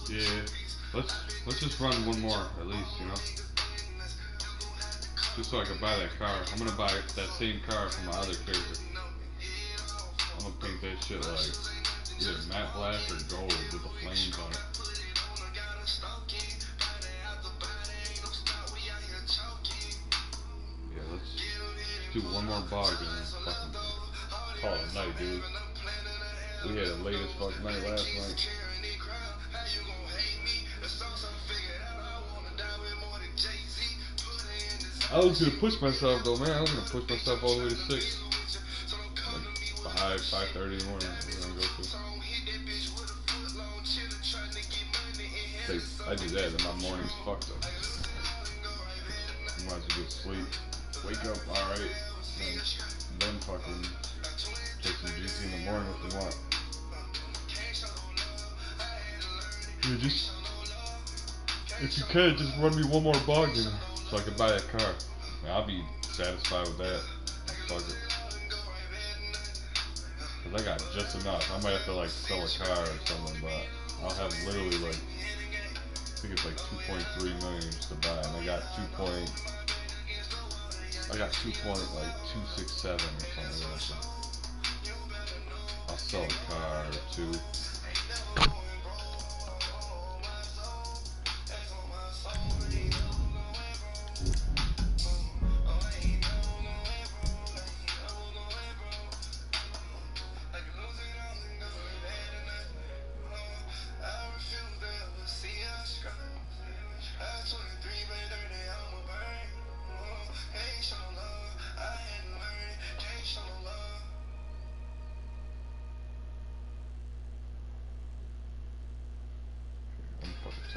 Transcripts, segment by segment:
Yeah. Let's just run one more at least, you know? Just so I can buy that car. I'm gonna buy that same car from my other character. I'm gonna paint that shit like either matte black or gold with the flames on it. Yeah, let's do one more bog and then fucking call it a night, dude. We had the latest fucking night last night. I was gonna push myself though, man. I was gonna push myself all the way to 6. Like 5:30 in the morning. We're gonna go to. Say, I do that, then my morning's fucked up. You might as well get sleep. Wake up, alright. Then fucking take some GC in the morning if you want. Yeah, just if you could, just run me one more bog in so I can buy that car. Man, I'll be satisfied with that. Fuck it. Cause I got just enough. I might have to like sell a car or something, but I'll have literally like I think it's like 2.3 million just to buy, and I got 2.267 or something like that. I'll sell a car or two.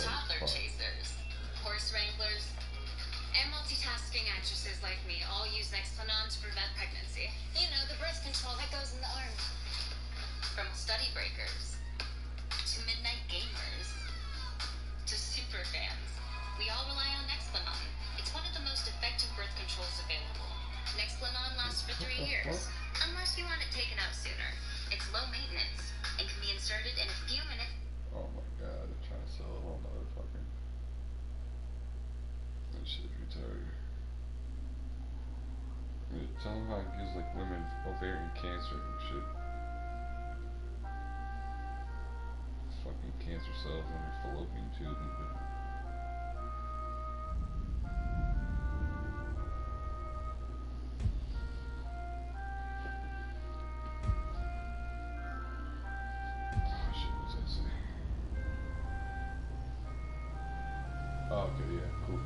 Toddler chasers, horse wranglers, and multitasking actresses like me all use Nexplanon to prevent pregnancy. You know, the birth control that goes in the arm. From study breakers to midnight gamers to super fans, we all rely on Nexplanon. It's one of the most effective birth controls available. Nexplanon lasts for 3 years, unless you want it taken out sooner. It's low maintenance and can be inserted in a few minutes. Oh my god, they're trying to sell a whole nother fucking. That shit's retarded. Tell them how it gives like women ovarian cancer and shit. Fucking cancer cells in your fallopian tube and shit. Oh, okay, yeah, cool.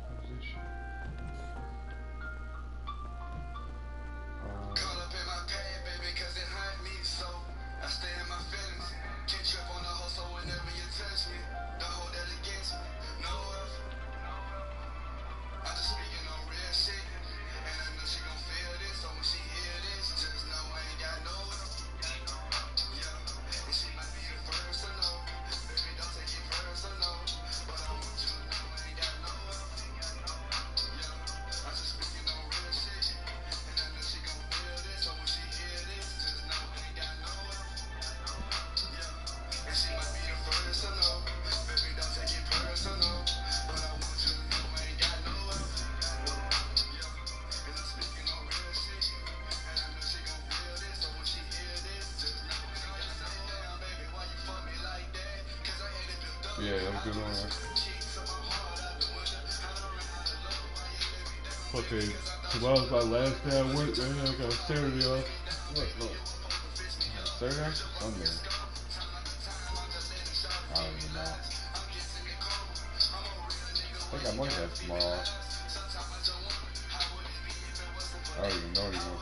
What is this shit? Call up in my pad, baby, cause it hurt me so. I stay in my feelings. Can't trip on the hustle whenever you touch me. Don't hold that against me. No, I'm just speaking on real shit. And I know she gon' feel this, so when she hear this, just know I ain't got no. Yeah, and she might be the first to know. Baby, don't take it personal. But I want you to know I ain't got no. Yeah, I'm just speaking on real shit. And I know she gon' feel this, so when she hear this, just know I ain't got no. Yeah, and she might be the first to know. Baby, don't take it personal. But I want you to know I ain't got no. Yeah, that was a good one. Okay, tomorrow's my last day at work, man. I got Saturday off. What? Saturday? Sunday. I don't even know. I think I might have tomorrow off. I don't even know anymore.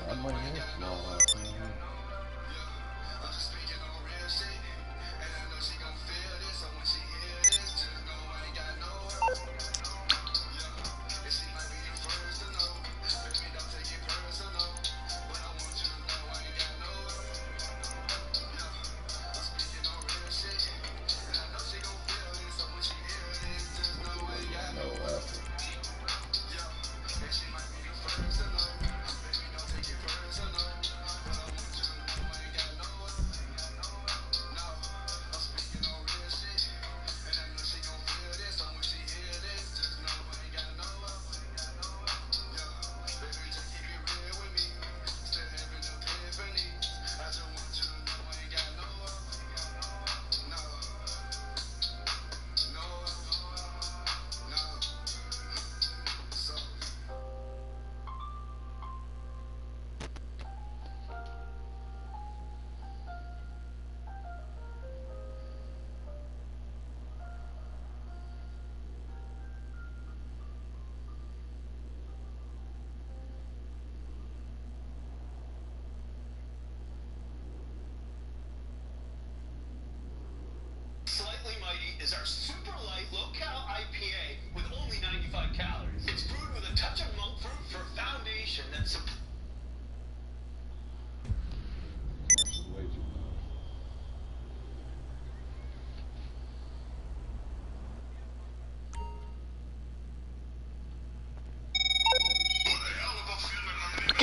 I might have tomorrow off.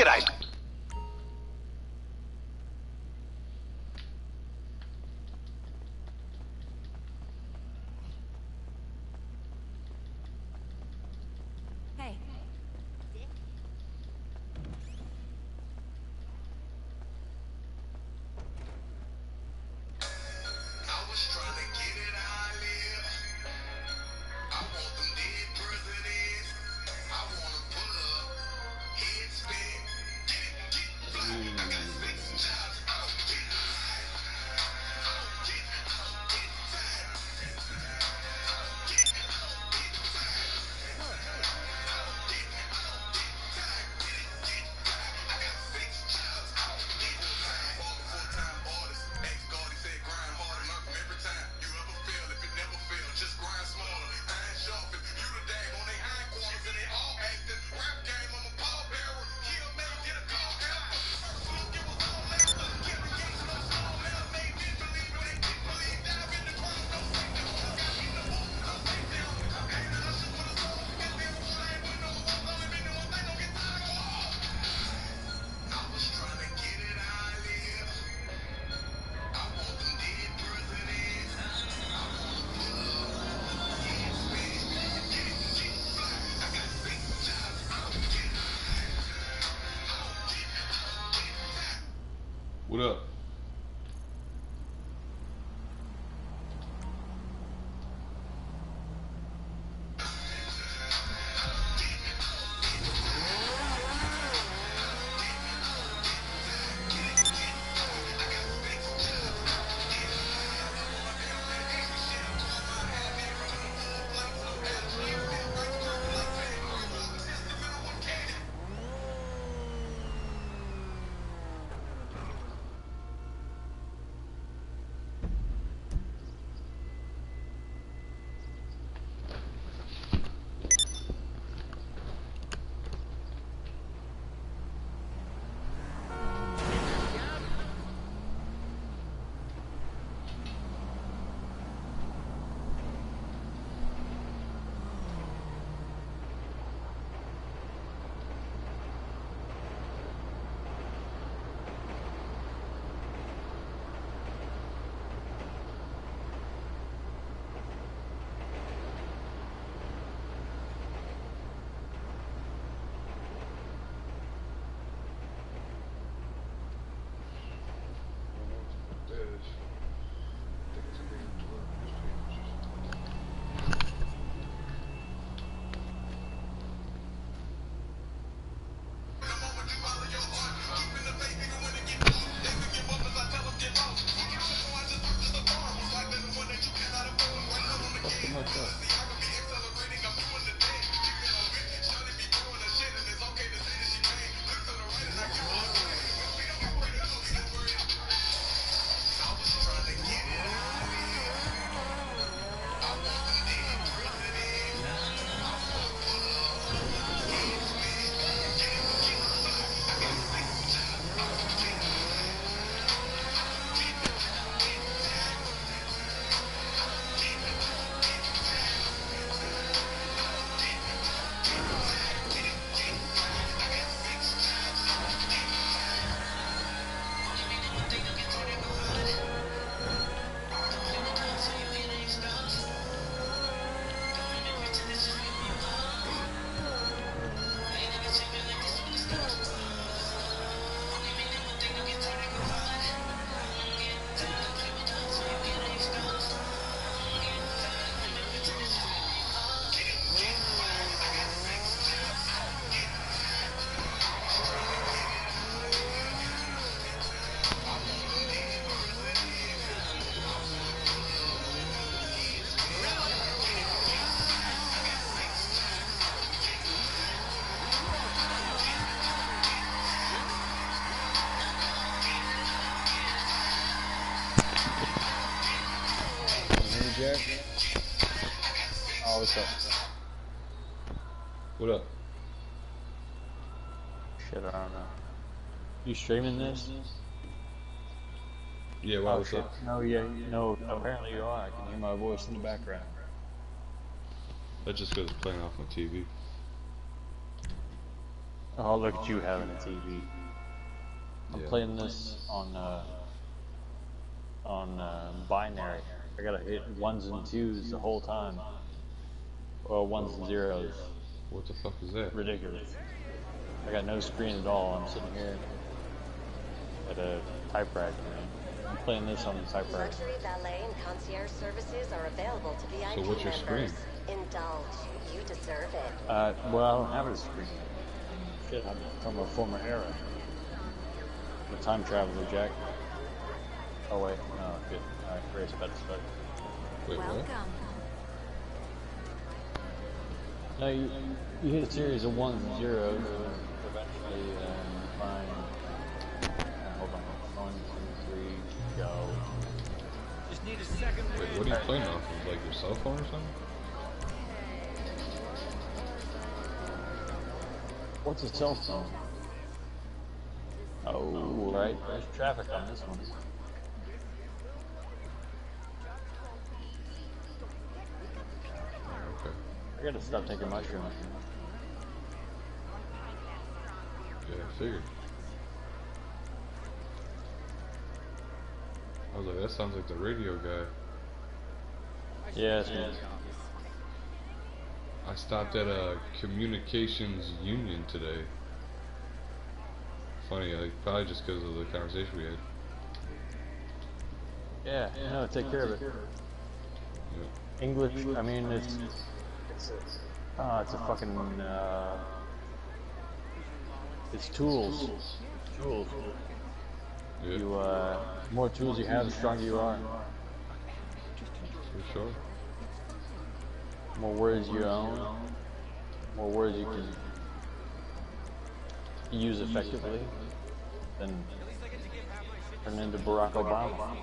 it, I... Hey. I was trying to get it how I live. I want them dead presidents. I wanna pull up, head spin, get fly. I got 6 jobs, I don't get high. I don't get tired. I don't get tired. I don't get tired. Get fly. I got 6 jobs, I don't get tired. Full-time artist, ex-Cardi said grind harder, learn from every time. You ever fail, if it never fail, just grind smaller. Iron sharpen, you the dame on they hindquarters and they all acting. Rap game, I'm a pallbearer. Kill me, get a call after. First look, it was all laughter. Kevin Gates, no small matter. Made men believe when they didn't believe. Dive in the ground, no safety on it. Got in the booth, no safety on it. Ain't an usher with a soul. Got me a one, I ain't with no awards. Only been doing one thing, don't get tired of go hard. I was trying to get it how I live. I want them dead presidents. I wanna pull up, head spin, get fly. I got 6 jobs, I don't get high. I don't get tired. What up? Jack? Oh, what's up? What up? Shit, I don't know. You streaming this? Yeah, why, what's shit. up? No, yeah, no, apparently you are. I can hear my voice in the background. That's just because it's playing off my TV. Oh, look at you having a TV. I'm Yeah. playing this on binary. I gotta hit ones and twos the whole time. Well, ones and zeros. What the fuck is that? Ridiculous. I got no screen at all. I'm sitting here at a typewriter. I'm playing this on the typewriter. Luxury valet and concierge services are available to VIP So what's your members. screen? Indulge. You deserve it. Well, I don't have a screen. Shit, I'm from a former era. I'm a time traveler, Jack. Oh wait, no, good. Alright, race about to start. Wait, what? Welcome. No, you hit a series of ones and zeros, and eventually find. Hold on. 1, 2, 3, go. Just need a second Wait, what are you playing off of? Like your cell phone or something? What's a cell phone? Oh, right. There's traffic on this one. Okay. I gotta stop taking mushrooms. Yeah, I figured. I was like, that sounds like the radio guy. Yeah, it's me. I stopped at a communications union today. Funny, like, probably just because of the conversation we had. Yeah, no, take care of it. Yeah. English, I mean, it's a fucking, it's tools. Tools. Yeah, You, the more tools you have, the stronger you are. for sure. More words you own, more words you can use effectively, then turn into Barack Obama.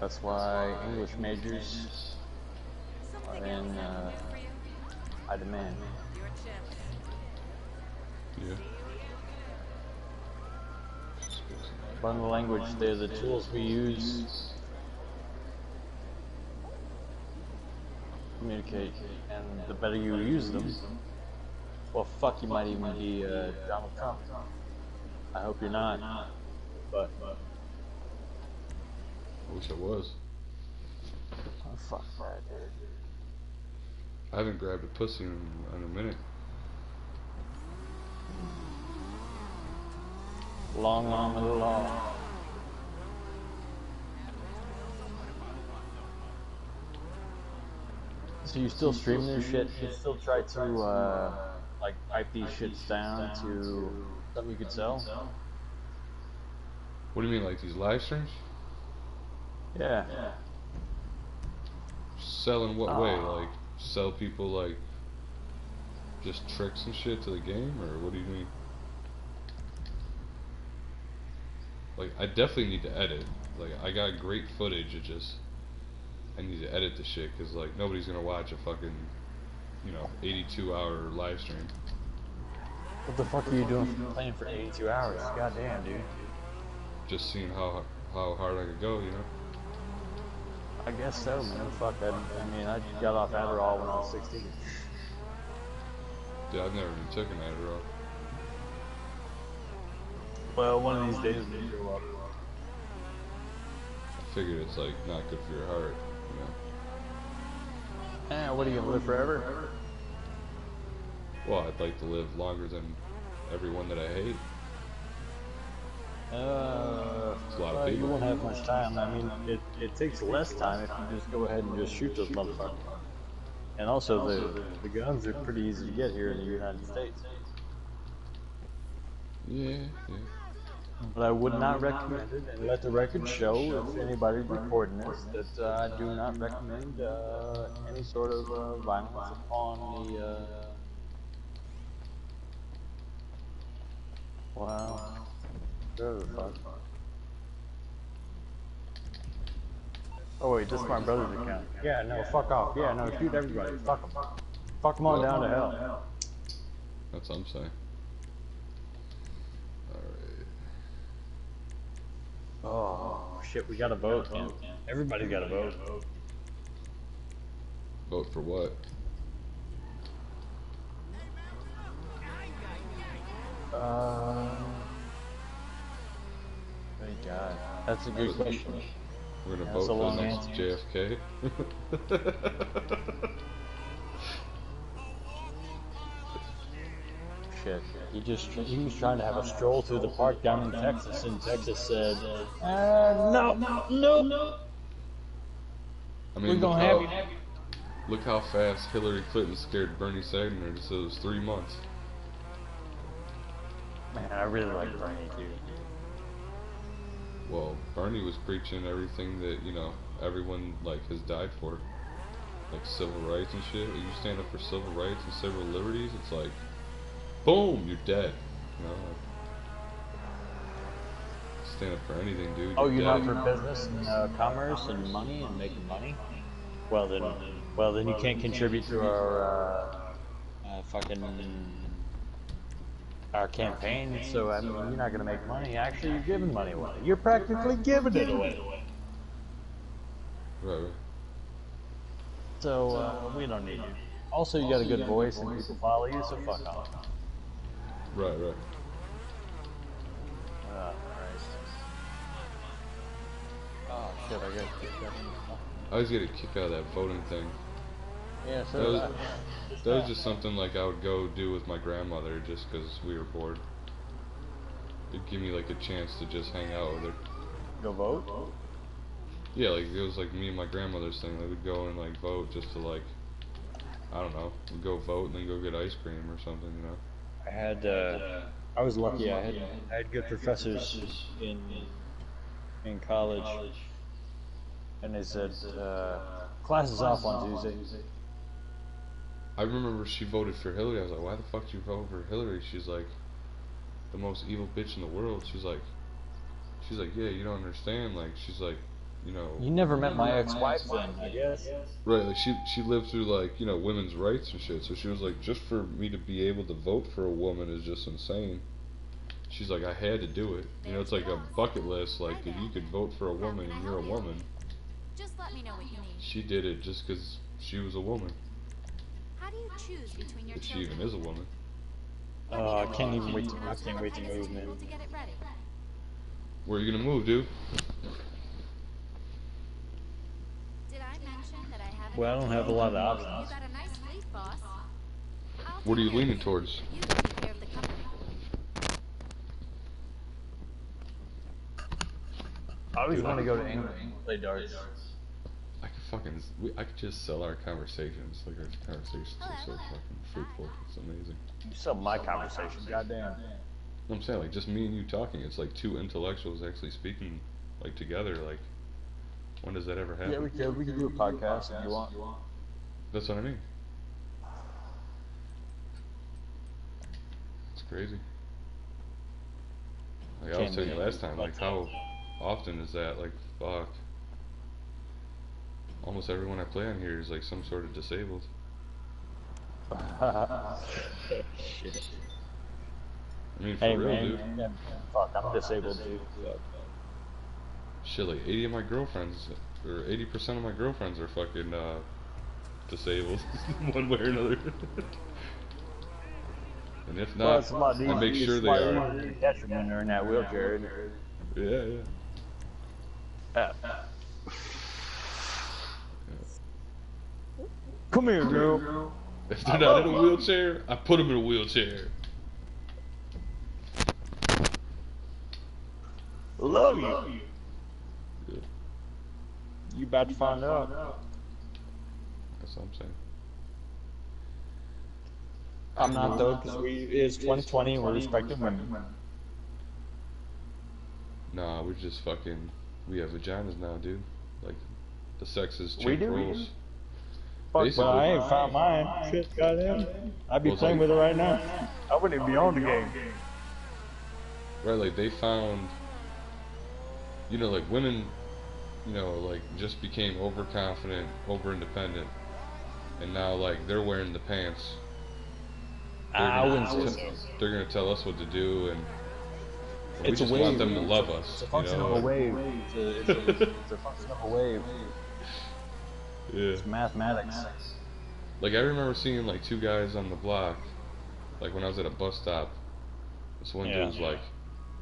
That's why English majors are in high demand. Yeah. Learn the language, they're the tools we use to communicate, and the better you use them, well, fuck, you might even be Donald Trump. I hope you're not, but I wish I was. oh, fuck that, dude. I haven't grabbed a pussy in a minute. Long arm of the law. So you still stream this shit? You still try to like pipe these shits down to something you could sell? What do you mean, like these live streams? Yeah. Sell in what way? Like, sell people, like, just tricks and shit to the game? Or what do you mean? Like, I definitely need to edit. Like, I got great footage, it just, I need to edit the shit, because, like, nobody's gonna watch a fucking, 82-hour live stream. What the fuck are you doing playing for 82 hours? Goddamn, dude. Just seeing how hard I could go, I guess so, man. Fuck that. I mean, I got off Adderall when I was 16. Yeah, I've never even taken Adderall. Well, one of these days we'll grow up. I figured it's, like, not good for your heart, What are you gonna live forever? Well, I'd like to live longer than everyone that I hate. A lot of You people. won't have much time. I mean, it takes less time if you just go ahead and just shoot those motherfuckers. And also, the guns are pretty easy to get here in the United States. Yeah. But I would not recommend it, and let the record show, if anybody's recording this, that I do not recommend any sort of violence upon the... Wow. Whatever the fuck. Oh wait, this is my brother's account. Yeah, no, fuck off. Yeah, no, shoot everybody. Fuck them. Fuck them on down to hell. That's what I'm saying. Alright. Oh, shit, we gotta vote, man. Everybody's gotta vote. Vote for what? Thank God. That's a good question. We're gonna That's vote a for long the next answer. JFK. Shit. He was trying to have a stroll through the park down in Texas, and Texas said, no, no, I we're mean, gonna have you. look how fast Hillary Clinton scared Bernie Sanders. So it was 3 months. Man, I really like Bernie, dude. Well, Bernie was preaching everything that, you know, everyone, like, has died for. Like, civil rights and shit. If you stand up for civil rights and civil liberties, it's like, boom, you're dead. You know? Like, stand up for anything, dude. Oh, you're not dead. for business and commerce and money and making money? Well then you can't contribute to our campaign. So I mean, you're not gonna make money. Actually, you're giving money away. You're practically giving it away. Right. So we don't need you. Also, you got a good voice and people follow you. So fuck off. Right. Oh, Christ. Oh shit! I got kicked out. I always get a kick out of that voting thing. Yeah, That so was just something like I would go do with my grandmother just because we were bored. It'd give me like a chance to just hang out with her. go vote. Yeah, like it was like me and my grandmother's thing. Like we'd go and like vote just to like, I don't know, we'd go vote and then go get ice cream or something, you know. I was lucky. I had good professors in college, and they said class is off on Tuesday. I remember she voted for Hillary. I was like, why the fuck did you vote for Hillary? She's like the most evil bitch in the world. She's like, yeah, you don't understand. Like, she's like, you know. You never met my ex-wife then, I guess. Right, like she lived through like, you know, women's rights and shit. So she was like, just for me to be able to vote for a woman is just insane. She's like, I had to do it. You know, it's like a bucket list. Like, if you could vote for a woman and you're a woman. Just let me know what you need. She did it just because she was a woman. How do you choose between your If she children? even is a woman. I can't wait to move, man. To get it ready. Where are you gonna move, dude? Did I mention that I have? Well, I don't have a lot of You options. got a nice fleet, boss. I'll What are you take care leaning of towards? You can take care of the company. I always want to go to England and play darts. I could just sell our conversations. Like, our conversations are so fucking fruitful. It's amazing. You sell my conversation, goddamn. I'm saying, like, just me and you talking. It's like two intellectuals actually speaking, like, together. Like, when does that ever happen? Yeah, we could do a podcast if you want. That's what I mean. It's crazy. Like, I was telling you last time, like, how often is that? Like, fuck. Almost everyone I play on here is like some sort of disabled. Shit. I mean, for Hey real, man, dude. yeah, fuck, I'm disabled too. Shit, like 80 of my girlfriends, or 80% of my girlfriends are fucking disabled, one way or another. And if Well, not, it's a lot I easier. make sure It's they a lot are. easier to catch them when they're in that wheelchair. Yeah. Come here, girl. If they're not in a wheelchair, I put them in a wheelchair. Love you. Yeah, You about to find out. that's what I'm saying. I'm not though, because it's 2020 and we're respecting women. Nah, we're just fucking. We have vaginas now, dude. Like, the sexes We change do. roles. Fuck, Basically. but I ain't found mine. Shit, goddamn. I'd be Well, it's playing like- with it right now. I wouldn't even be on the game. Right, like they found, you know, like women, you know, like just became overconfident, over-independent, and now like they're wearing the pants. I wouldn't say so. They're gonna tell us what to do, and we It's a just wave. want them to love us. It's a You function know? of a wave. It's a function of a wave. Yeah. It's mathematics. Like, I remember seeing, like, two guys on the block, like, when I was at a bus stop. This one dude was like,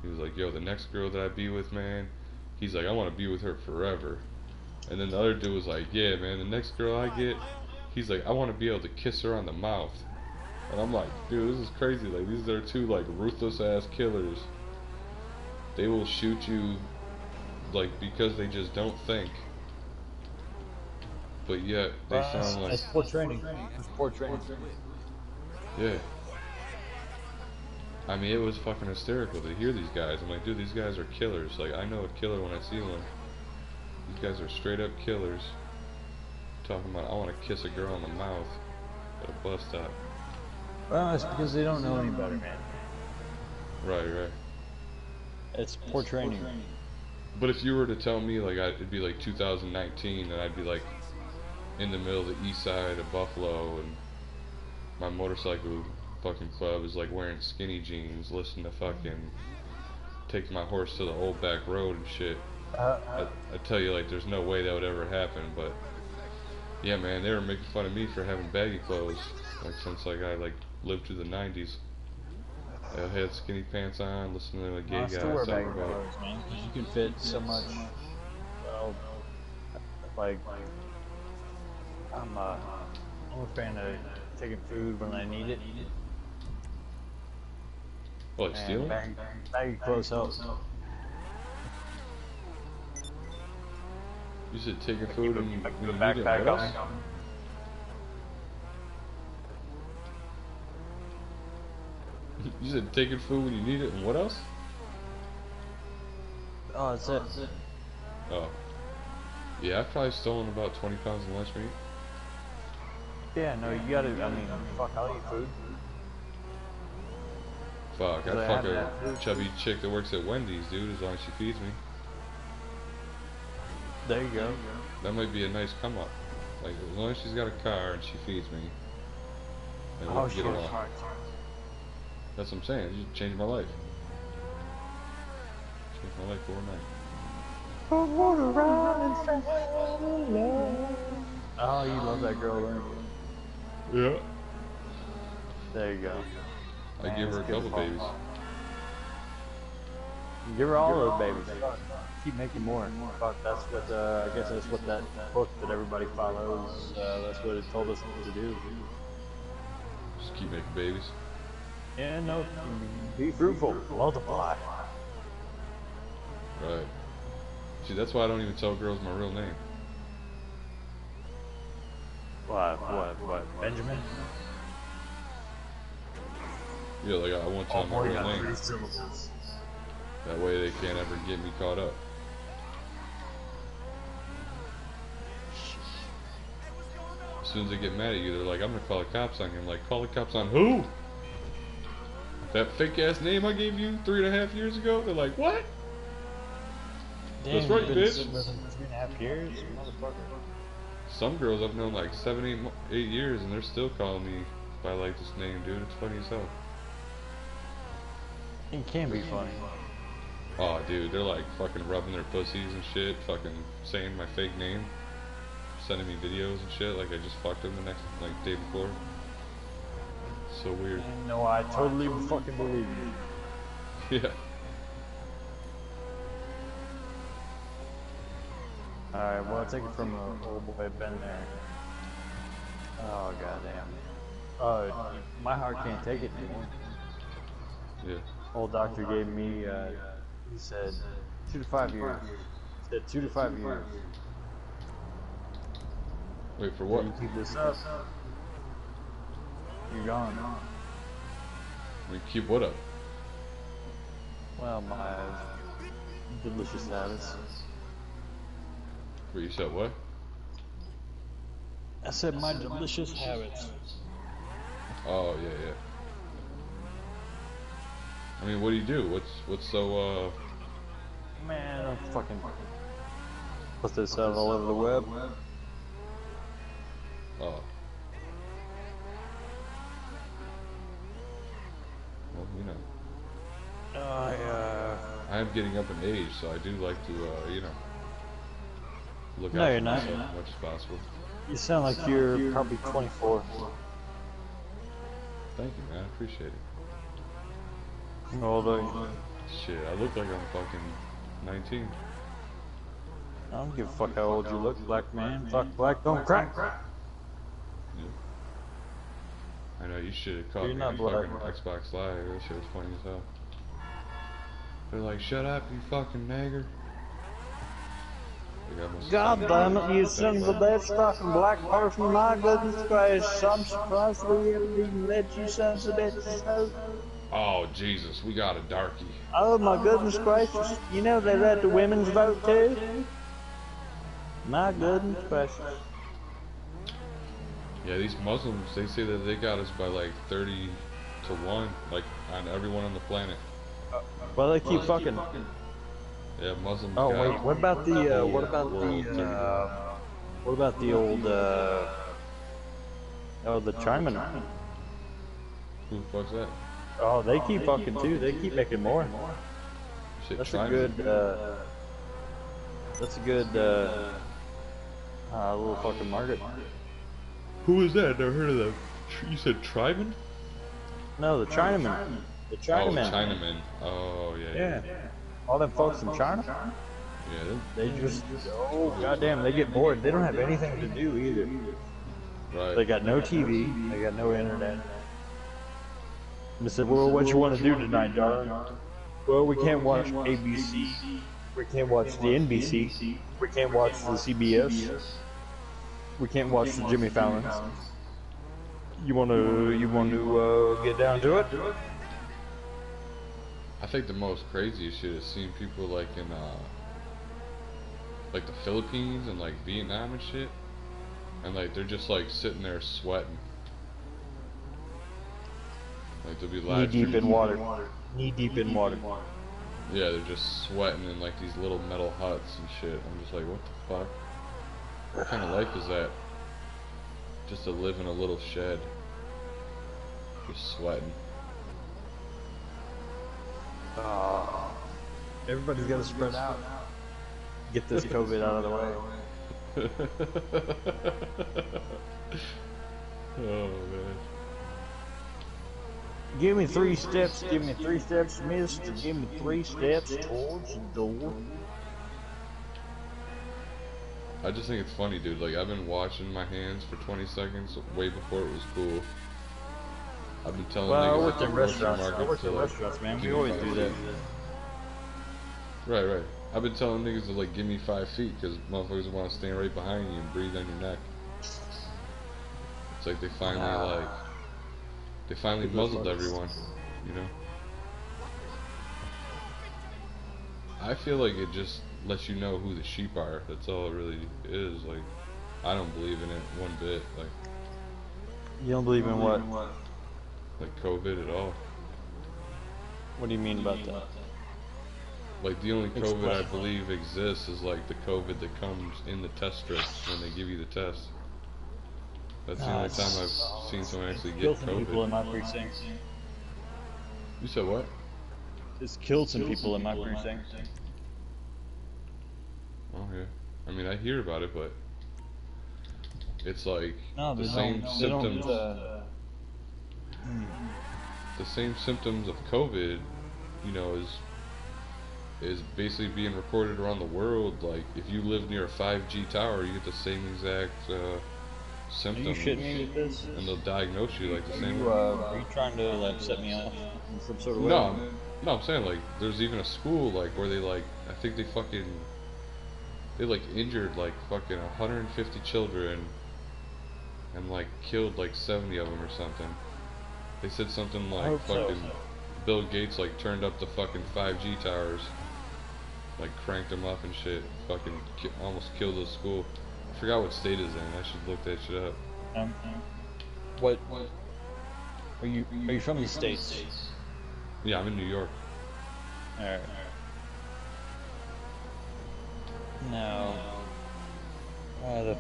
he was like, yo, the next girl that I be with, man, he's like, I want to be with her forever. And then the other dude was like, yeah, man, the next girl I get, he's like, I want to be able to kiss her on the mouth. And I'm like, dude, this is crazy. Like, these are two, like, ruthless-ass killers. They will shoot you, like, because they just don't think. But yet, they sound like... It's poor training. It's poor training. Yeah. I mean, it was fucking hysterical to hear these guys. I'm like, dude, these guys are killers. Like, I know a killer when I see one. These guys are straight up killers. Talking about, I want to kiss a girl on the mouth at a bus stop. Well, it's because they don't know any better, man. Right, right. It's poor training. But if you were to tell me, like, it'd be like 2019, and I'd be like in the middle of the east side of Buffalo, and my motorcycle fucking club is like wearing skinny jeans, listening to fucking Take My Horse to the Old Back Road and shit. I'd tell you, like, there's no way that would ever happen. But yeah, man, they were making fun of me for having baggy clothes, like, since like I like lived through the 90s. I had skinny pants on, listening to the gay guys still wear talk baggy about. clothes, man, 'cause you can fit so much. Well, like, I'm a fan of taking food when I need it. Oh, like stealing? Baggy clothes helps. You said taking food and you The need it. backpack What else? up. You said taking food when you need it, and what else? Oh, that's it. Oh. Yeah, I've probably stolen about 20 pounds of lunch meat. Yeah, no, you gotta, I mean, fuck, I'll eat food. Fuck, Because I'd I fuck have a that food. chubby chick that works at Wendy's, dude, as long as she feeds me. There you go. That might be a nice come up. Like, as long as she's got a car and she feeds me, then we'll Oh, get shit. along. That's what I'm saying. You changed my life. Changed my life overnight. Oh, you love that girl, don't you? Yeah. There you go. I Man, give her a it's good couple fun. babies. Give her all those babies. Keep making more. Fuck, that's what, I guess that's what that book that everybody follows, that's what it told us to do. Just keep making babies. Yeah, no, be fruitful, multiply. Right. See, that's why I don't even tell girls my real name. What, Benjamin? Yeah, like, I won't tell them my real name. syllables. That way they can't ever get me caught up. As soon as they get mad at you, they're like, I'm gonna call the cops on you. I'm like, call the cops on who? That fake ass name I gave you 3.5 years ago? They're like, what? That's right, you've been bitch. sitting with him for 3.5 years? Motherfucker. Some girls I've known like 7, 8 years and they're still calling me by like this name, dude. It's funny as hell. It can be funny. Oh, dude, they're like fucking rubbing their pussies and shit, fucking saying my fake name, sending me videos and shit like I just fucked them the next, like, day before. So weird. No, I totally fucking believe you. Yeah. Alright, well, I'll take it from old boy Ben there. Oh, goddamn. My heart can't take it anymore. Yeah. Old doctor gave me, he said 2 to 5 years. He said 2 to 5 years. Wait, for what? You keep this up, you're gone. We keep what up? Well, my delicious habits. Wait, you said what? I said my delicious habits. Oh, yeah, yeah. I mean, what do you do? What's so, Man, I'm fucking put this out all over the web. oh. Well, you know. I'm getting up in age, so I do like to, you know, look No, out you're for not. myself as much as possible. You sound like you're probably 24. Thank you, man. I appreciate it. How old are you? Shit, I look like I'm fucking 19. I don't give a fuck how old you look, black man. Fuck black, don't crack. Yeah. I know you should have caught You're me not on black. fucking Xbox Live. That shit was funny as hell. They're like, shut up, you fucking nagger. Like, I must God have damn it, you that son of a way. bitch, fucking black person, my goodness gracious, I'm surprised we ever even let you sons of bitches out. Oh, Jesus, we got a darkie. Oh my goodness gracious, you know they let the women's vote too? My goodness gracious. Yeah, these Muslims, they say that they got us by like 30 to 1, like on everyone on the planet. Well, they keep fucking. Yeah, Muslims Oh got wait, what about the whole what about world 30 to 1. what about the old oh, the Chinaman? Who the fuck's that? Oh, they keep fucking too. They keep making more. Shit, That's try a me. good little fucking market. Who is that? Never heard of them. You said Tryman? No, the Chinaman. The Oh, Chinaman. Chinaman. Oh, yeah. Yeah. All them folks from China. Yeah, They just, oh goddamn, they get bored. They don't have anything to do either. right. They got no TV. They got no internet. They said, well, what you want to do tonight, darling? Well, we can't watch ABC. We can't watch the NBC. We can't watch the CBS. We can't watch the Jimmy Fallons. You want to get down to it? I think the most craziest shit is seeing people like in like the Philippines and like Vietnam and shit, and like they're just like sitting there sweating. Like they'll be Knee live deep streaming. in water. Knee deep in water. Yeah, they're just sweating in like these little metal huts and shit. I'm just like, what the fuck? What kind of life is that? Just to live in a little shed, just sweating. Everybody's got to spread out. Get this COVID out of the way. Oh man. Give me 3 steps. Give me 3 steps, mister. Give me 3 steps towards the door. I just think it's funny, dude. Like, I've been washing my hands for 20 seconds way before it was cool. I've been telling Well, I niggas worked at the in grocery restaurants. market I worked to, in like, restaurants, man. give We me always 5 do that. feet. Right. I've been telling niggas to, like, give me 5 feet because motherfuckers want to stand right behind you and breathe on your neck. It's like they finally, muzzled everyone, you know? I feel like it just lets you know who the sheep are. That's all it really is. Like, I don't believe in it one bit. Like, You don't believe in what? like COVID at all. What do you mean about that? Like, the only COVID I Explain. believe exists is like the COVID that comes in the test strips when they give you the test. That's the only time I've seen someone actually get Killed some people in COVID. my precinct. You said what? Just killed some people in my precinct. Oh yeah. I mean, I hear about it, but it's like No, the they same don't. symptoms. The same symptoms of COVID, you know, is basically being reported around the world. Like, if you live near a 5G tower, you get the same exact Are symptoms, you shitting me with this? and they'll diagnose you like the same way. Are you trying to like set me off in some sort of way? No, I'm saying, like, there's even a school, like, where they, like, I think they like injured like fucking 150 children and like killed like 70 of them or something. They said something like hope so. fucking Bill Gates like turned up the fucking 5G towers, like cranked them up and shit. Fucking almost killed the school. I forgot what state it's in. I should look that shit up. What? Are you from the States? Yeah, I'm in New York. Alright. No. I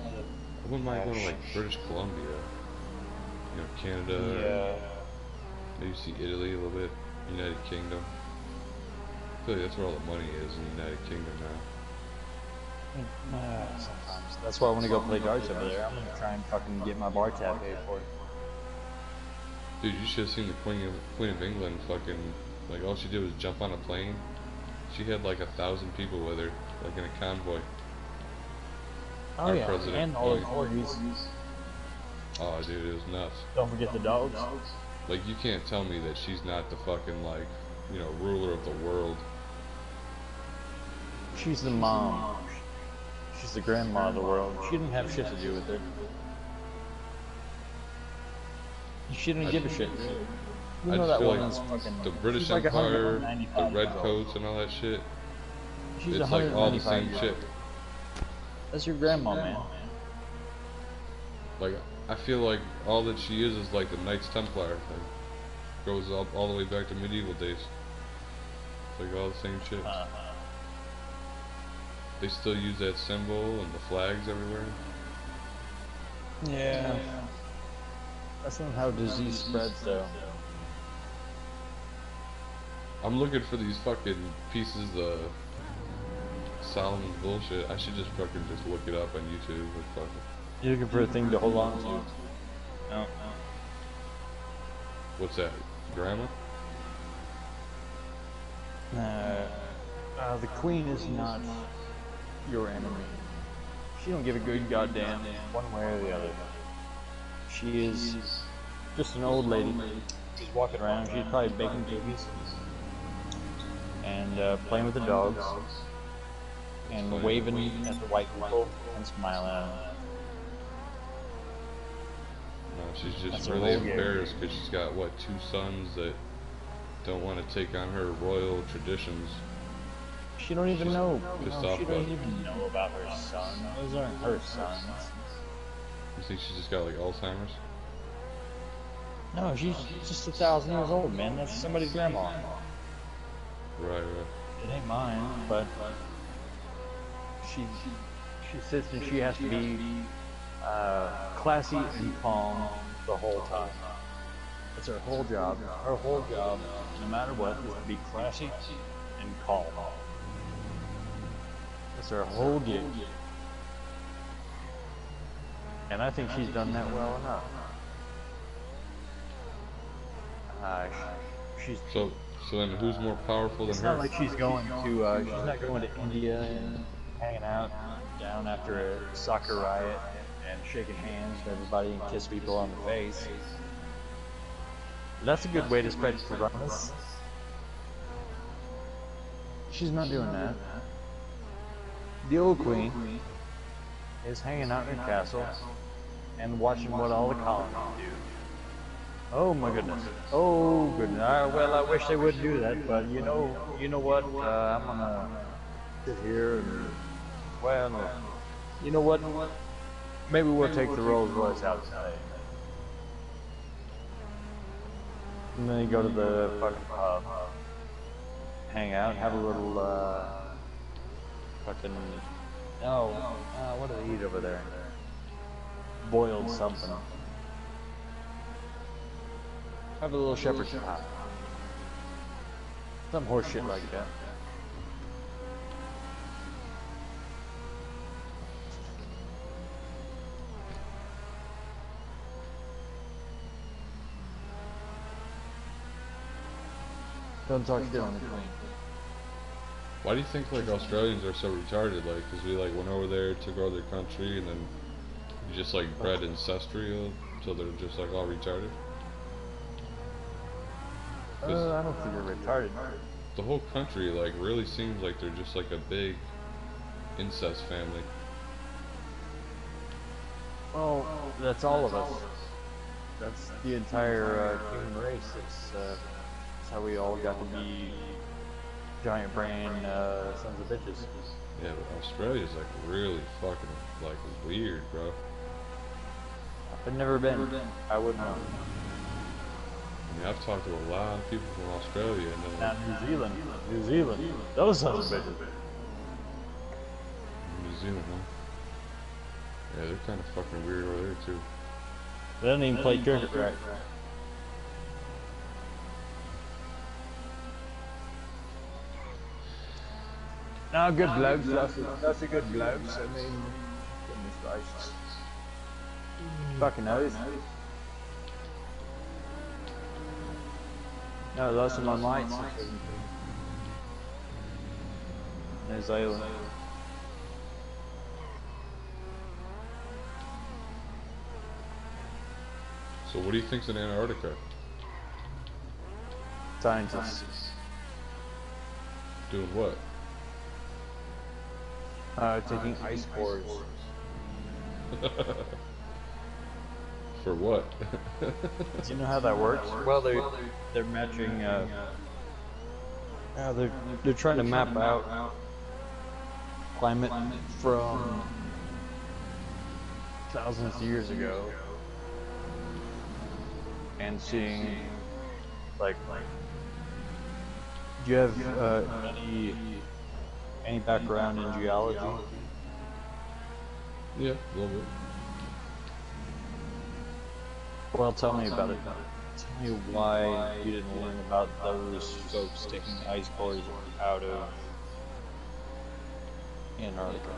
wouldn't mind going to like British Columbia, you know, Canada. Maybe see Italy a little bit. United Kingdom. I feel like that's where all the money is in the United Kingdom now. Sometimes. That's why I want to go play darts over there. I'm gonna try and fucking get my bar tab paid for. Dude, you should have seen the Queen of England fucking, like, all she did was jump on a plane. She had like 1,000 people with her, like in a convoy. Oh Our yeah, president, and all the corgis. Oh, dude, it was nuts. Don't forget the dogs. Like, you can't tell me that she's not the fucking, like, you know, ruler of the world. She's the mom. She's the grandma of the world. She didn't have shit to do with it. She didn't give a shit. You I know just that feel woman's like fucking. the British she's like Empire, the 195 red years old. coats and all that shit, She's it's like all the 195 same years shit. old. That's your grandma, man. Like, I feel like all that she is like the Knights Templar thing. Goes up all the way back to medieval days. It's like all the same shit. They still use that symbol and the flags everywhere. Yeah. That's not how disease spreads, though. I'm looking for these fucking pieces of Solomon's bullshit. I should just fucking just look it up on YouTube. Like, fucking. You're looking for a thing to hold on to. No. What's that? Grandma? The queen is not your enemy. She don't give a good goddamn one way or the other. She is just an old lady. She's walking around. She's probably baking cookies and playing with the dogs and waving at the white people and smiling at them. No, she's just That's her really whole game. embarrassed because she's got, what, 2 sons that don't want to take on her royal traditions. She don't even know. pissed No, off she about doesn't it. even know about her son. Those aren't her sons. You think she's just got, like, Alzheimer's? No, she's just 1,000 years old, man. That's somebody's grandma. Right. It ain't mine, but she sits and she has to be classy and calm the whole time. That's her whole job. Her whole job, no matter what, is to be classy and calm. That's her whole gig. And I think she's done that well enough. She's. So then who's more powerful than It's her? not like she's going to. She's not going to India and hanging out down after a soccer riot and shaking hands with everybody and kiss people on the face. That's a good way to spread coronas. She's not doing that. The old queen is hanging out in her castle and watching what all the colonies do. Oh my goodness. Oh goodness. Well, I wish they would do that, but you know what? I'm gonna sit here and, well, you know what? Maybe we'll take the Rolls Royce outside. And then you go to the fucking pub, hang out, have a little, fucking, what do they eat over there? Boiled something. Have a little shepherd's pie. Some horse shit like that. Don't talk shit on the queen. Why do you think, like, Australians are so retarded? Like, because we, like, went over there, took over their country, and then you just, like, bred ancestral, so they're just, like, all retarded? I don't think they're retarded. The whole country, like, really seems like they're just, like, a big incest family. Well, that's all of us. That's the entire human race. It's how we all got to be giant brain sons of bitches. Yeah, but Australia's, like, really fucking, like, weird, bro. I've never been. I wouldn't know. I mean, I've talked to a lot of people from Australia, and then, Now New Zealand, those sons of bitches. New Zealand, huh? Yeah, they're kind of fucking weird over there, too. They don't even play cricket right. No, good blokes. That's a good blokes. I mean, goodness gracious. Fucking knows. No, those are my mates. New Zealand. So what do you think's in Antarctica? Scientists. Doing what? Taking ice cores. For what? Do you know how that works? Well, they're matching. They're trying to map out climate from thousands of years ago, and seeing like. Do you have any background in geology? Yeah, a little bit. Well, tell me about it. Tell me why you didn't learn about those folks taking ice cores out of Antarctica.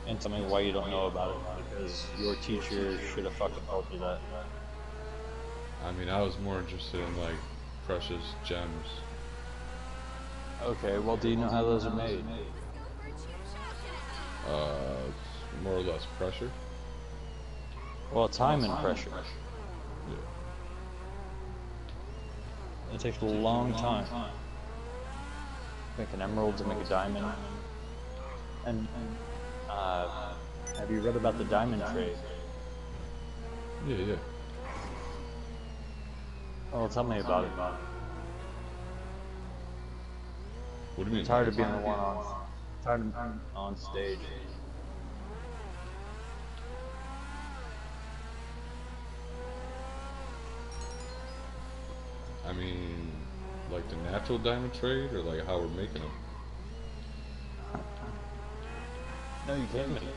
And tell me why you don't know about it, because your teacher should have fucking told you that. I mean, I was more interested in like precious gems. Okay, well, do you know how those are made? It's more or less pressure. Well, time and pressure. Yeah. It takes a long time. Make an emerald to make a diamond. And have you read about the diamond trade? Yeah, yeah. Well, tell me about it. What do you mean? I'm tired of being the one on stage. I mean, like the natural diamond trade, or like how we're making them? No, you can't make it.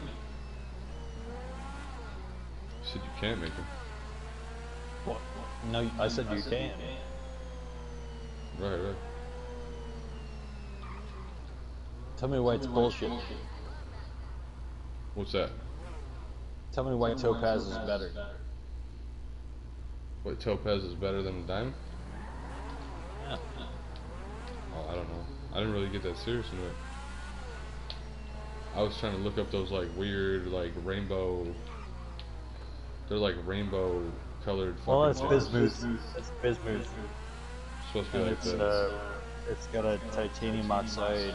You said you can't make them. What? No, I said you can. Right, right. Tell me why it's bullshit. What's that? Tell me why topaz is better. What, topaz is better than a diamond? Yeah. Oh, I don't know. I didn't really get that serious into it. I was trying to look up those like weird, like rainbow. They're like rainbow colored. Well, that's gems. bismuth. That's bismuth. Supposed to be And like that. it's got a titanium oxide.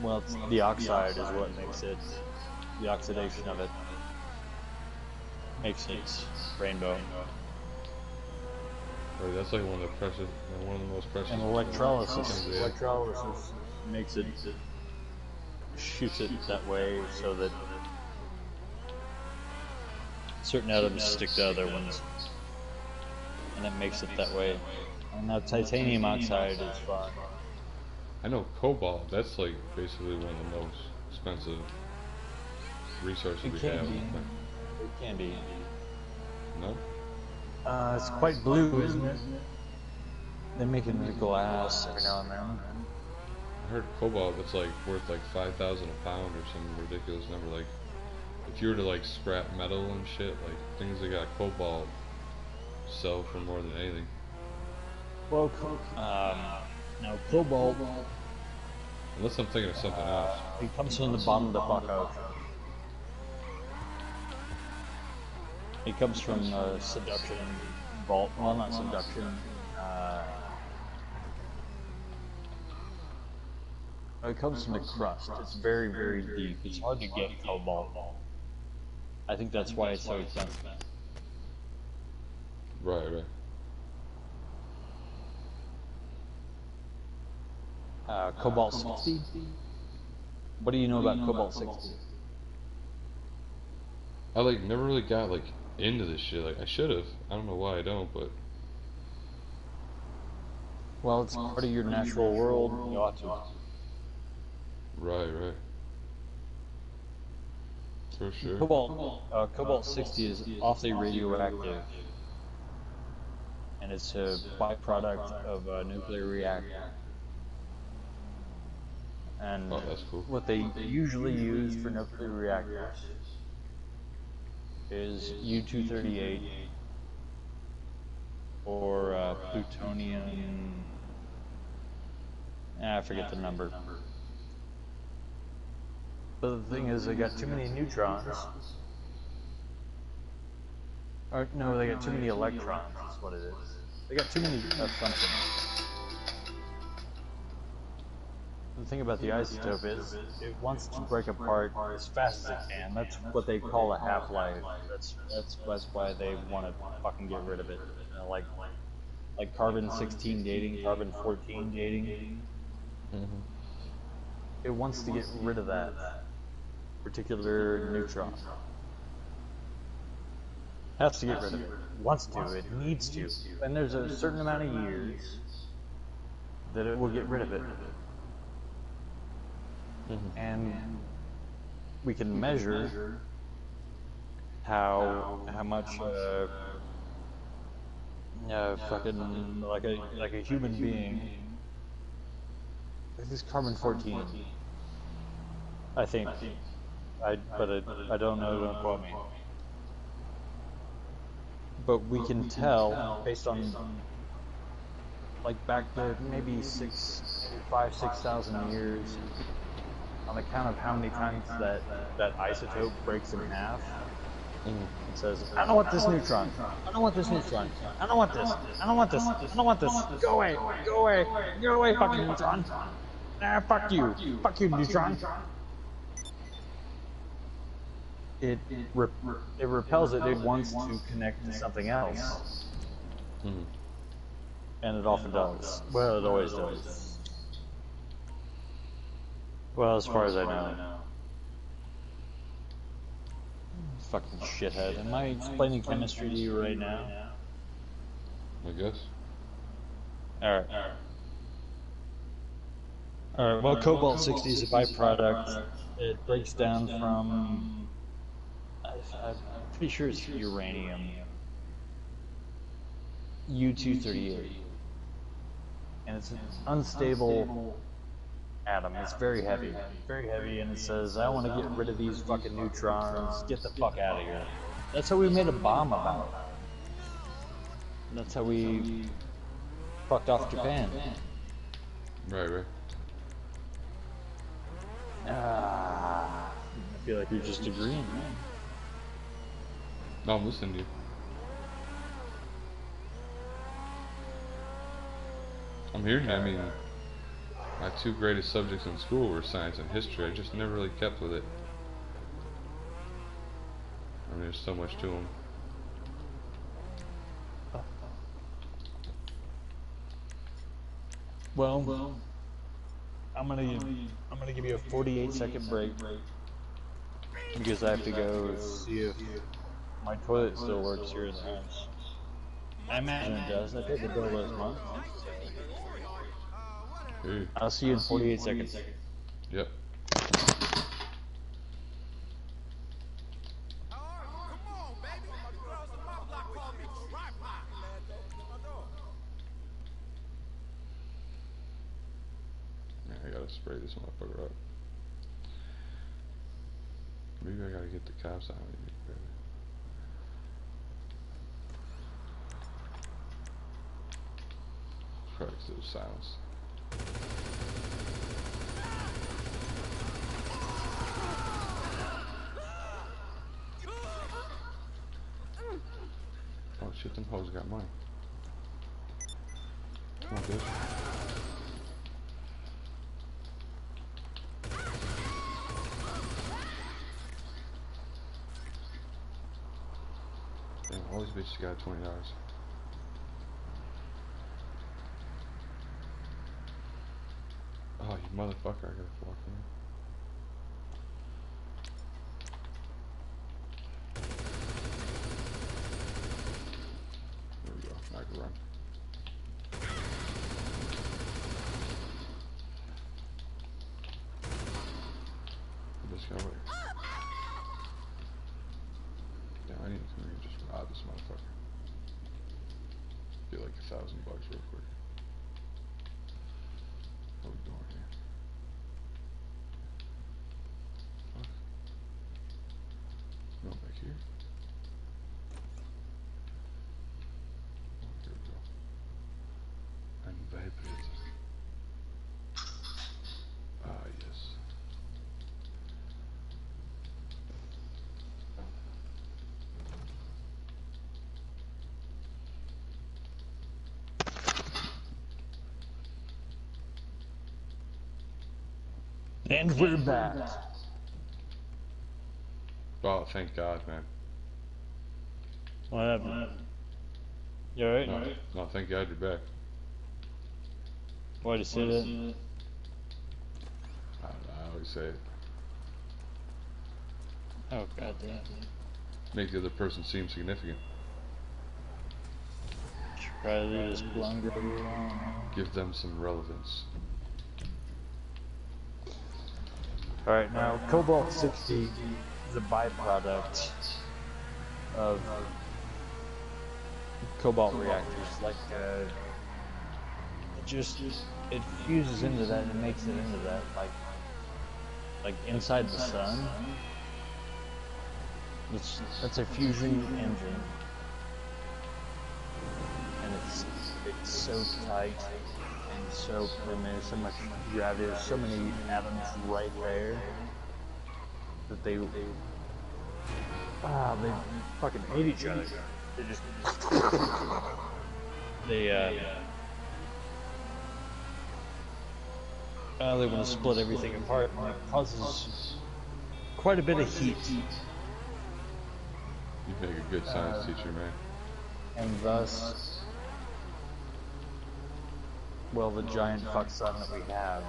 Well, it's the oxide is what makes it. The oxidation of it makes it rainbow. Right, that's like one of the precious, one of the most precious. And electrolysis. gems we have. Electrolysis makes it, shoots it that way so that certain atoms stick to other ones, and it makes it that way. And now titanium oxide is fun. I know cobalt. That's like basically one of the most expensive resources It we can have. be. It can be. No. It's quite blue, isn't it? They make it into glass every now and then. I heard cobalt that's like worth like 5,000 a pound or some ridiculous number. Like, if you were to like scrap metal and shit, like things that got cobalt sell for more than anything. Well, now cobalt, Unless I'm thinking of something else. it comes from the bottom of the fuck ocean. It comes from subduction vault. Well, not subduction. It comes from the crust. It's very, very deep. It's hard to get cobalt. I think that's why it's so expensive. Right, right. Cobalt 60. What do you know about cobalt 60? I like never really got like into this shit. Like I should have. I don't know why I don't, but Well, it's part of your natural world. You ought to. right, right. For sure. Cobalt 60 is awfully radioactive, and it's a byproduct of a nuclear reactor. And Oh, that's cool. what they usually use for nuclear reactors is U-238 or plutonium. I forget the number. But the thing is, they got too many neutrons. Or, no, they got too many electrons, is what it is. They got too many of something. The thing about the isotope is, it wants to break apart as fast as it can. That's what they call a half-life. That's why they want to fucking get rid of it. You know, like carbon-16 dating, carbon-14 dating. Mm-hmm. It wants to get rid of that particular neutron. Has to get rid of it. Wants to. It needs to. And there's a certain amount of years that it will get rid of it. Mm-hmm. And we can measure how much fucking like a human being. This is carbon-14. I think. I don't know. Don't quote me. But we can tell based on like back to maybe 5,000-6,000 years, on account of how many times that isotope breaks in half. Mm-hmm. It says, I don't want this neutron. I don't want this neutron. I don't want this. I don't want this. I don't want this. Go away. Go away. Go away, fucking neutron. Ah, fuck you. Fuck you, neutron. It repels it. It wants to connect to something else. Mm-hmm. And it often does. Well, it always does. Well, as far as I know. Fucking shithead. Am I explaining chemistry to you right now? I guess. Alright. Alright, well, cobalt-60 is a byproduct. It breaks down from... I'm pretty sure it's uranium. U-238. And it's an unstable atom. It's very heavy. Very heavy, and it says, I want to get rid of these fucking neutrons. Get the fuck out of here. That's how we made a bomb about. That's how we fucked off Japan. Right. I feel like you're just agreeing, man. No, I'm listening to you. I'm hearing you. I mean, my two greatest subjects in school were science and history. I just never really kept with it. I mean, there's so much to them. Well, I'm gonna give you a 48-second break because I have to go see if my toilet still works here in the house. I imagine it does. I paid the bill last month. Hey. I'll see you in 48 seconds. Yep. Man, I gotta spray this motherfucker up. Maybe I gotta get the cops out of me, baby. Probably 'cause it was silence. Oh shit, them hoes got money. Come on, bitch. Damn, all these bitches got $20. Oh, you motherfucker, I gotta walk in. There we go, now I can run. This guy over here. Damn, I need to come here and just rob this motherfucker. Get like $1,000 real quick. What are we doing here? here? Oh, here we go. I'm vibrating. Ah, yes. And we're back. Oh, thank God, man. What happened? You alright? No, thank God you're back. Why'd you say that? I always say it. Oh, goddamn. Make the other person seem significant. Try to leave this longer alone. Give them some relevance. Alright, now, Cobalt 60 is a byproduct of cobalt reactors. Like, it fuses into that and makes it into that. Like inside the sun. That's a fusion engine. And it's so tight and so primitive, so much gravity, there's so many atoms right there that they fucking hate each other. They just they want to split everything apart, and it causes quite a bit of heat. You make a good science teacher, man. And thus, well, the giant fuck sun that we have.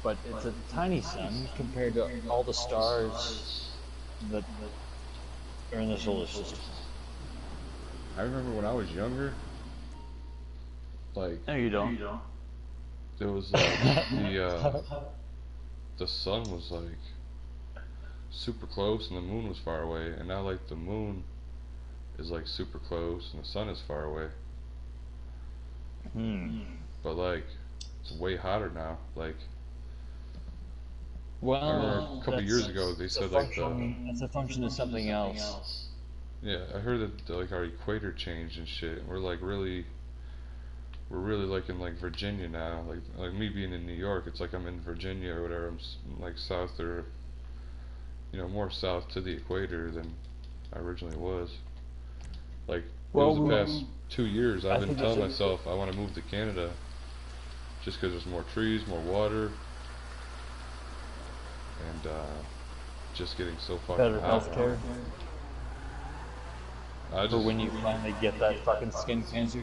But it's a tiny sun compared to all the stars that are in the solar system. I remember when I was younger, like, No, you don't. there was like the sun was like super close and the moon was far away, and now like the moon is like super close and the sun is far away. But like it's way hotter now. Like, I remember a couple years ago they said like that's a function of something else. yeah, I heard that like our equator changed and shit. And we're really like in like Virginia now. Like me being in New York, it's like I'm in Virginia or whatever. I'm like south, or more south to the equator than I originally was. Like, Well, the past 2 years I've been telling myself I want to move to Canada just because there's more trees, more water, and just getting so fucking Better hot. healthcare. For when you finally get that fucking skin cancer.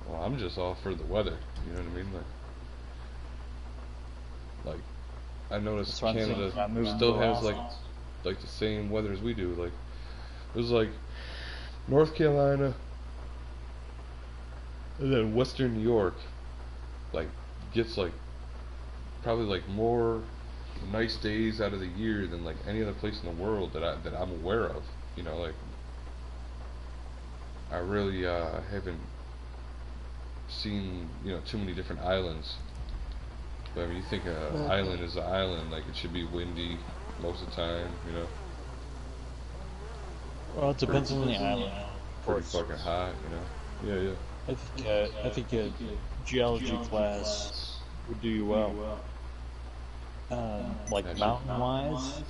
Well, I'm just all for the weather. You know what I mean? Like I noticed Canada still has like the same weather as we do. Like, it was like North Carolina and then Western New York, like, gets like probably like more nice days out of the year than like any other place in the world that I'm aware of. Like, I really haven't seen too many different islands. But I mean, you think an island is an island, like it should be windy most of the time, Well, it depends on the island. Pretty fucking hot, Yeah. I think a geology class would do you well. Like mountain-wise,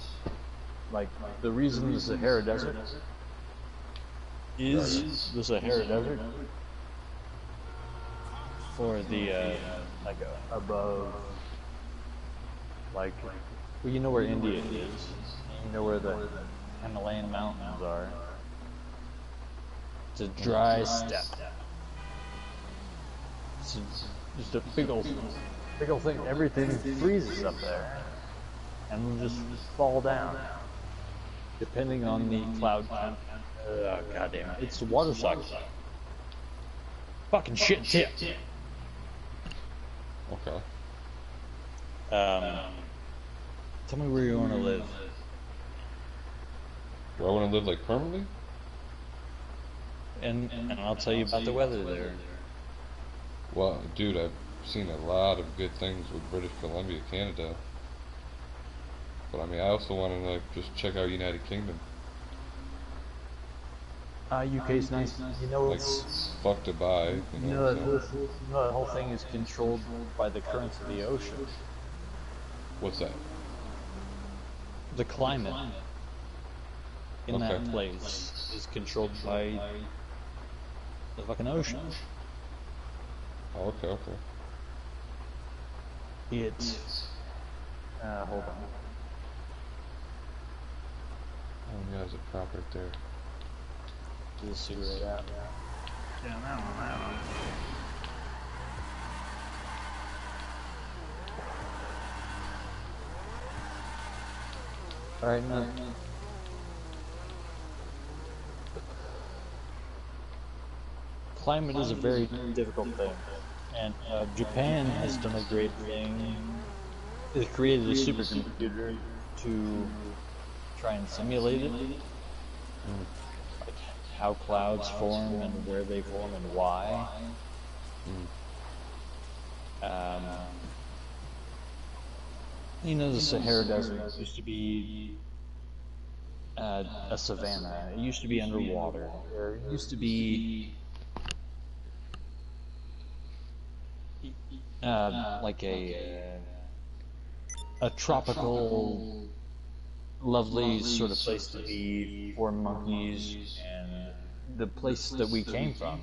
like the reason the Sahara Desert is the Sahara Desert for the like above, like, well, you know where India is, you know where the Himalayan mountains are. It's a dry steppe. It's just a big old thing. Everything freezes up there and will just fall down, depending on the cloud count. Goddamn! It's the water cycle. Fucking shit tip. Okay. Tell me where you want to live. Do I want to live like permanently? And I'll tell you about the weather there. Well, dude, I've seen a lot of good things with British Columbia, Canada. But I mean, I also want to like just check out United Kingdom. UK's nice. You know, Like, it's fuck Dubai, you you know. know that So. whole thing is controlled by the currents of the ocean. What's that? The climate in that Okay. place is controlled by the fucking ocean. Oh, okay, okay. It's hold on. Oh yeah, there's a prop right there. Get a cigarette out. Yeah, that one. All right, now. Climate is a very difficult thing, and Japan has done a great thing. It created a supercomputer to try and simulate it, like how clouds form and where they form and why. You know, the Sahara Desert used to be a savanna. It used to be underwater. There used to be like a tropical, lovely sort of place to be for monkeys and the place that we came from.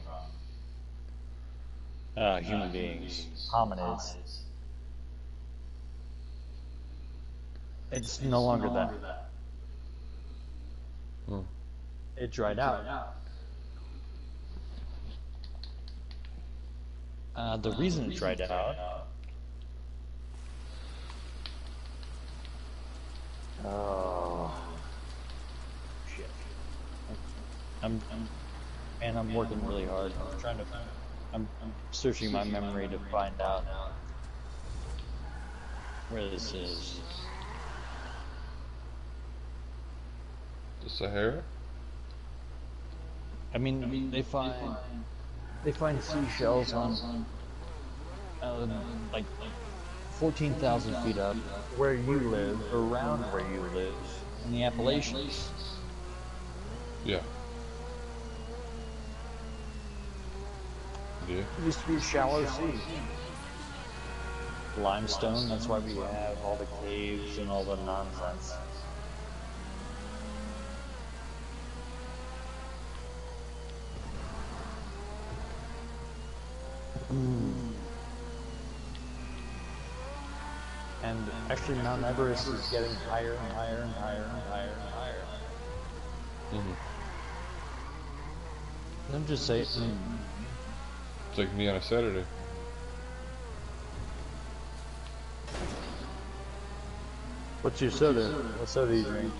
Human beings, hominids. It's no longer that. It dried out. The reason it dried out. Oh shit! I'm working really hard. I'm searching my memory to find out where this is. The Sahara? I mean, they find seashells on like 14,000 feet up where you live, around where you live, in the Appalachians. Yeah. Yeah. It used to be a shallow sea. Limestone, that's why we have all the caves and all the nonsense. And actually Mount Everest is getting higher and higher and higher and higher and higher. I'm just saying. It's like me on a Saturday. What's your soda? What soda do you drink?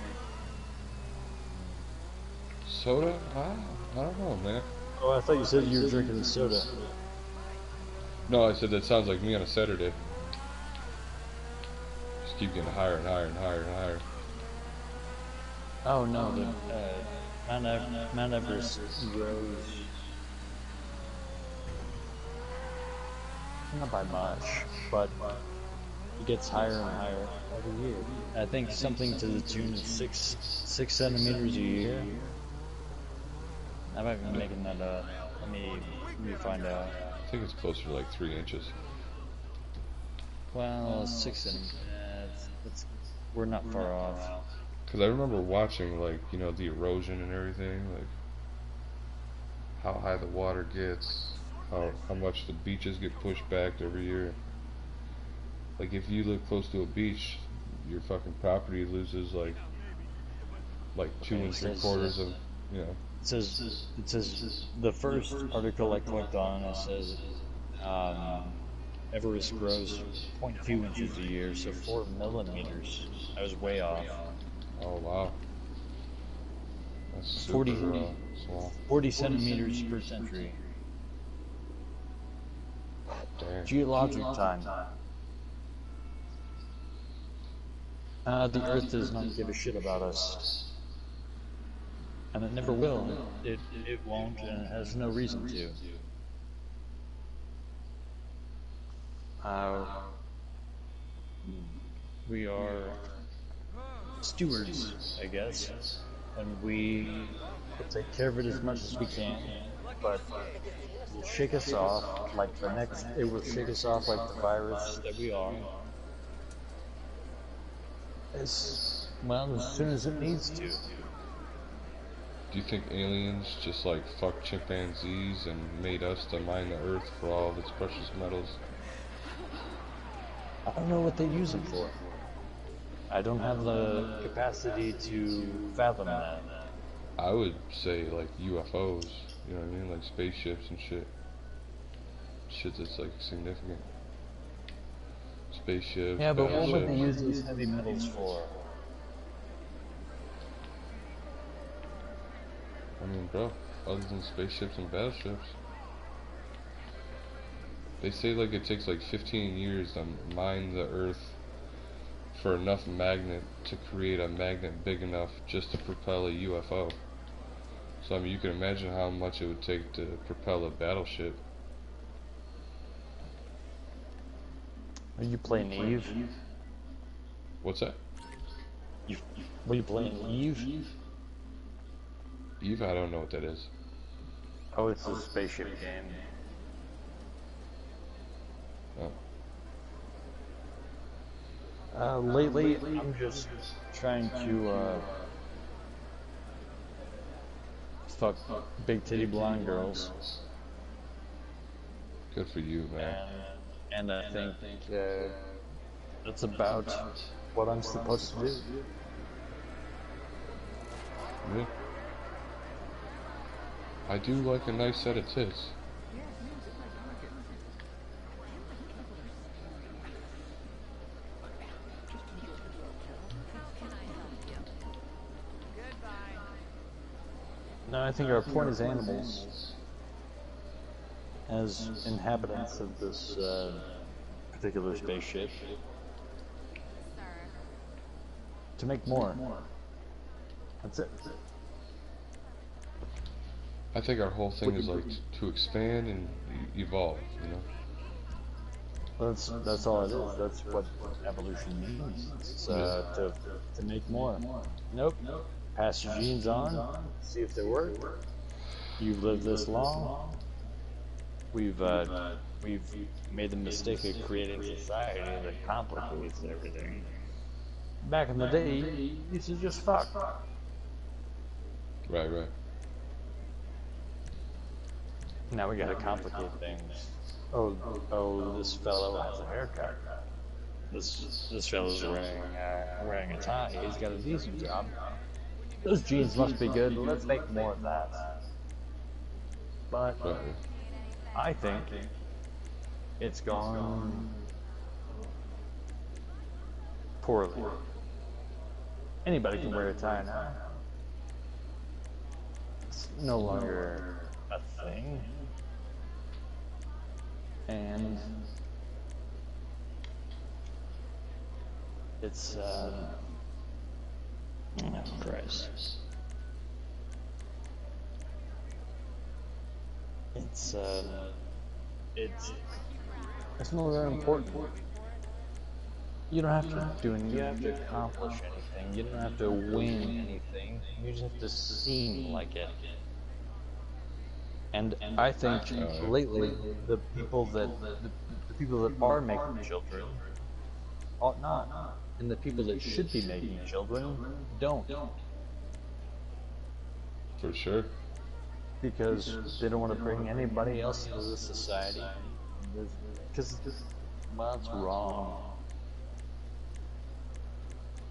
Soda? I don't know, man. Oh, I thought you said you were drinking soda. No, I said that sounds like me on a Saturday. Just keep getting higher and higher and higher and higher. Oh no, the Mount Everest grows not by much, but it gets higher and higher every year. I think something to the tune of 6 centimeters a year. I might be making that up. Let me find out. I think it's closer to like 3 inches. Well, 6 centimeters. We're not far off. Because I remember watching, like, you know, the erosion and everything, like how high the water gets, how much the beaches get pushed back every year. Like, if you live close to a beach, your fucking property loses like 2 3/4 of, you know. It says the first article I clicked on, it says Everest grows 0.2 inches a year, so 4 millimeters. I was way off. Oh wow, that's super small. 40 centimeters per century. Damn. Geologic time. The Earth does not give a shit about us. And it never will. It won't, and it has no reason to. We are stewards, I guess, and we will take care of it as much as we can. But it will shake us off like the next. It will shake us off like the virus that we are. As well, as soon as it needs to. Do you think aliens just like fuck chimpanzees and made us to mine the earth for all of its precious metals? I don't know what they use them for. I don't have the capacity to fathom that. I would say like UFOs, you know what I mean? Like spaceships and shit. Shit that's like significant. Spaceships, Yeah, but what would they battleships. use these heavy metals for? I mean, bro, other than spaceships and battleships. They say like it takes like 15 years to mine the earth for enough magnet to create a magnet big enough just to propel a UFO. So I mean, you can imagine how much it would take to propel a battleship. Are you playing Eve? What's that? Were you playing Eve? Eve? I don't know what that is. Oh, it's a spaceship game. Oh. Lately, I'm just trying to fuck big titty blonde girls, Good for you, man. and I think that's about what I'm supposed to do. Yeah. I do like a nice set of tits. No, I think our point as animals, as inhabitants of this particular spaceship, to make more. That's it. I think our whole thing is like to expand and evolve, you know? That's all it is. That's what evolution means. It's to make more. Nope. Pass your genes on. See if they work. You've lived this long. We've made the mistake of creating society that complicates everything. Back in the day, you used to just fuck. Right. Now we gotta complicate things. Oh, this fellow has a haircut. This fellow's wearing a tie. He's got a decent job. Those jeans must be good. Let's make more of that. But I think it's gone poorly. Anybody can wear a tie now. It's no longer a thing. And it's oh Christ. It's no longer important. You don't have to do anything. You don't have to accomplish anything. You don't have to win anything. You just have to seem like it. And I think lately the people that are making children ought not, and the people that should be making children don't, For sure. because they don't want to bring anybody else into the society. Because well, it's wrong.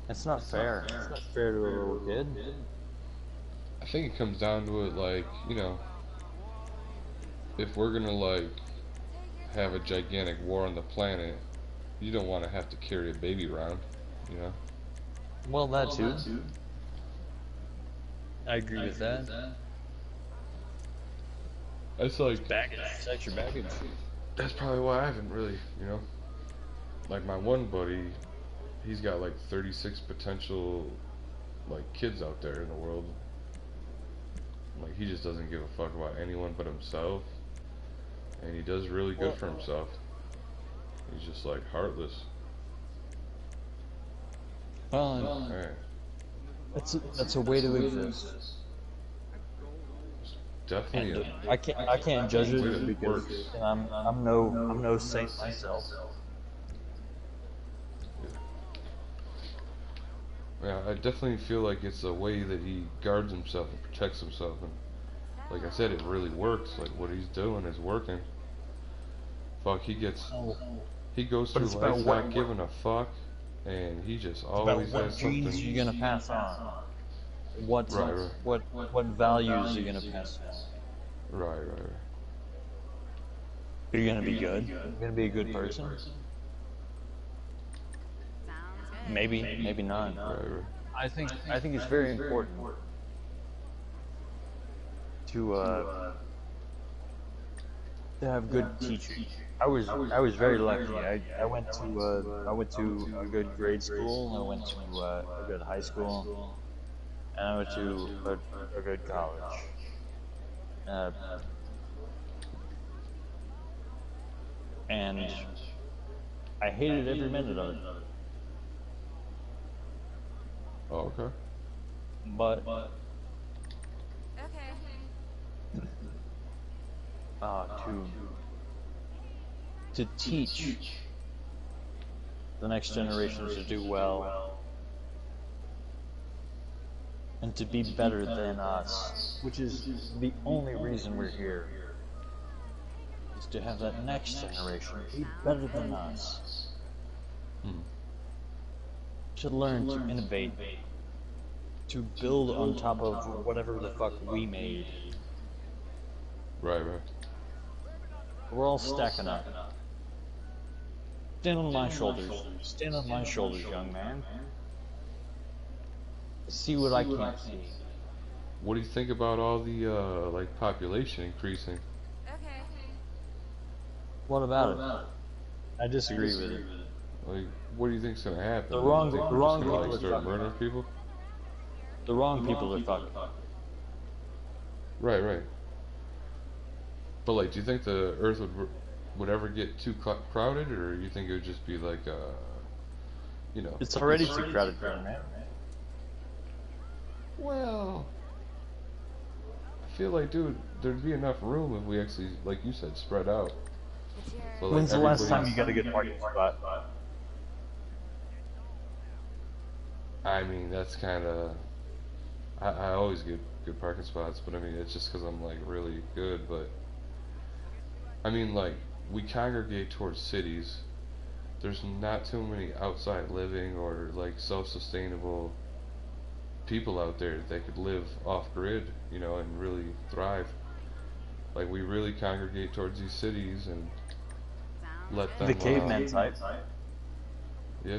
It's not fair. It's not fair to a little kid. I think it comes down to it, like, you know, if we're gonna like have a gigantic war on the planet, you don't want to have to carry a baby around, you know? Well, that too. I agree with that. It's like, Baggage. That's your baggage. that's probably why I haven't really, you know? Like my one buddy, he's got like 36 potential like kids out there in the world. Like he just doesn't give a fuck about anyone but himself. And he does really good for himself. He's just like heartless. Well, Man. That's a way to exist. Definitely. And I can't judge it because I'm no saint myself. Yeah, I definitely feel like it's a way that he guards himself and protects himself, and like I said, it really works. Like what he's doing is working. Fuck, he goes But through it's about life what not giving a fuck, and he just about always what has genes something. you're gonna pass on. What Right. what values you're gonna pass on. Right. Are you gonna be good? You're gonna be a good person? Sounds good. Maybe not. Right. I think it's very important to have good teaching. I was very lucky. I went to a good grade school. I went to a good high school, and I went to a good college. And I hated every minute of it. Oh, okay. But Okay. to teach the next generation to do well and to be better than us, which is the only reason we're here, is to have that next generation be better than us, to learn to innovate, to build on top of whatever the fuck we made. Right. We're all stacking up. Stand on my shoulders. Stand on my shoulders, young man. See what I can't see. What do you think about all the like population increasing? Okay. What about it? I disagree with it. Like, what do you think's gonna happen? The wrong You think people we're are just gonna, like, start fucking. murdering people? The wrong people are fucking. Right. But like, do you think the Earth would ever get too crowded, or you think it would just be like you know? It's already too crowded for a man. Well, I feel like, dude, there'd be enough room if we actually, like you said, spread out. It's your So, like, When's the last time you got a everybody's- good parking spot? I mean, that's kind of. I always get good parking spots, but I mean, it's just because I'm like really good. But I mean, like, we congregate towards cities. There's not too many outside living or like self-sustainable people out there that could live off grid, you know, and really thrive. Like, we really congregate towards these cities and let them. The caveman type. Yeah.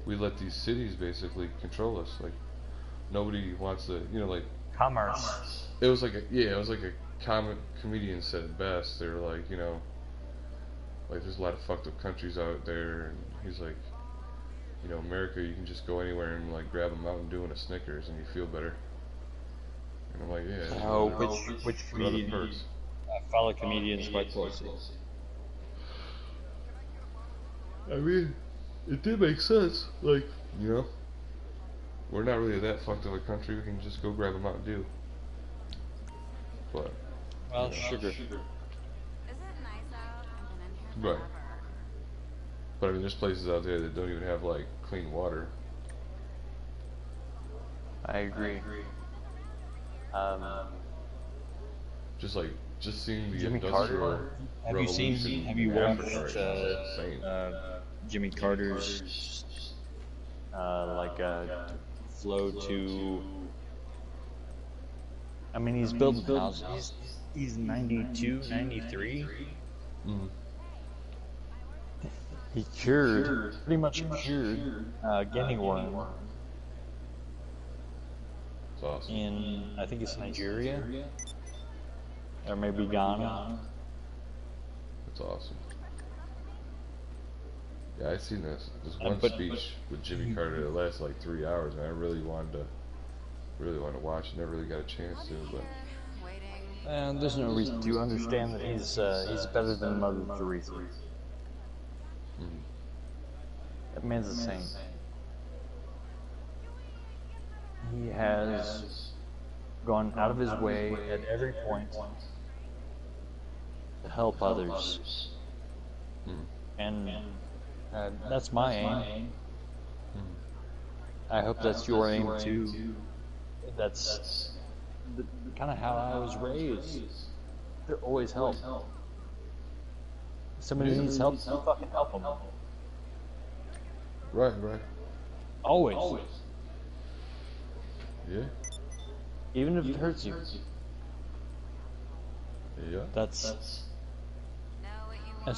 We let these cities basically control us. Like, nobody wants to, you know, like, Commerce. it was like a comedian said it best. They were like, you know, like, there's a lot of fucked up countries out there, and he's like, you know, America, you can just go anywhere and like grab a Mountain Dew and a Snickers and you feel better. And I'm like, yeah. Oh, there's which other comedian? perks. I follow comedians quite closely. I mean, it did make sense. Like, you know, we're not really that fucked of a country. We can just go grab a Mountain Dew. But Well, sugar. Is it nice out? I've been in Right. here forever. I mean, there's places out there that don't even have like clean water. I agree. Just seeing the Jimmy industrial Carter. Have you seen? revolution Have you in watched Africa is insane. Jimmy Carter's flow to? I mean, he's building houses. He's 92, 93. Mhm. He pretty much cured guinea worm It's awesome. in, I think it's Nigeria, or maybe Ghana. It's awesome. Yeah, I seen this one but- speech with Jimmy Carter that lasted like 3 hours, and I really wanted to watch. Never really got a chance to, but Waiting. And there's no reason to understand that he's better than Mother Teresa. mhm. That man's a saint. he has gone out of his way at every point to help others. And that's my aim. I hope that's your aim too. That's kind of how I was raised. There always help. If somebody needs help, you fucking help them. Right. Always. Yeah. Even if it hurts you. Yeah. That's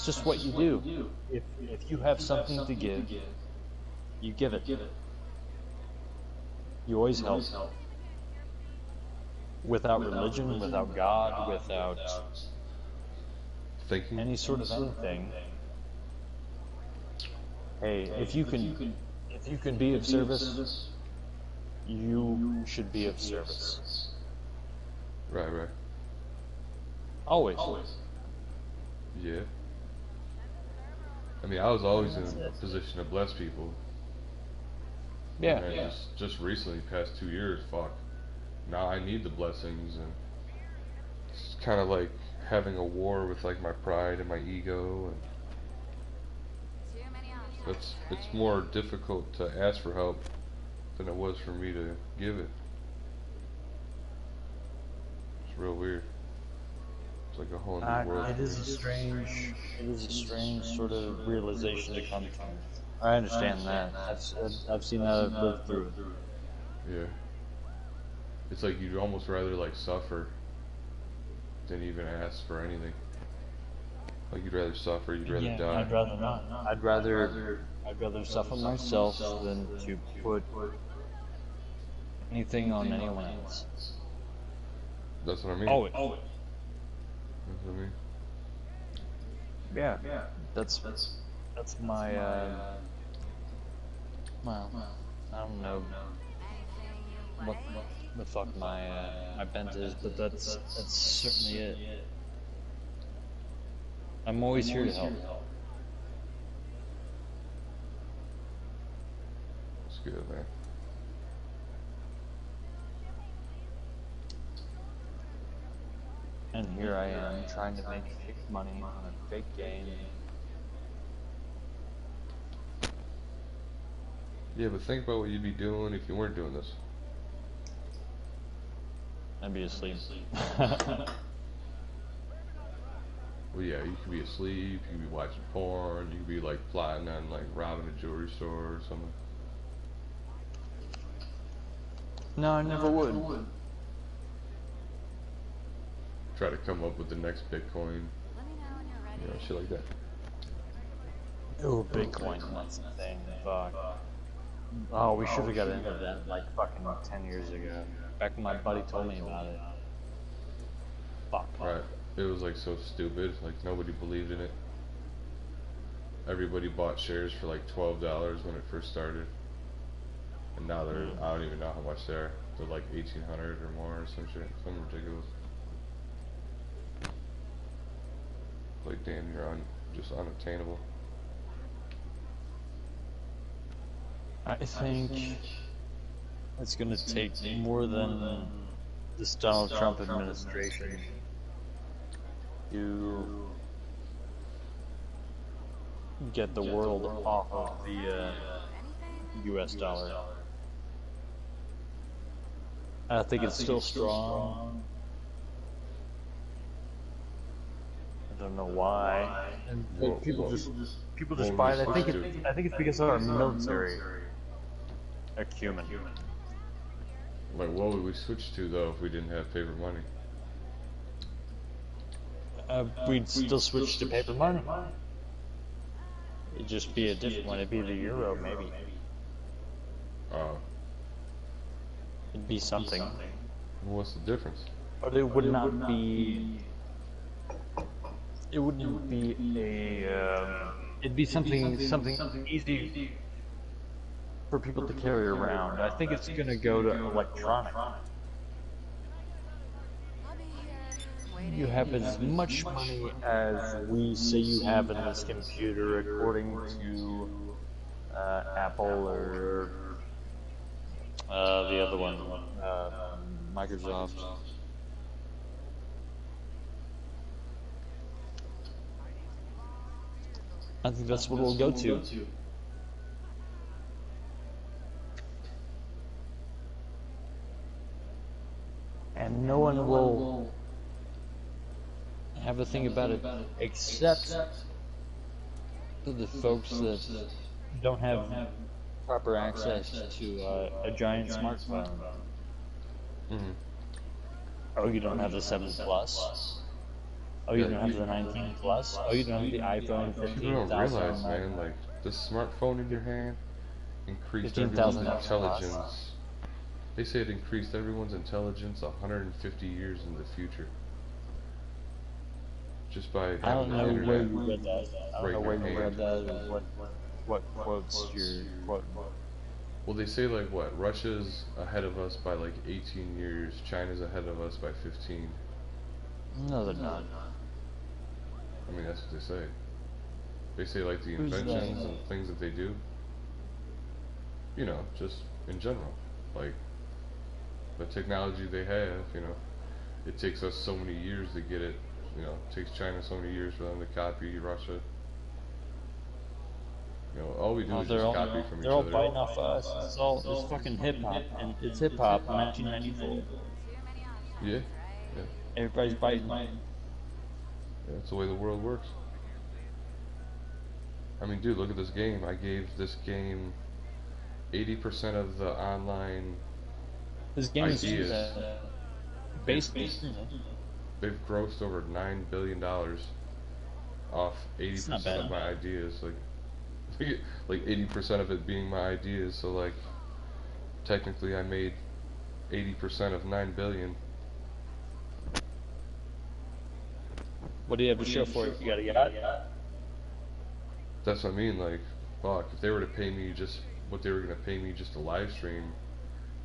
just what you do. If you have something to give, you give it. You always help. Without religion, without God, without Thinking. any sort of anything. Hey, if you can be of service, you should be of service. Right. Always. Yeah. I mean, I was always in a position to bless people. Yeah. And just recently, past 2 years, fuck. Now I need the blessings, and it's kind of like having a war with like my pride and my ego, and Too many options. it's more difficult to ask for help than it was for me to give it. It's real weird. It's like a whole new world. It is a strange sort of realization to come to. I understand that. I've seen that. I've lived through it. Yeah. It's like you'd almost rather like suffer than even ask for anything. Like you'd rather suffer, you'd rather die. I'd rather not. I'd rather suffer myself than to put anything on anyone else. That's what I mean. Always. That's what I mean. Yeah. That's my well, I don't know what the fuck my bent is, but that's certainly it. I'm always here to help. It's good, man. And here I am trying to make fake money on a fake game. Yeah, but think about what you'd be doing if you weren't doing this. I'd be asleep. Well, yeah, you could be asleep, you could be watching porn, you could be like plotting on like robbing a jewelry store or something. No, I never would. Try to come up with the next Bitcoin, Let me know when you're ready. you know, shit like that. Oh, Bitcoin, that's the thing. Fuck. Oh, we should have got into that like fucking 10 years ago. Back when my buddy told me about it. Fuck. Right. It was like so stupid, like nobody believed in it. Everybody bought shares for like $12 when it first started. And now they're, I don't even know how much they're like 1,800 or more or some shit, something ridiculous. Like damn near just unattainable. I think it's gonna take more than this Donald Trump administration to get the world off of the US dollar. I think it's still strong. I don't know why. And people just buy it. I think it's because of our military acumen. Like what would we switch to though if we didn't have paper money? We'd still switch to paper money. It'd just be a different one. It'd be the euro, maybe. It'd be something. Well, what's the difference? But it would not be. It wouldn't be a. It'd be something easy for people to carry around. I think it's gonna go to electronic. I'll be here waiting. You have as much money as we say you have in this computer, according to Apple or The other one, Microsoft. I think that's what we'll go to. And no one will have a thing about it except for the folks that don't have proper access to a giant smartphone. Mm-hmm. Oh, you don't have the 7 Plus? Oh, you don't have the 19 Plus? Oh, you don't have the iPhone 15,000? People don't realize, man, like, this smartphone in your hand increased everyone's 15,000 intelligence. Plus. They say it increased everyone's intelligence 150 years in the future. Just by I don't having the know internet where you read that. I right don't know in where your you read hand. that or what quotes you're quoting. Well, they say, like, what, Russia's ahead of us by like 18 years, China's ahead of us by 15. No, they're not. I mean, that's what they say. They say, like, the Who's inventions they? and things that they do, you know, just in general, like, the technology they have, you know, it takes us so many years to get it, you know, it takes China so many years for them to copy Russia. You know, all we do is just copy from each they're all other. biting off us. It's fucking hip hop, and it's hip hop in 1994. Too many options, Yeah, right? yeah, Everybody's biting. yeah, that's the way the world works. I mean, dude, look at this game. I gave this game 80% of the online This game is ideas. based. They've grossed over $9 billion off 80% bad. of my ideas. Like 80% of it being my ideas. So like, technically, I made 80% of 9 billion. What do you have to show for it? You got a yacht? That's what I mean. Like, fuck, if they were to pay me just what they were gonna pay me just to live stream,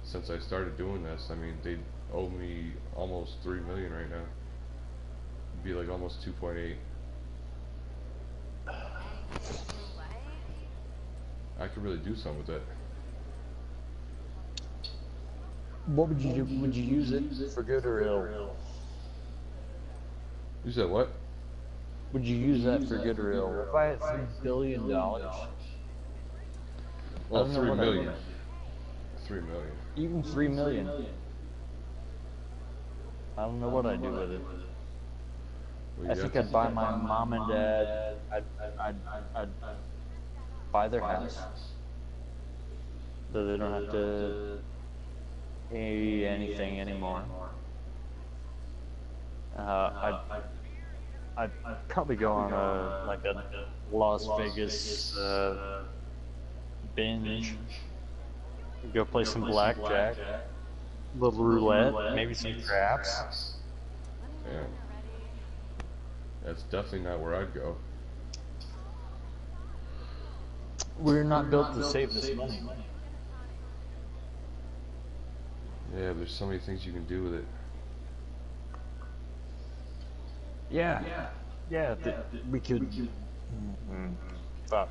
since I started doing this, I mean, they'd owe me almost 3 million right now. It'd be like almost 2.8. I could really do something with that. What would you do? Would you use it for good or ill? You said what? Would you use that for good or ill? If I had $3 billion, Well, I don't know 3 what I million. would. 3 million. Even 3 million. I don't know what I'd do with it. Well, I you think have I'd buy my mom and dad. I'd buy their house, so they don't have to pay anything anymore. I'd probably go on a Las Vegas binge. Go play some blackjack, little roulette, maybe some craps. Yeah. That's definitely not where I'd go. We're not built to save this money. Yeah, there's so many things you can do with it. Yeah, we could. Fuck.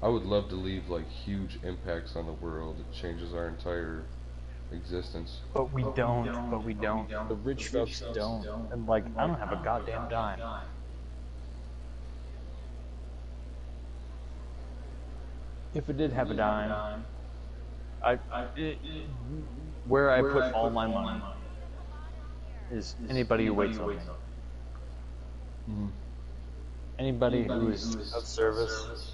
I would love to leave like huge impacts on the world. It changes our entire existence. But we don't. The rich folks don't. And like, I don't have a goddamn dime. If I did have a dime, where I put all my money is anybody who waits on me. Mm-hmm. Anybody who is of service.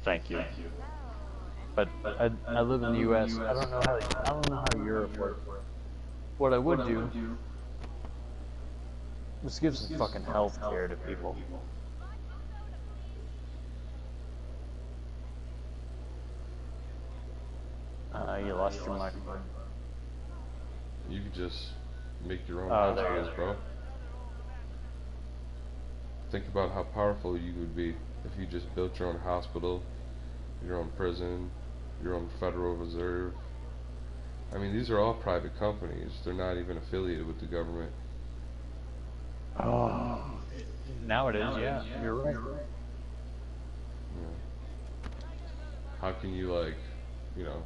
Thank you. But I live in the U.S. I don't know how Europe works. What I would do is give some fucking health care to people. You lost your microphone. You could just make your own Oh, there hospitals, it is. bro. Think about how powerful you would be if you just built your own hospital, your own prison, your own Federal Reserve. I mean, these are all private companies. They're not even affiliated with the government. Oh, now it is. Yeah, you're right. Yeah. How can you like you know,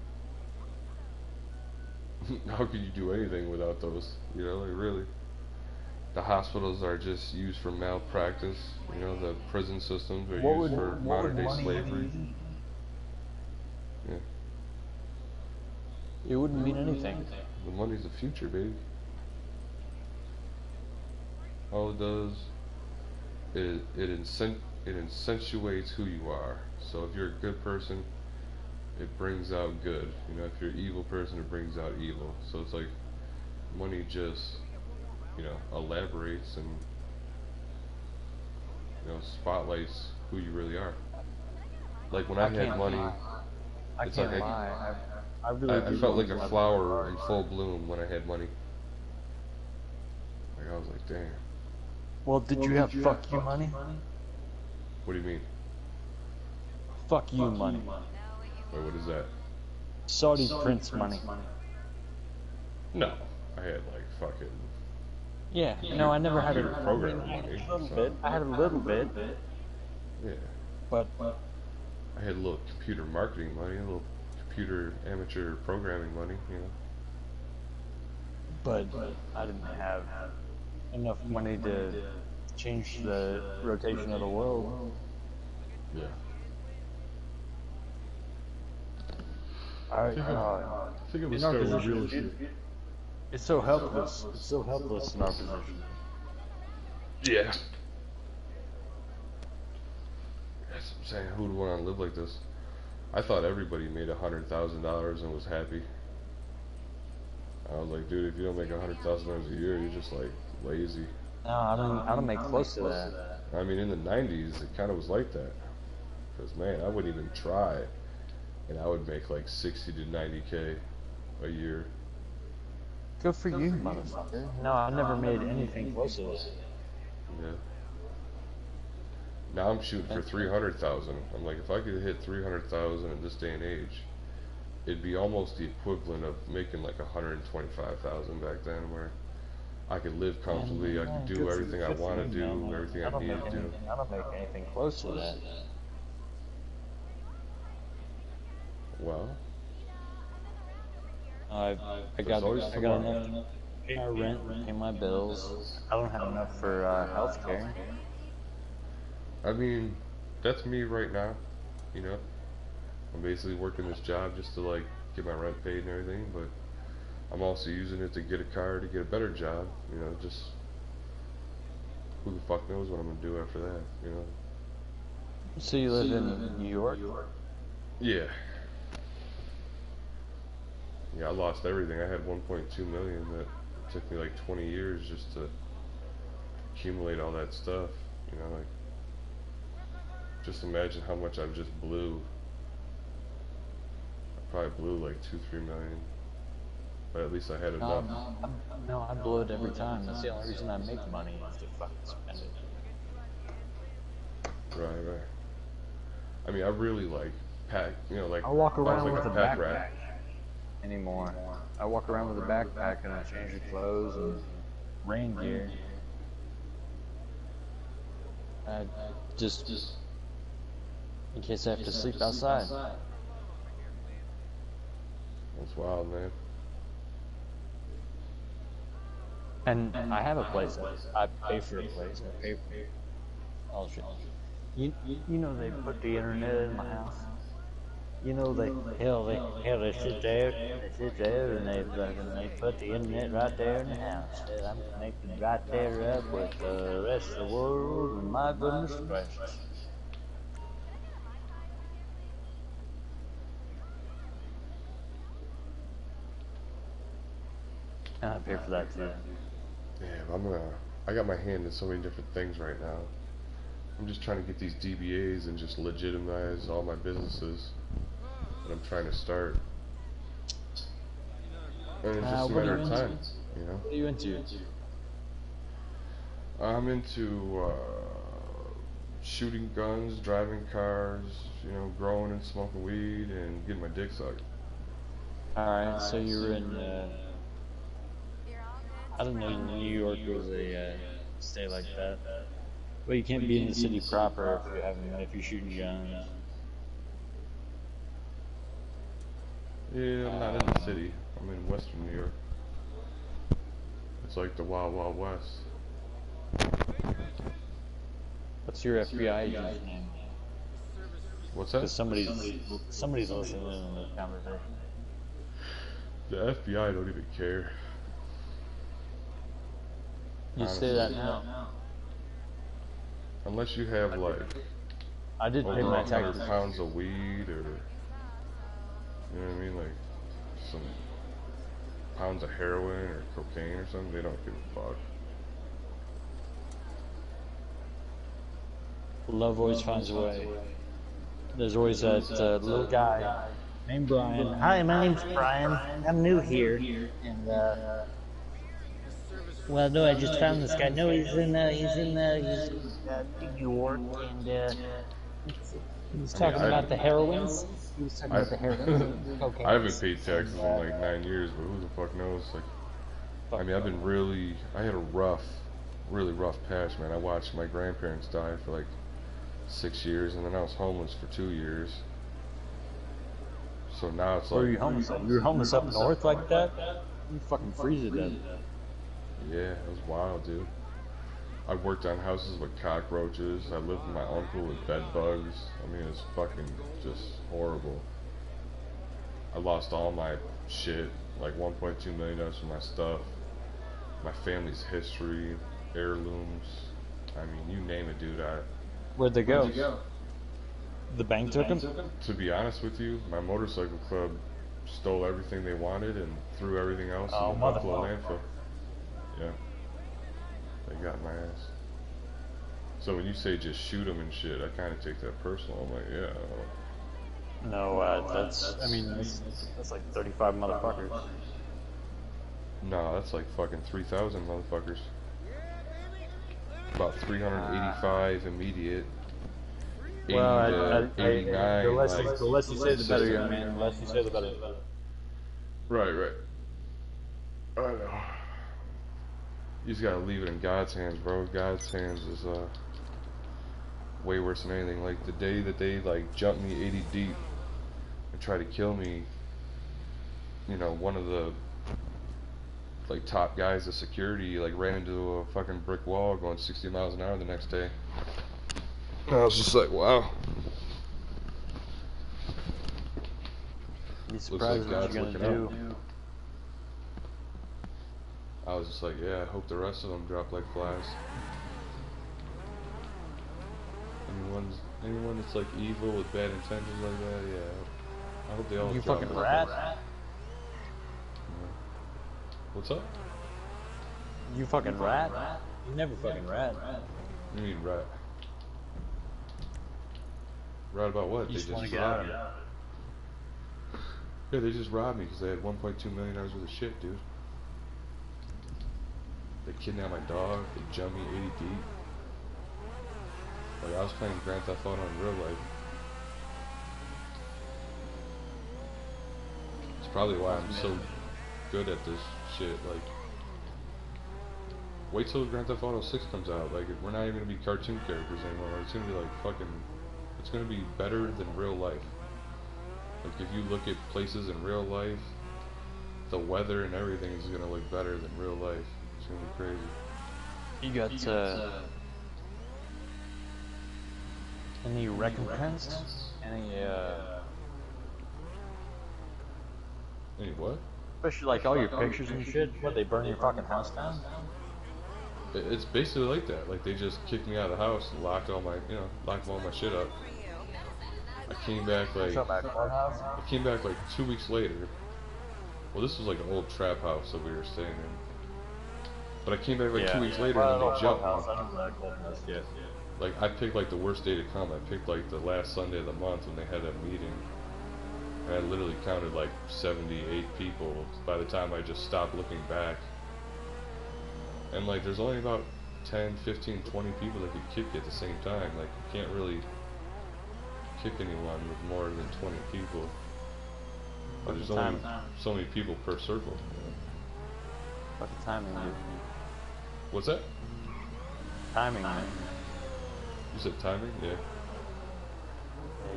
how could you do anything without those? You know, like really. The hospitals are just used for malpractice. You know, the prison systems are used for modern day slavery. Yeah. It wouldn't mean anything. The money's the future, baby. All it does is it accentuates who you are. So if you're a good person, it brings out good. You know, if you're an evil person, it brings out evil. So it's like money just, you know, elaborates and, you know, spotlights who you really are. Like when I had money, it's like I felt like a flower in full bloom when I had money. Like I was like, damn. Well, did you have fuck you money? What do you mean? Fuck you money. Wait, what is that? Saudi prince money. No, I had like fucking. Yeah, no, I never had a program money. I had a little bit. Yeah. But I had a little computer marketing money, a little computer amateur programming money, you know. But I didn't have enough money to change the rotation of the world. Yeah. I think it was in our still position, it's so helpless. It's so helpless in our position. Yeah. That's what I'm saying. Who would want to live like this? I thought everybody made $100,000 and was happy. I was like, dude, if you don't make $100,000 a year, you're just like lazy. No, I don't make close to that. I mean, in the '90s, it kind of was like that. Because man, I wouldn't even try, and I would make like 60 to 90K a year. Good for you, motherfucker. No, I never made anything close to that. Yeah. Now I'm shooting for 300,000. I'm like, if I could hit 300,000 in this day and age, it'd be almost the equivalent of making like 125,000 back then, where I could live comfortably, I could do everything I want to do, everything I need to do. I don't make anything close to that. Well, I got enough to pay my rent, pay my bills. I don't have enough for health care. I mean, that's me right now, you know. I'm basically working this job just to like get my rent paid and everything, but I'm also using it to get a car to get a better job, you know, just who the fuck knows what I'm gonna do after that, you know. So you live in New York? Yeah. Yeah, I lost everything. I had 1.2 million that took me like 20 years just to accumulate all that stuff, you know, like just imagine how much I've just blew. I probably blew like 2-3 million. But at least I had enough. No, I blow it every time. That's the only reason I make money is to fucking spend it. Right. I mean, I really like pack, you know, like I walk around like with a pack backpack rat. anymore. I walk around with a backpack and I change the clothes and rain gear. I just in case I have to sleep outside. That's wild, man. And I have a place. I pay for a place. I pay for all shit. You know they put the internet in my house. You know they sit there and they put the internet right there in the house. I'm connected right there up with the rest of the world. And my goodness gracious. And I pay for that too. Yeah, I got my hand in so many different things right now. I'm just trying to get these DBAs and just legitimize all my businesses that I'm trying to start. And it's just a matter of time, you know? What are you into? I'm into shooting guns, driving cars, you know, growing and smoking weed, and getting my dick sucked. Alright, so you're in, I didn't know New York was a state like that. Well, you can't be in the city proper if you're shooting guns. Yeah, I'm not in the city. I'm in Western New York. It's like the Wild Wild West. What's your FBI agent's name? What's that? Because somebody's listening in this conversation. The FBI don't even care. You say that now. Unless you have like I did pay over my 100 taxes. pounds of weed, or you know what I mean, like some pounds of heroin or cocaine or something, they don't give a fuck. Love always finds a way. There's always that little guy named Brian. Hi, my name's Brian. I'm new here, and well, no, I just found this guy. No, he's in New York, and he's talking about the heroines. He was talking about the heroines. Okay. I haven't paid taxes in like 9 years, but who the fuck knows? Like, I mean, I had a really rough past, man. I watched my grandparents die for like 6 years, and then I was homeless for 2 years. So now it's like... Where are you homeless at? You were homeless up north like that? You fucking freeze it then. Yeah, it was wild, dude. I worked on houses with cockroaches. I lived with my uncle with bed bugs. I mean, it's fucking just horrible. I lost all my shit, like $1.2 million for my stuff, my family's history, heirlooms. I mean, you name it, dude. Where'd they go? The bank took them? To be honest with you, my motorcycle club stole everything they wanted and threw everything else in the Buffalo landfill. Yeah. They got my ass. So when you say just shoot them and shit, I kind of take that personal. I'm like, yeah. No, that's like 35 motherfuckers. No, that's like fucking 3,000 motherfuckers. About 385 immediate. 80 to 89. The less you say, the better, young man. The less you say, the better. Right. I know. You just gotta leave it in God's hands, bro. God's hands is way worse than anything. Like the day that they like jumped me 80 deep and tried to kill me, you know, one of the like top guys of security like ran into a fucking brick wall going 60 miles an hour the next day. I was just like, wow. Be surprised what you're gonna do. I was just like, yeah, I hope the rest of them drop like flies. Anyone that's like evil with bad intentions like that, yeah. I hope they all You drop fucking like rat? flies. What's up? You fucking rat? You never fucking rat. You mean rat? Rat about what? You They just want to just get out robbed of me. it. Yeah, they just robbed me because they had $1.2 million worth of shit, dude. They kidnapped my dog. They jumped me 80 deep. Like, I was playing Grand Theft Auto in real life. It's probably why I'm so good at this shit. Like, wait till Grand Theft Auto 6 comes out. Like, we're not even gonna be cartoon characters anymore. It's gonna be like fucking. It's gonna be better than real life. Like, if you look at places in real life, the weather and everything is gonna look better than real life. It's gonna be crazy. You got any recompense? Any what? Especially like all your pictures and shit. What, they burn your fucking house down? It's basically like that. Like, they just kicked me out of the house and locked all my, locked all my shit up. I came back like, I came back like 2 weeks later. Well, this was like an old trap house that we were staying in. But I came back like 2 weeks later and they jumped me. Like, I picked like the worst day to come. I picked like the last Sunday of the month when they had that meeting. And I literally counted like 78 people by the time I just stopped looking back. And like, there's only about 10, 15, 20 people that could kick you at the same time. Like, you can't really kick anyone with more than 20 people. But there's only so many people per circle. What's the timing, dude? What's that? Timing, man. You said timing? Yeah.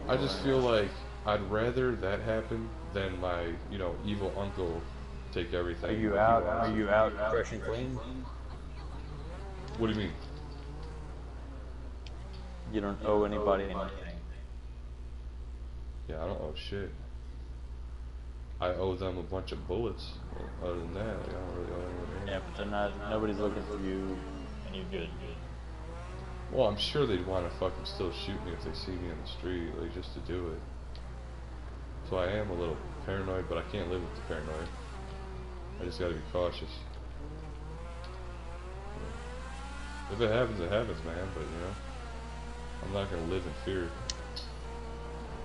I just feel like I'd rather that happen then my, you know, evil uncle take everything. Are you like, out? Are you out fresh and clean? What do you mean? You don't owe anybody anything. Yeah, I don't owe shit. I owe them a bunch of bullets. Other than that, like, I don't really owe anyone Yeah, but they're not. Nobody's looking for you, and you're good. Well, I'm sure they'd want to fucking still shoot me if they see me on the street, like, just to do it. So I am a little paranoid, but I can't live with the paranoia. I just gotta be cautious. If it happens, it happens, man, but, you know, I'm not gonna live in fear.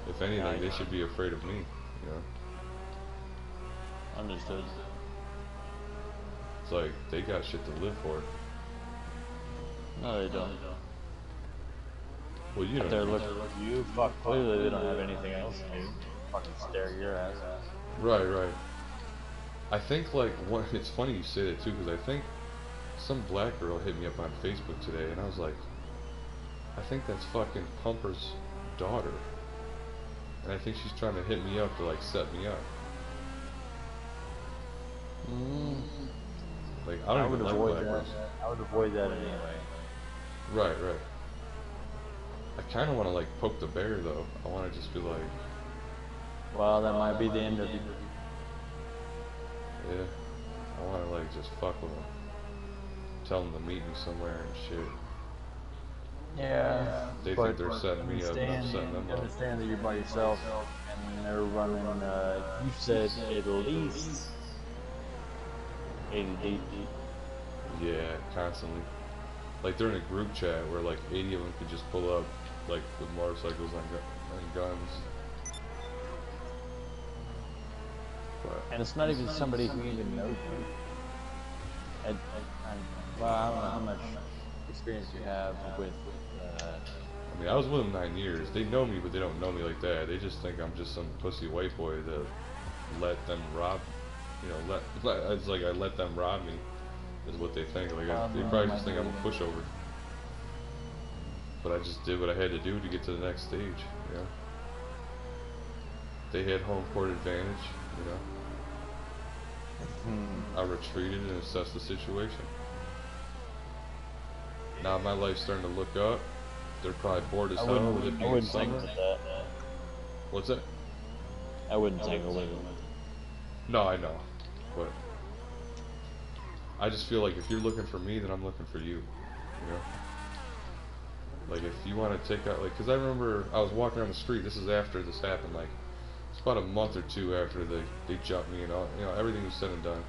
If anything, they should be afraid of me, you know? Understood. It's like, they got shit to live for. No, they don't. Well, you know. They're looking at you. Fuck, clearly they don't have anything else to do. Fucking stare your ass. Right, right. I think, like, it's funny you say that, too, because I think some black girl hit me up on Facebook today, and I was like, I think that's fucking Pumper's daughter. And I think she's trying to hit me up to, like, set me up. Like, I don't even like black girls. I would avoid that anyway. Right, right. I kind of want to, like, poke the bear, though. I want to just be like... Well, that might be the end of you. Yeah. I want to, like, just fuck with them. Tell them to meet me somewhere and shit. Yeah. They think they're setting me up and I'm setting them up. Understand that you're by yourself and they're running, you said at least 80 deep. Yeah, constantly. Like, they're in a group chat where, like, 80 of them could just pull up, like, with motorcycles and guns. But, And it's not even somebody who even knows you. Well, I don't know how much experience you have with. I mean, I was with them 9 years. They know me, but they don't know me like that. They just think I'm just some pussy white boy that let them rob. You know, it's like I let them rob me. Is what they think. Like, they probably just think I'm a pushover. But I just did what I had to do to get to the next stage, you know? They had home court advantage, you know? I retreated and assessed the situation. Now my life's starting to look up. They're probably bored as hell with it being summer. That. What's that? I wouldn't tangle with it. No, I know. But I just feel like if you're looking for me, then I'm looking for you. You know? Like, if you want to take out, like, because I remember I was walking down the street. This is after this happened. Like, it's about a month or two after they jumped me and all. You know, everything was said and done.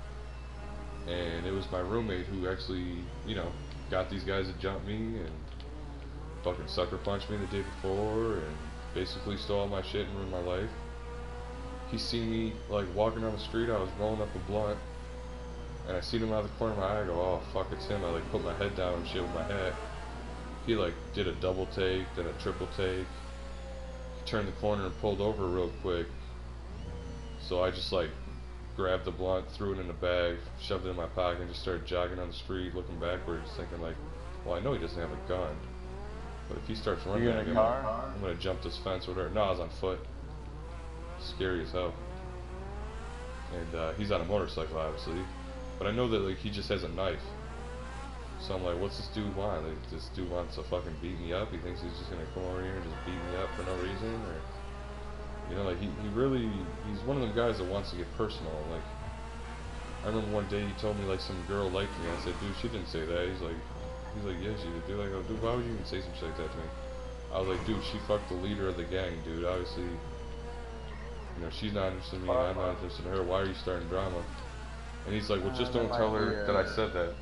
And it was my roommate who actually, you know, got these guys to jump me and fucking sucker punched me the day before and basically stole all my shit and ruined my life. He seen me, like, walking down the street. I was rolling up a blunt. And I seen him out of the corner of my eye. I go, oh, fuck, it's him. I, like, put my head down and shit with my hat. He, like, did a double take, then a triple take. He turned the corner and pulled over real quick. So I just, like, grabbed the blunt, threw it in the bag, shoved it in my pocket, and just started jogging down the street, looking backwards, thinking, like, well, I know he doesn't have a gun. But if he starts running at me, I'm going to jump this fence or whatever. No, I was on foot. Scary as hell. And he's on a motorcycle, obviously. But I know that, like, he just has a knife. So I'm like, what's this dude want? Like, this dude wants to fucking beat me up? He thinks he's just gonna come over here and just beat me up for no reason? Or, you know, like, he really, he's one of them guys that wants to get personal. Like, I remember one day he told me, like, some girl liked me. I said, dude, she didn't say that. He's like, yeah, she did. Dude, I go, dude, why would you even say some shit like that to me? I was like, dude, she fucked the leader of the gang, dude. Obviously, you know, she's not interested in me, I'm not interested in her. Why are you starting drama? And he's like, well, just don't tell her that I said that.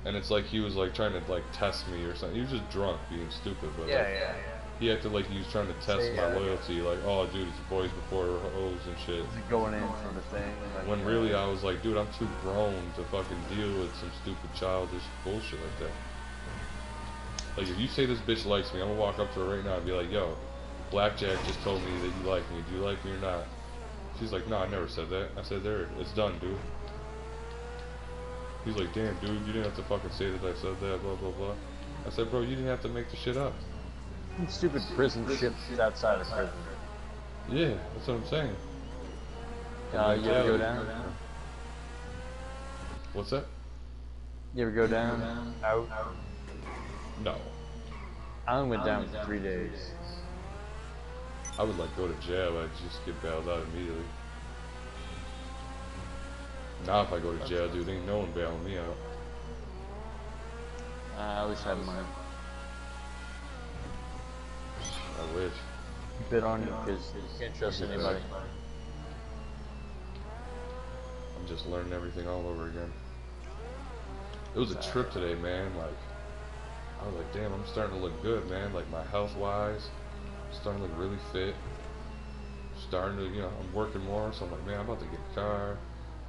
And it's like he was like trying to like test me or something. He was just drunk, being stupid. But like, he acted like he was trying to test my loyalty. Like, oh, dude, it's boys before hoes and shit. Is it going in sort of thing? Like, when really I was like, dude, I'm too grown to fucking deal with some stupid childish bullshit like that. Like, if you say this bitch likes me, I'm gonna walk up to her right now and be like, yo, Blackjack just told me that you like me. Do you like me or not? She's like, no, I never said that. I said, there, it's done, dude. He's like, damn, dude, you didn't have to fucking say that I said that, blah, blah, blah. I said, bro, you didn't have to make the shit up. stupid prison shit outside of prison. Yeah, that's what I'm saying. You ever go down? What's that? You ever go down? Out? No. I only went down for 3 days. I would like go to jail. I'd just get bailed out immediately. Now if I go to jail, dude, ain't no one bailing me out. I always have mine. I wish. Keep it on you because you can't trust anybody. I'm just learning everything all over again. It was a trip today, man. Like, I was like, damn, I'm starting to look good, man. Like, my health-wise, I'm starting to look really fit. Starting to, you know, I'm working more, so I'm like, man, I'm about to get a car,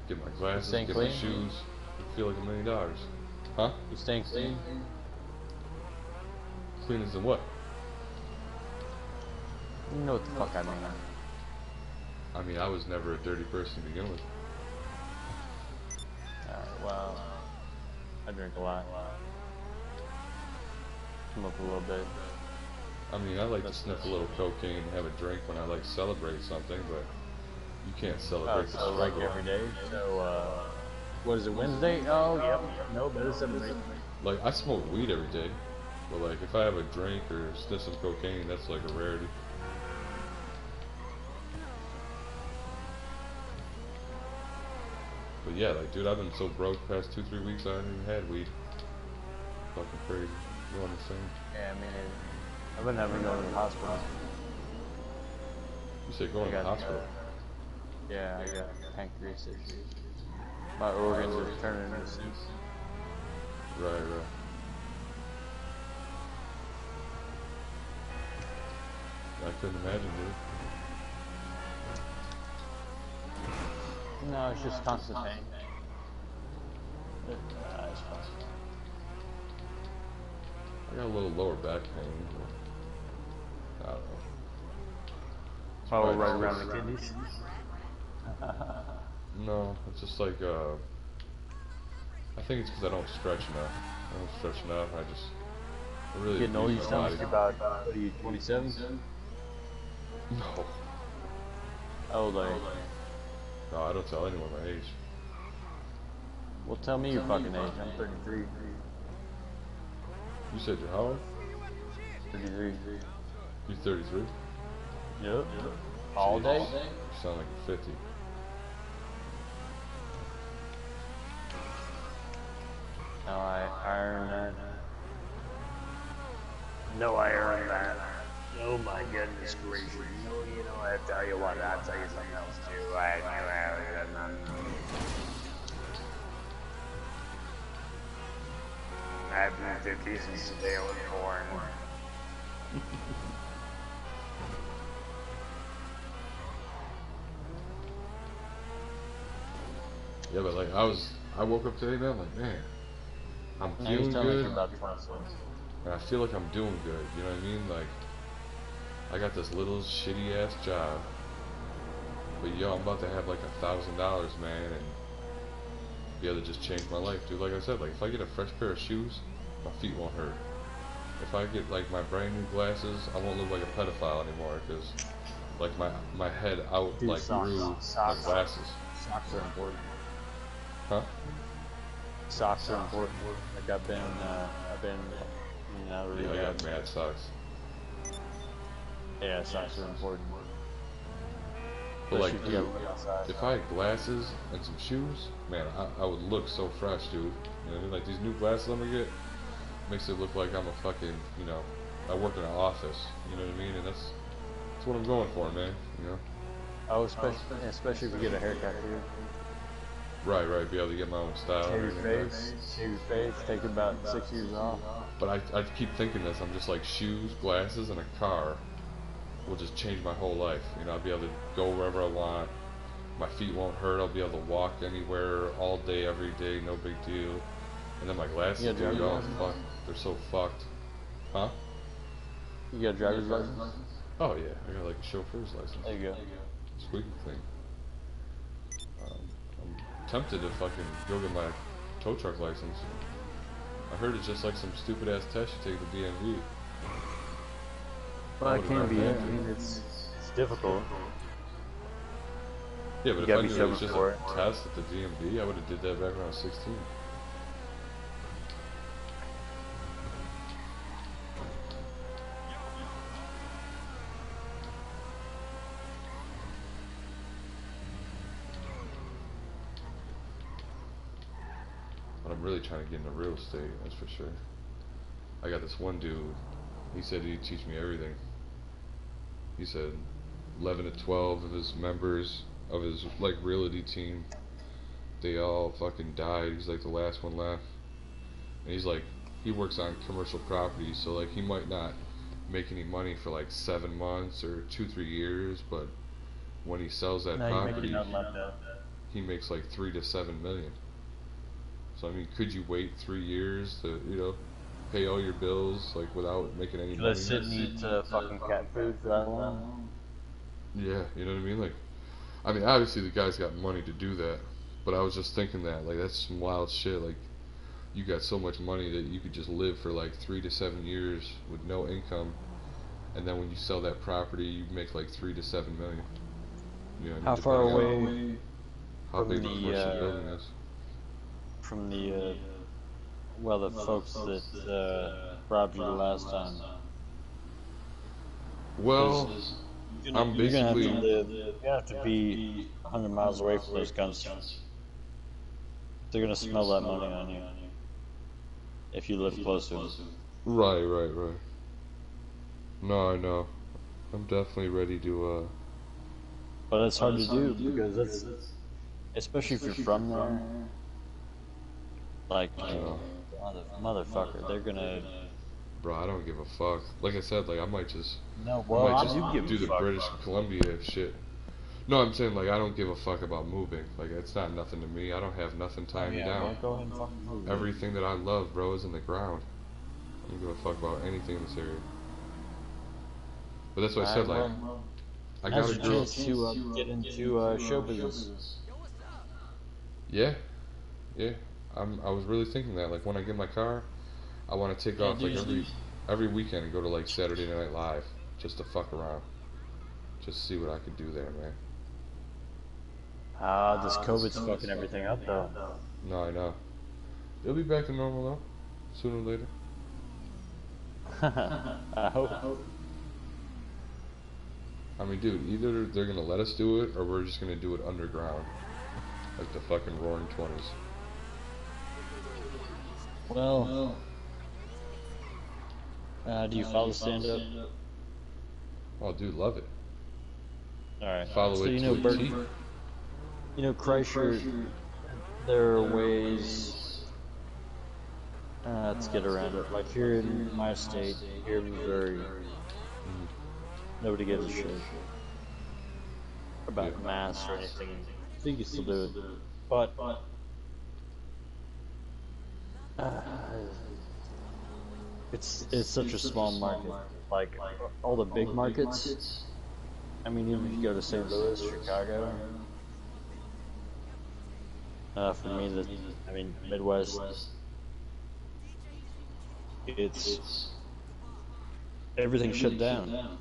get my glasses, staying get clean? my shoes. I feel like $1 million. Huh? You staying clean? Clean as in what? You know what the fuck I mean. I mean, I was never a dirty person to begin with. Alright, well, I drink a lot. Smoke a little bit. I mean, I like to sniff a little cocaine and have a drink when I like celebrate something, but you can't celebrate the So like struggle. every day. So what is it, Wednesday? Oh, yep. No, better celebrate. Like, I smoke weed every day, but like if I have a drink or sniff some cocaine, that's like a rarity. But yeah, like, dude, I've been so broke the past 2-3 weeks I haven't even had weed. Fucking crazy. You understand? Yeah, I mean, I've been having to go to the hospital. You said going to the hospital? Yeah, I got pancreas issues. My organs are turning into soup. Right, right. I couldn't imagine, dude. No, it's just constant pain. It's fine. I got a little lower back pain, but I don't know. Oh, right around the kidneys? No, it's just like, I think it's because I don't stretch enough. I don't stretch enough, I really Getting old, you abuse my sound body. like about, what are you, 27? No. How old are you? No, I don't tell anyone my age. Well, tell me your fucking age. I'm 33. You said you're how old? 33. You're 33? Yep. All day? You sound like you're 50. No, I earned that. No, I earned that. Oh my goodness gracious. You know, I tell you what, I'll tell you something else too. I've been 50 since the day I was born. Yeah, but like, I woke up today, man, I'm like, man, I'm Now feeling he's telling good, me about 26. and I feel like I'm doing good, you know what I mean? Like, I got this little shitty ass job, but yo, I'm about to have like $1,000, man, and be able to just change my life, dude. Like I said, like if I get a fresh pair of shoes, my feet won't hurt. If I get like my brand new glasses, I won't look like a pedophile anymore, because like my head out Dude, like grew my glasses. Socks are important. Huh? Socks are important. Like I've been in and out of Yeah, I rehab. got mad socks. Yeah, socks are important. But like, Especially if you dude, go outside. if I had glasses and some shoes, man, I would look so fresh, dude. You know what I mean? Like these new glasses I'm gonna get makes it look like I'm a fucking, you know, I work in an office. You know what I mean? And that's what I'm going for, man. You know? Oh, especially if you get a haircut too. Right, right. Be able to get my own style. Shave and your everything. face, take about 6 years off. But I keep thinking this. I'm just like shoes, glasses, and a car will just change my whole life. You know, I'll be able to go wherever I want. My feet won't hurt. I'll be able to walk anywhere all day, every day, no big deal. And then my glasses, Yeah, dude, driver's oh license? fuck, they're so fucked. Huh? You got a driver's license? Oh yeah, I got like a chauffeur's license. There you go. Squeaky thing. I'm tempted to fucking go get my tow truck license. I heard it's just like some stupid ass test you take at the DMV. Well, it can be. I mean, it's difficult. Yeah, but You if gotta I be knew it sober was just for a it. test at the DMV, I would have did that back when I was 16. But I'm really trying to get into real estate, that's for sure. I got this one dude, he said he'd teach me everything. He said 11 to 12 of his members of his like realty team, they all fucking died. He's like the last one left. And he's like, he works on commercial properties, so like he might not make any money for like 7 months or 2-3 years, but when he sells that No, you make property, nothing like that. he makes like 3 to 7 million. So I mean, could you wait 3 years to, you know, pay all your bills like without making any money? Let's sit and eat fucking cat food for that long. Yeah, you know what I mean? Like, I mean, obviously the guy's got money to do that, but I was just thinking that, like, that's some wild shit. Like, you got so much money that you could just live for like 3 to 7 years with no income, and then when you sell that property, you make like 3 to 7 million. You know, How far depending on away how from big the commercial the building is? from the well, the folks that robbed you the last time? Well, I'm You're gonna have basically, to live. You're gonna have to be 100 miles away from those guns. They're gonna smell that money on you if you live close to them. right. No, I know. I'm definitely ready to, But it's hard to do because it's, especially if you're from there. Like, motherfucker, they're gonna. bro, I don't give a fuck. Like I said, like I might just No, well, I just do give do a the fuck. British Columbia shit. No, I'm saying like I don't give a fuck about moving. Like it's not nothing to me. I don't have nothing tying me Yeah, down. well, go ahead and fucking move. Everything that I love, bro, is in the ground. I don't give a fuck about anything in this area. But that's what I said. Like I got Now's a your girl. chance to get into show business. Yeah. I was really thinking that. Like when I get my car, I want to take off like every weekend and go to like Saturday Night Live just to fuck around, just see what I could do there, man. This COVID's fucking everything up, though. No, I know. It'll be back to normal though, sooner or later. I hope. I mean, dude, either they're gonna let us do it or we're just gonna do it underground, like the fucking Roaring '20s. Well, do you follow stand-up? Oh, dude, love it. All right. Follow So it you to know, a T. You know, Kreischer. There are ways to get around it. Like here in my state, here in Missouri, nobody gives a shit about masks or anything. So you can still do it, but it's such a small market. Like all the big markets. I mean, even if you go to St. Louis, Chicago. For me, Midwest. It's everything's shut down.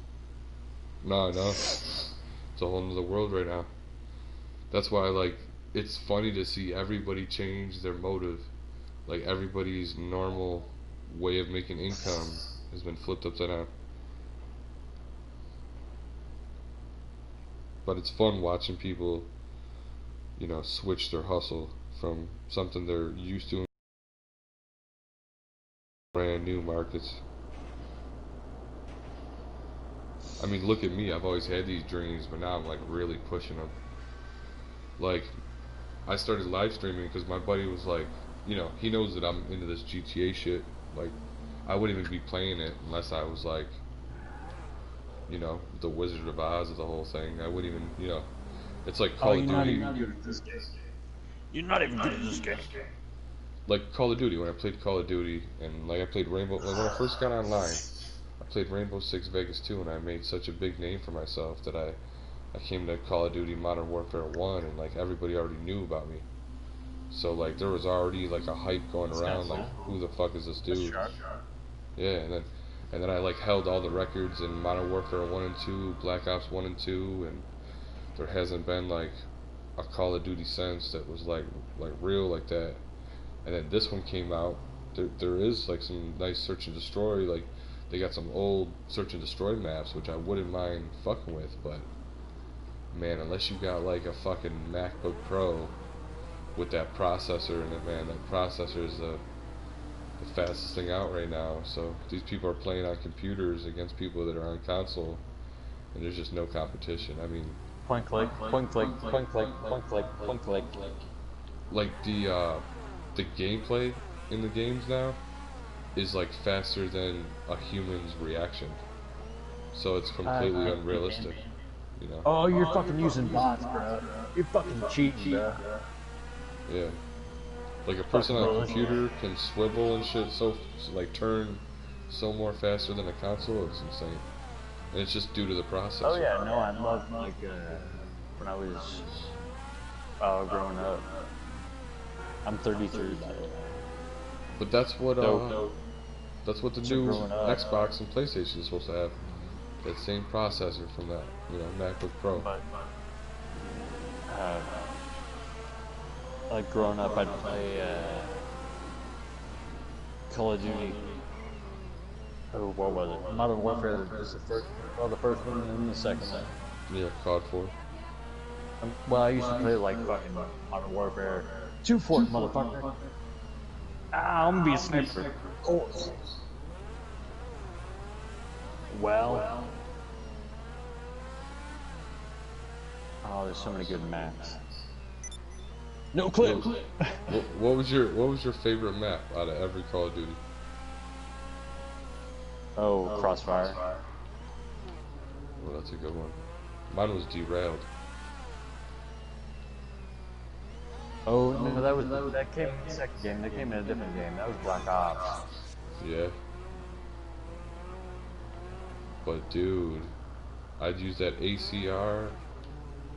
No, I know. It's a whole nother world right now. That's why, like, it's funny to see everybody change their motive. Like, everybody's normal way of making income has been flipped upside down. But it's fun watching people, you know, switch their hustle from something they're used to in brand new markets. I mean, look at me. I've always had these dreams, but now I'm like really pushing them. Like, I started live streaming because my buddy was like, you know, he knows that I'm into this GTA shit. Like, I wouldn't even be playing it unless I was like, you know, the Wizard of Oz of the whole thing. I wouldn't even, you know, it's like Call of Duty. You're not even good at this game. Like Call of Duty, when I played Call of Duty, and like I played Rainbow, like when I first got online, I played Rainbow Six Vegas 2, and I made such a big name for myself that I came to Call of Duty Modern Warfare 1, and like everybody already knew about me. So like there was already like a hype going around, like who the fuck is this dude? Yeah, and then I like held all the records in Modern Warfare 1 and 2, Black Ops 1 and 2, and there hasn't been like a Call of Duty sense that was like real like that. And then this one came out. There is like some nice search and destroy. Like they got some old search and destroy maps, which I wouldn't mind fucking with. But man, unless you got like a fucking MacBook Pro with that processor in it, man, that processor is the fastest thing out right now. So these people are playing on computers against people that are on console, and there's just no competition. I mean, Point click, point click, point click, point click, point click. like the gameplay in the games now is like faster than a human's reaction, so it's completely unrealistic, you know. Oh, you're fucking using bots, bro. You're fucking cheating, bro. Yeah, like a person on a computer can swivel and shit, so like turn so more faster than a console. It's insane, and it's just due to the processor. Oh yeah, no, I loved like when I was growing up. I'm 33, by the way. But that's what that's what the So new growing up, Xbox and PlayStation is supposed to have. That same processor from that, you know, MacBook Pro. But like growing up, I'd play Call of Duty. Oh, what was it? Modern Warfare. Just the first, well, the first one and then the second one. Yeah, COD 4. Well, I used to play like fucking Modern Warfare 2 Fort, motherfucker. Ah, I'm gonna be a sniper. Of course. Well. Oh, there's so many good maps. No clip. What was your favorite map out of every Call of Duty? Oh, Crossfire. Well, that's a good one. Mine was Derailed. Oh no, that came in the second game. That came in a different game. That was Black Ops. Yeah. But dude, I'd use that ACR,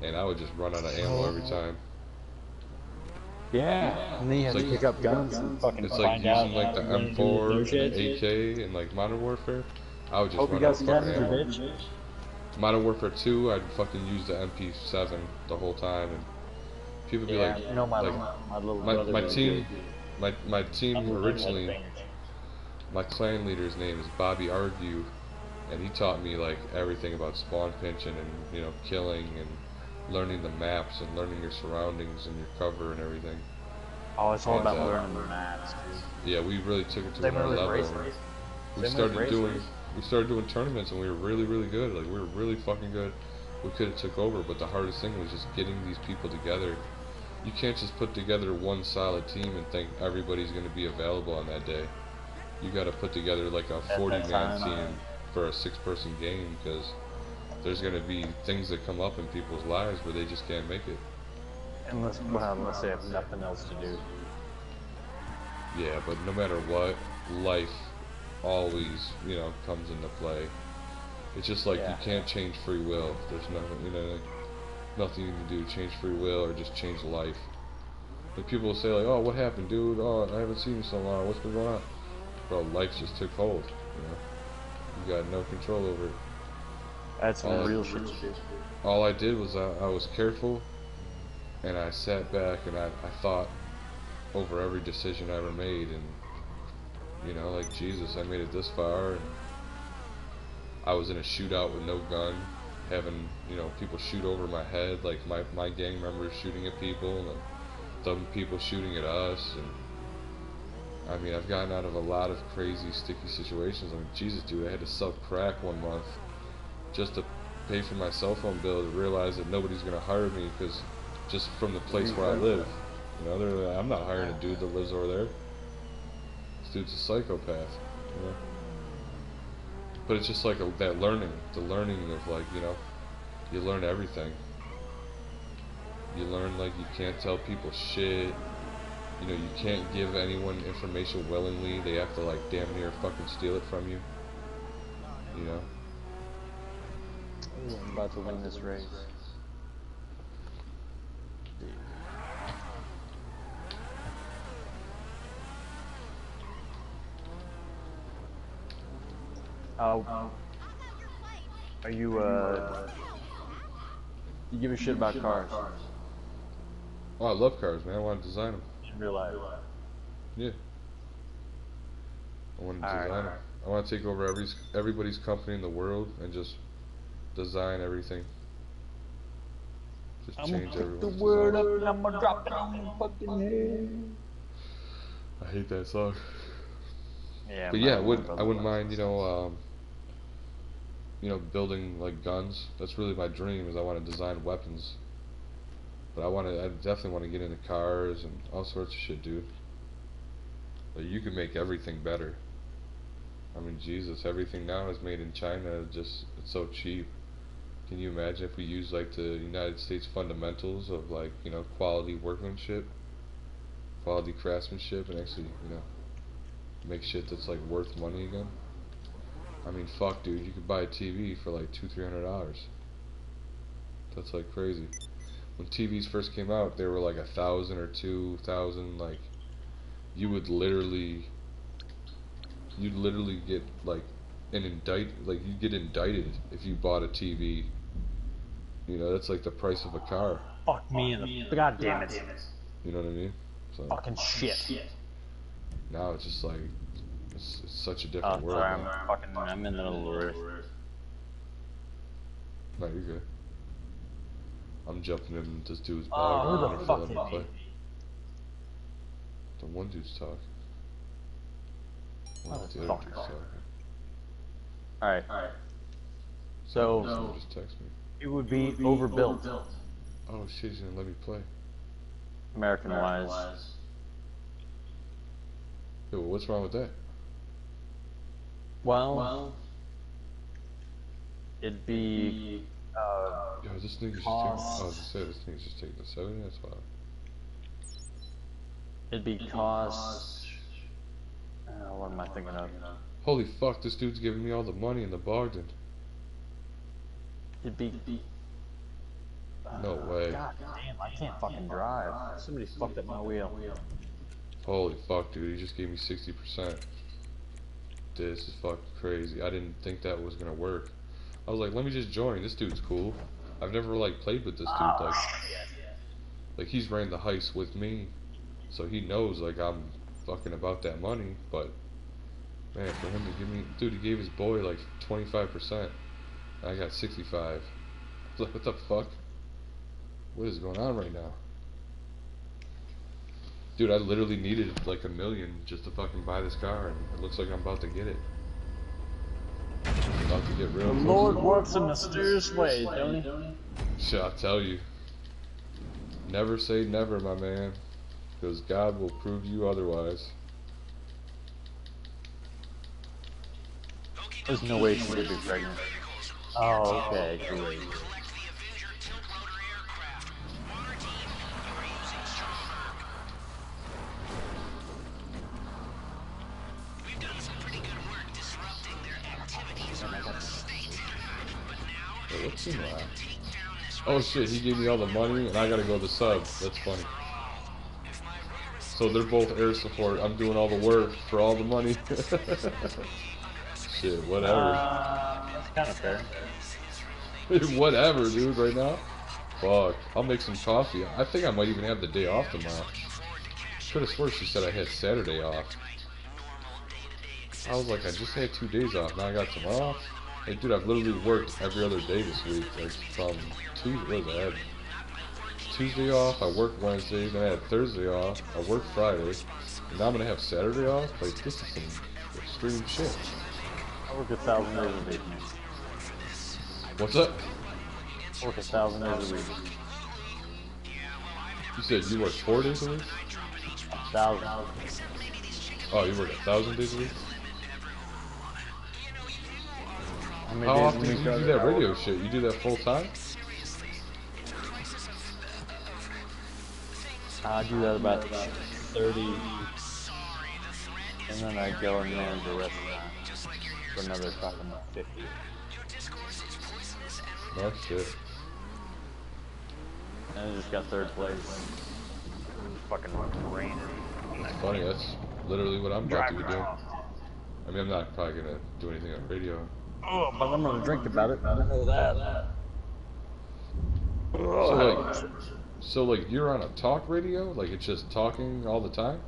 and I would just run out of ammo every time. Yeah, and then you have to pick up guns and fucking It's like find out using like the M4 and AK and like Modern Warfare. I would just Hope you run out guys of got fucking your ammo. bitch. Modern Warfare 2, I'd fucking use the MP7 the whole time, and people be like, you know, my little brother. my team originally, my clan leader's name is Bobby Argue, and he taught me like everything about spawn pinching and, you know, killing and learning the maps and learning your surroundings and your cover and everything. Oh, it's all about learning the maps, dude. Yeah, we really took it to Same another with level. racers. We started doing tournaments, and we were really good. Like, we were really fucking good. We could have took over, but the hardest thing was just getting these people together. You can't just put together one solid team and think everybody's going to be available on that day. You got to put together like a 40-man team for a 6-person game, because there's going to be things that come up in people's lives where they just can't make it. Unless they have nothing else to do. Yeah, but no matter what, life always, you know, comes into play. It's just like you can't change free will. There's nothing, you know, nothing you can do to change free will or just change life. Like, people will say like, oh, what happened, dude? Oh, I haven't seen you so long. What's been going on? Bro, life just took hold, you know? You got no control over it. That's some real shit to do. All I did was I was careful, and I sat back and I thought over every decision I ever made, and, you know, like, Jesus, I made it this far, and I was in a shootout with no gun, having, you know, people shoot over my head, like my gang members shooting at people, and some people shooting at us, and I mean, I've gotten out of a lot of crazy, sticky situations. I mean, Jesus, dude, I had to sell crack one month just to pay for my cell phone bill, to realize that nobody's gonna hire me, because just from the place where I live, you know, they're like, I'm not hiring a dude that lives over there. This dude's a psychopath, you know. But it's just like that learning, the learning of, like, you know, you learn everything. You learn, like, you can't tell people shit. You know, you can't give anyone information willingly. They have to, like, damn near fucking steal it from you. You know? Ooh, I'm about to win this race. Are you, you give a shit about cars? Oh, I love cars, man. I want to design them. In real life. Yeah. I want to design them. I want to take over everybody's company in the world and just design everything. Just I'm change gonna pick the everyone's word design. up and I'm gonna drop it on your fucking head. I hate that song. Yeah, But yeah, I wouldn't mind, building like guns. That's really my dream. Is I want to design weapons. But I definitely want to get into cars and all sorts of shit, dude. Like you can make everything better. I mean, Jesus, everything now is made in China. It's so cheap. Can you imagine if we use like the United States fundamentals of like, quality workmanship, quality craftsmanship, and actually, make shit that's like worth money again? I mean, fuck, dude, you could buy a TV for like $200-300. That's like crazy. When TVs first came out, they were like 1,000 or 2,000. Like, you'd literally get like you'd get indicted if you bought a TV. That's like the price of a car. Fuck me in the god damn it. You know what I mean? So Fucking shit. now it's just like it's such a different world. Sorry, Man. I'm in the middle of the roof. No, you're good. I'm jumping in this dude's bag. Oh, who the fuck let me hit play. me? The one dude's talking. One of the other Fuck. dude's talking. Alright. Someone just text me. It would be overbuilt, Oh shit, he's gonna let me play. American-wise. Yo, what's wrong with that? Well, it'd be, Yo, this nigga's just taking. Oh, I was just saying, this nigga's just taking the 70. That's fine. it'd be cost, what am I thinking of? Holy fuck, this dude's giving me all the money in the bargain. It'd be, No way. God damn, I can't fucking drive. Somebody fucked up my wheel. Holy fuck, dude, he just gave me 60%. This is fucking crazy. I didn't think that was gonna work. I was like, let me just join. This dude's cool. I've never like played with this dude. Like he's ran the heist with me, so he knows like I'm fucking about that money. But man, for him to give me, dude, he gave his boy like 25%. I got 65. I was like, what the fuck? What is going on right now? Dude, I literally needed like $1 million just to fucking buy this car, and it looks like I'm about to get it. I'm about to get real The close. Lord works in mysterious ways, don't he? Shit, I'll tell you. Never say never, my man, because God will prove you otherwise. There's no way she would be pregnant. Oh, okay, great. Hey, what's in that? Oh shit, he gave me all the money and I gotta go to sub. That's funny. So they're both air support. I'm doing all the work for all the money. Shit, whatever. That's kind of fair. Whatever, dude, right now. Fuck. I'll make some coffee. I think I might even have the day off tomorrow. Could have swore she said I had Saturday off. I was like, I just had 2 days off. Now I got tomorrow off. Hey, dude, I've literally worked every other day this week. Like, from Tuesday, I had Tuesday off, I worked Wednesday, then I had Thursday off, I worked Friday, and now I'm gonna have Saturday off? Like, this is some extreme shit. I work 1,000 days a week. What's up? I work 1,000 days a week. You said you work 4 days a week? 1,000. Oh, you work 1,000 days a week? many How days often a do week you are do there? that radio shit? You do that full time? I do that about 30, and then I go and manage a restaurant for another fucking 50. No shit. And I just got third place. Fucking raining. It's funny, that's literally what I'm about to be doing. I mean, I'm not probably gonna do anything on radio. Oh, but I'm gonna drink about it. I know that. So, like, you're on a talk radio? Like, it's just talking all the time?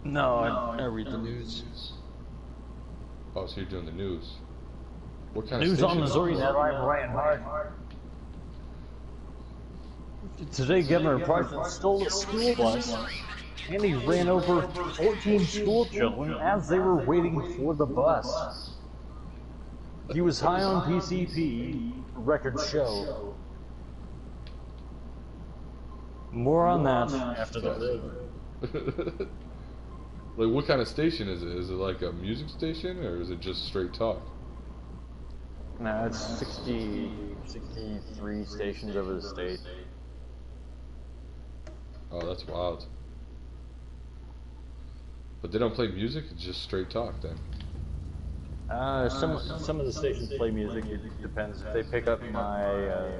No, I read the news. Oh, so you're doing the news. What kind News of on station? Missouri Net, I'm Ryan Hart. Today, Governor Price stole a school bus and he ran over 14 school children as they were waiting for the bus. He was high on PCP, records show. More on that after the break. Like, what kind of station is it? Is it like a music station, or is it just straight talk? No, it's 63 stations over the state. Oh, that's wild. But they don't play music, it's just straight talk then. Some of the stations play music. It depends. If they pick up my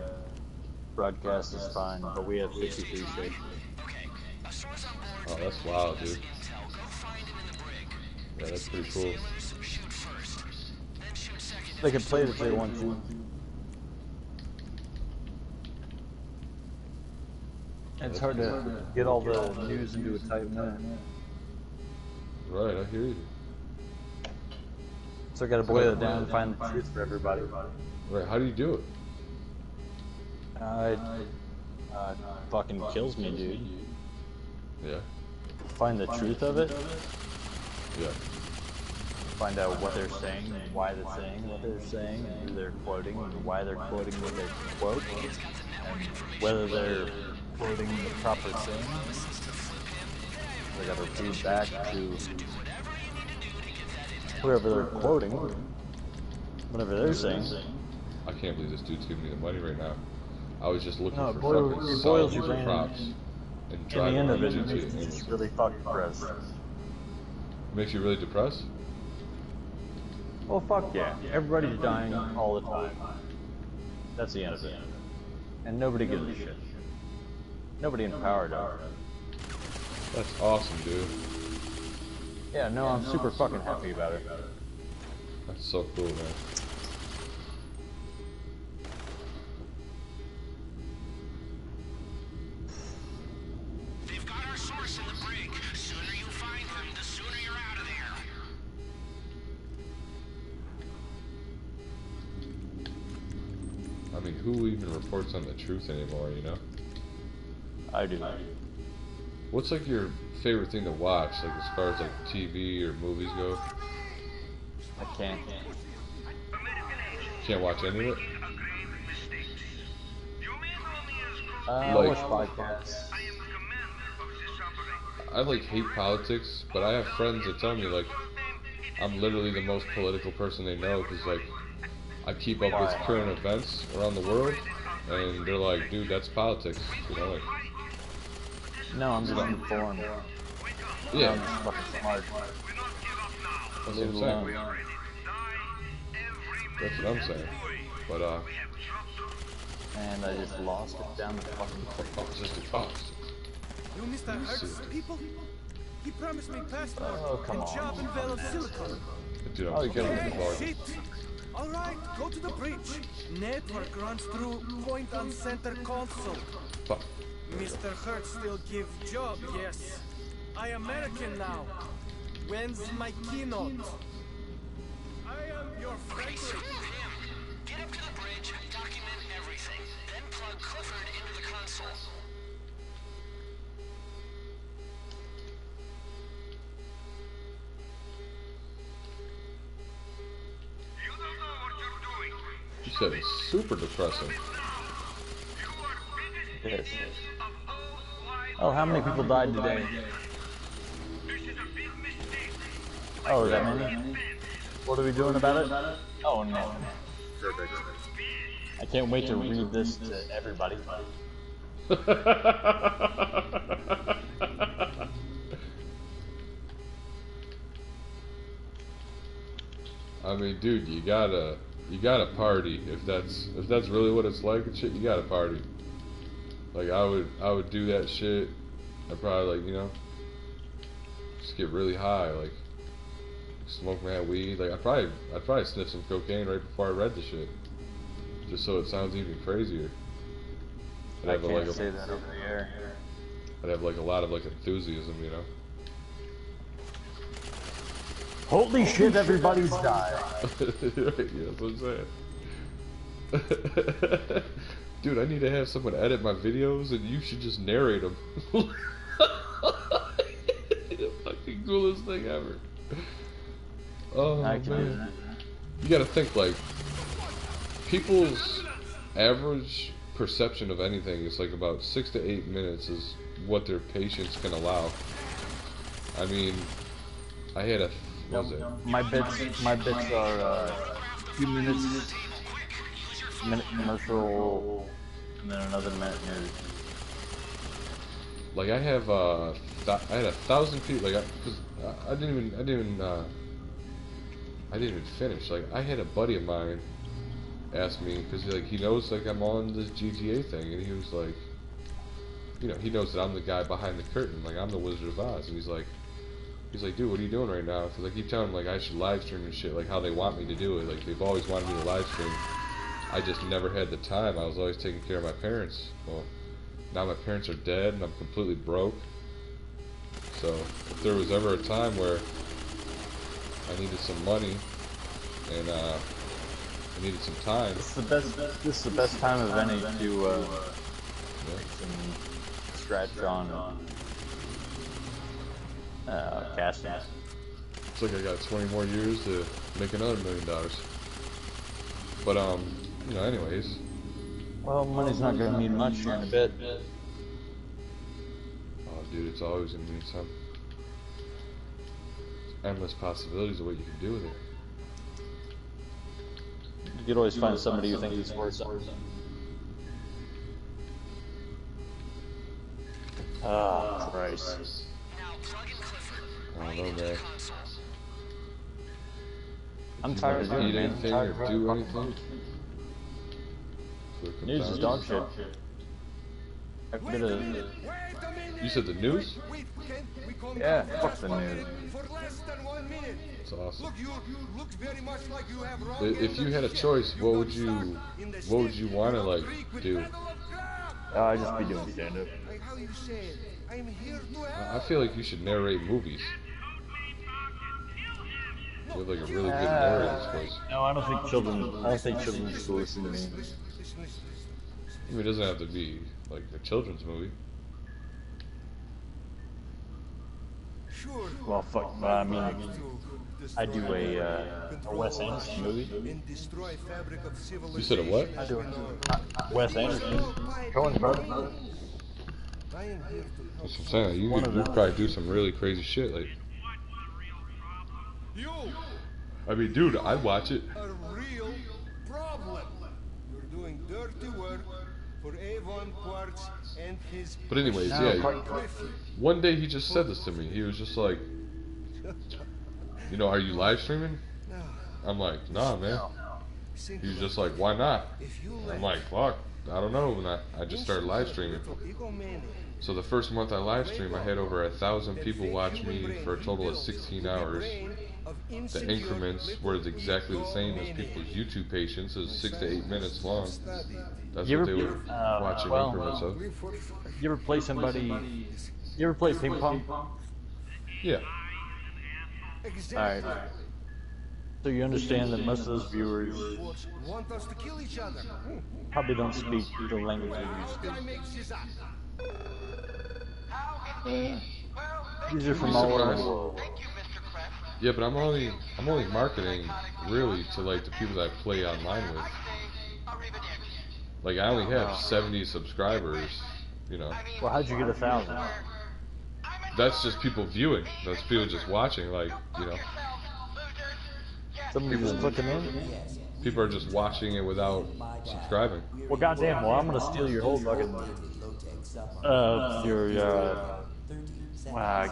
broadcast, it's fine. But we have 63 stations. Oh, that's wild, dude. Yeah, that's pretty cool. They can play it if they want to. It's hard to get all the news into a tight minute. Right, I hear you. So I gotta boil it down and find the truth for everybody. Right, how do you do it? It fucking kills me, dude. Yeah. Find the truth of it. Yeah. Find out what they're saying and why they're saying what they're saying and who they're quoting and why they're quoting what they quote and whether they're quoting the proper thing. They gotta feed back to whoever they're quoting, whatever they're saying. I can't believe this dude's giving me the money right now. I was just looking No, for it boils fucking your songs brain. and props and In the driving end of around it, it GTA. makes you just really fucking depressed. Makes you really depressed? Oh fuck yeah, everybody's dying all the time. That's the end of it. And nobody gives a shit. Nobody in power does. That's awesome, dude. Yeah, no, I'm super fucking happy about it. That's so cool, man. They've got our source in the brig. The sooner you find them, the sooner you're out of there. I mean, who even reports on the truth anymore, you know? I do. What's like your favorite thing to watch, like as far as like TV or movies go? I can't. Can't watch any of it? I Like- watch podcasts. I like hate politics, but I have friends that tell me like I'm literally the most political person they know because like I keep up with current events around the world, and they're like, dude, that's politics, you know? Like, No, I'm just informed. yeah, I'm just fucking smart. that's Leave what it I'm alone. saying. That's what I'm saying. But And I just lost it down the fucking oh, it's just a cost. You Mr. Hertz people? He promised me passport Oh, come and on. job in Vale of Silicon. Dude, Oh, I'm you killing gotta the get bar. Shit! Alright, go to the bridge. Network runs through point on center console. Fuck. Mr. Hertz still give job, yes. I American now. When's my keynote? I am your friend. Get up to the bridge, document everything, then plug Clifford into the console. You don't know what you're doing. You said it's super depressing. Yes. Oh, how many people died today? Oh, is that many? What are we doing about it? Oh no. I can't wait to read this to everybody. I mean, dude, you gotta party if that's really what it's like and shit. You gotta party. Like I would do that shit. I'd probably like, you know, just get really high, like smoke mad weed. Like I'd probably sniff some cocaine right before I read the shit, just so it sounds even crazier. I'd I have can't like say that over the air. I'd have like a lot of like enthusiasm, you know. Holy shit, everybody's dying. Yeah, that's what I'm saying. Dude, I need to have someone edit my videos, and you should just narrate them. The fucking coolest thing ever. Oh I can do man, that. you gotta think like people's average perception of anything is like about 6 to 8 minutes is what their patience can allow. I mean, I had a what was it? My bits are 2 minutes, minute commercial, and then another minute news. Like I have I had 1,000 people. Like I didn't even finish. Like I had a buddy of mine ask me because like he knows like I'm on this GTA thing, and he was like, you know, he knows that I'm the guy behind the curtain. Like I'm the Wizard of Oz, and he's like, dude, what are you doing right now? Because I keep telling him like I should live stream and shit, like how they want me to do it. Like they've always wanted me to live stream. I just never had the time. I was always taking care of my parents. Well, now my parents are dead, and I'm completely broke. So if there was ever a time where I needed some money and I needed some time, This is the best time of any to make some scratch on casting. it's like I got 20 more years to make another $1 million. But you know, anyways. Well, money's not gonna mean much here in a bit. Oh, dude, it's always gonna mean something. Endless possibilities of what you can do with it. You could always find somebody who thinks it's worth something. Ah, Christ. I don't know, man. I'm tired of doing Eat it, man. I'm anything tired or of do fucking anything? That's what it comes News down is to. dog shit. A bit of, You said the news? yeah, fuck the news. For less than 1 minute. It's awesome. Look, you look very much like you have wrong. If you had a choice, what would you want to like do? I'd just be doing stand-up. Like how you say it. I'm here to help. I feel like you should narrate movies. You have like a really good narrative voice. No, I don't think children should listen to me. I mean, it doesn't have to be like a children's movie. Sure. Well, fuck, I mean, I do a Wes Anderson movie. And destroy fabric of You said a what? I do a Wes Anderson. Cohen's brother. I am here to help. That's what I'm saying. You could probably do some really crazy shit. Like, You I mean, dude, I'd watch it. a real problem. You're doing dirty work for Avon Quartz and his. But anyways, No, yeah. fuck. One day he just said this to me. He was just like, you know, are you live streaming? No. I'm like, nah, man. Think He was about just like, why not? if you I'm let like, fuck, I don't know. And I just started live streaming. little egomaniac So the first month I live streamed, I had over 1,000 people watch me for a total of 16 hours. of The insecure increments were exactly the same as people's YouTube patience, is 6 to 8 minutes long. That's You what ever- they were watching well, increments of. You ever play somebody? You ever play ping pong? Yeah. Alright. So you understand that most of those viewers want us to kill each other. probably don't speak the language that you speak. These are from all over the world. Yeah, but I'm only marketing really to like the people that I play online with. Like I only have 70 subscribers, you know. Well, how'd you get 1,000? That's just people viewing. That's people just watching, like, you know. Somebody just clicking in? People are just watching it without subscribing. Well, goddamn, well, I'm gonna steal your whole fucking,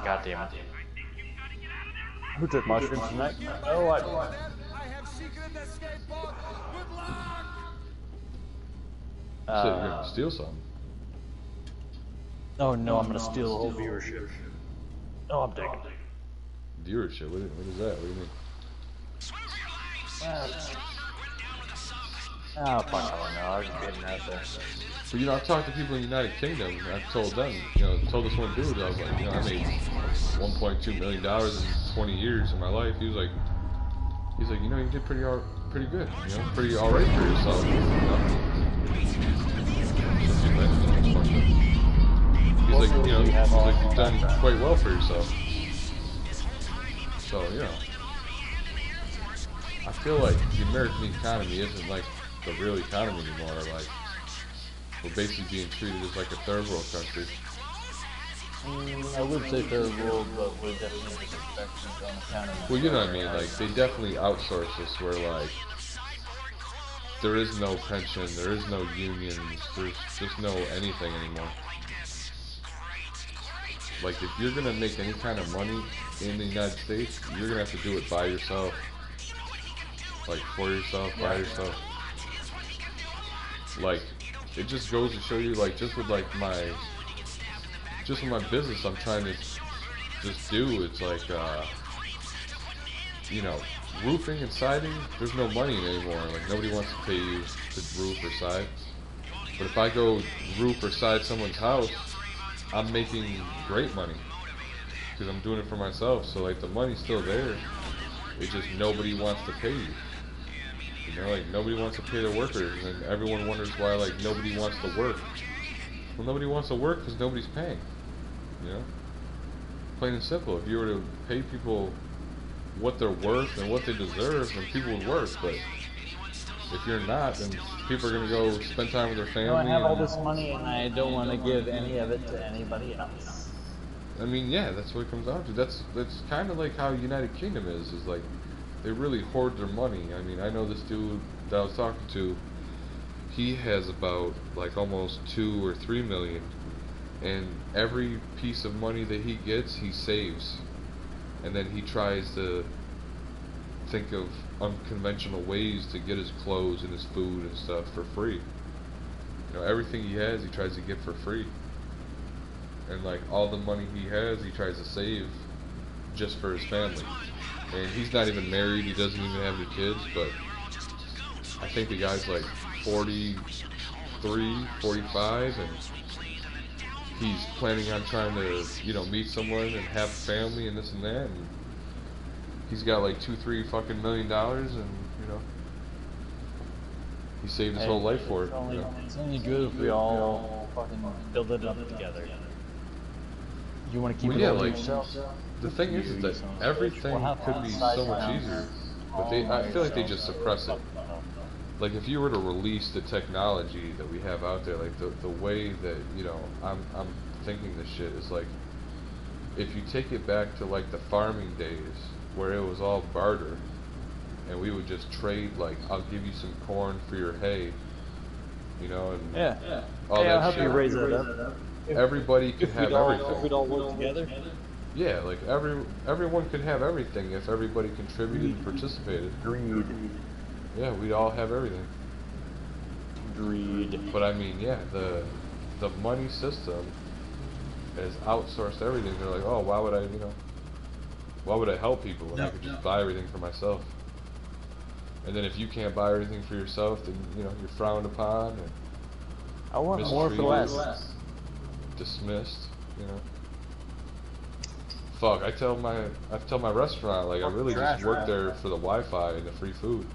goddamn it. Who took mushrooms tonight? Oh, I did. I have secret escape pod. Good luck. You said you're gonna steal something. Oh no, I'm gonna steal the whole viewership. No, I'm taking it. Viewership, what is that? What do you mean? Oh, fuck, I don't know. I was getting out there. But you know, I've talked to people in the United Kingdom, and I've told them, you know, told this one dude, I was like, you know, I made $1.2 million in 20 years of my life. He's like, you know, you did pretty good, you know, pretty alright for yourself, you know. He's like, you know, you've done quite well for yourself. So, you know, I feel like the American economy isn't like the real economy anymore. Like, we're basically being treated as like a third world country. I would say third world, but we're definitely expected on account of. Well, you know what I mean. Like, they definitely outsource this, where like there is no pension, there is no unions, there's just no anything anymore. Like, if you're gonna make any kind of money in the United States, you're gonna have to do it by yourself. Like, for yourself, by yourself. Like, it just goes to show you, like, just with my business I'm trying to just do, it's like, you know, roofing and siding, there's no money in it anymore. Like, nobody wants to pay you to roof or side. But if I go roof or side someone's house, I'm making great money because I'm doing it for myself. So like, the money's still there. It's just nobody wants to pay you. You know, like, nobody wants to pay their workers, and everyone wonders why like nobody wants to work. Well, nobody wants to work because nobody's paying. You know, plain and simple. If you were to pay people what they're worth and what they deserve, then people would work. But if you're not, then people are gonna go spend time with their family. I have all this money and I don't want to give any of it to anybody else. I mean, yeah, that's what it comes down to. That's kind of like how United Kingdom is like, they really hoard their money. I mean, I know this dude that I was talking to, he has about like almost 2 or 3 million, and every piece of money that he gets, he saves, and then he tries to think of unconventional ways to get his clothes and his food and stuff for free. You know, everything he has, he tries to get for free. And like, all the money he has, he tries to save just for his family. And he's not even married, he doesn't even have any kids, but I think the guy's like 43, 45, and he's planning on trying to, you know, meet someone and have a family and this and that, and he's got like $2-3 fucking million, and you know, he saved his whole life for it. It's only good if we all fucking build it up together. You want to keep it all to yourself? The thing is that everything could be so much easier, but I feel like they just suppress it. Like, if you were to release the technology that we have out there, like the way that, you know, I'm thinking this shit is like, if you take it back to like the farming days, where it was all barter, and we would just trade, like, I'll give you some corn for your hay, you know, and all that I'll help shit. you raise that up. Everybody could have everything. If we'd all work together. Yeah, like everyone could have everything if everybody contributed and participated. Greed. Yeah, we'd all have everything. Greed. But I mean, yeah, the money system has outsourced everything. They're like, oh, why would I help people when I could just buy everything for myself? And then if you can't buy everything for yourself, then, you know, you're frowned upon and I want more for less. Dismissed, you know. Fuck, I tell my restaurant, like, I really just work there for the Wi-Fi and the free food.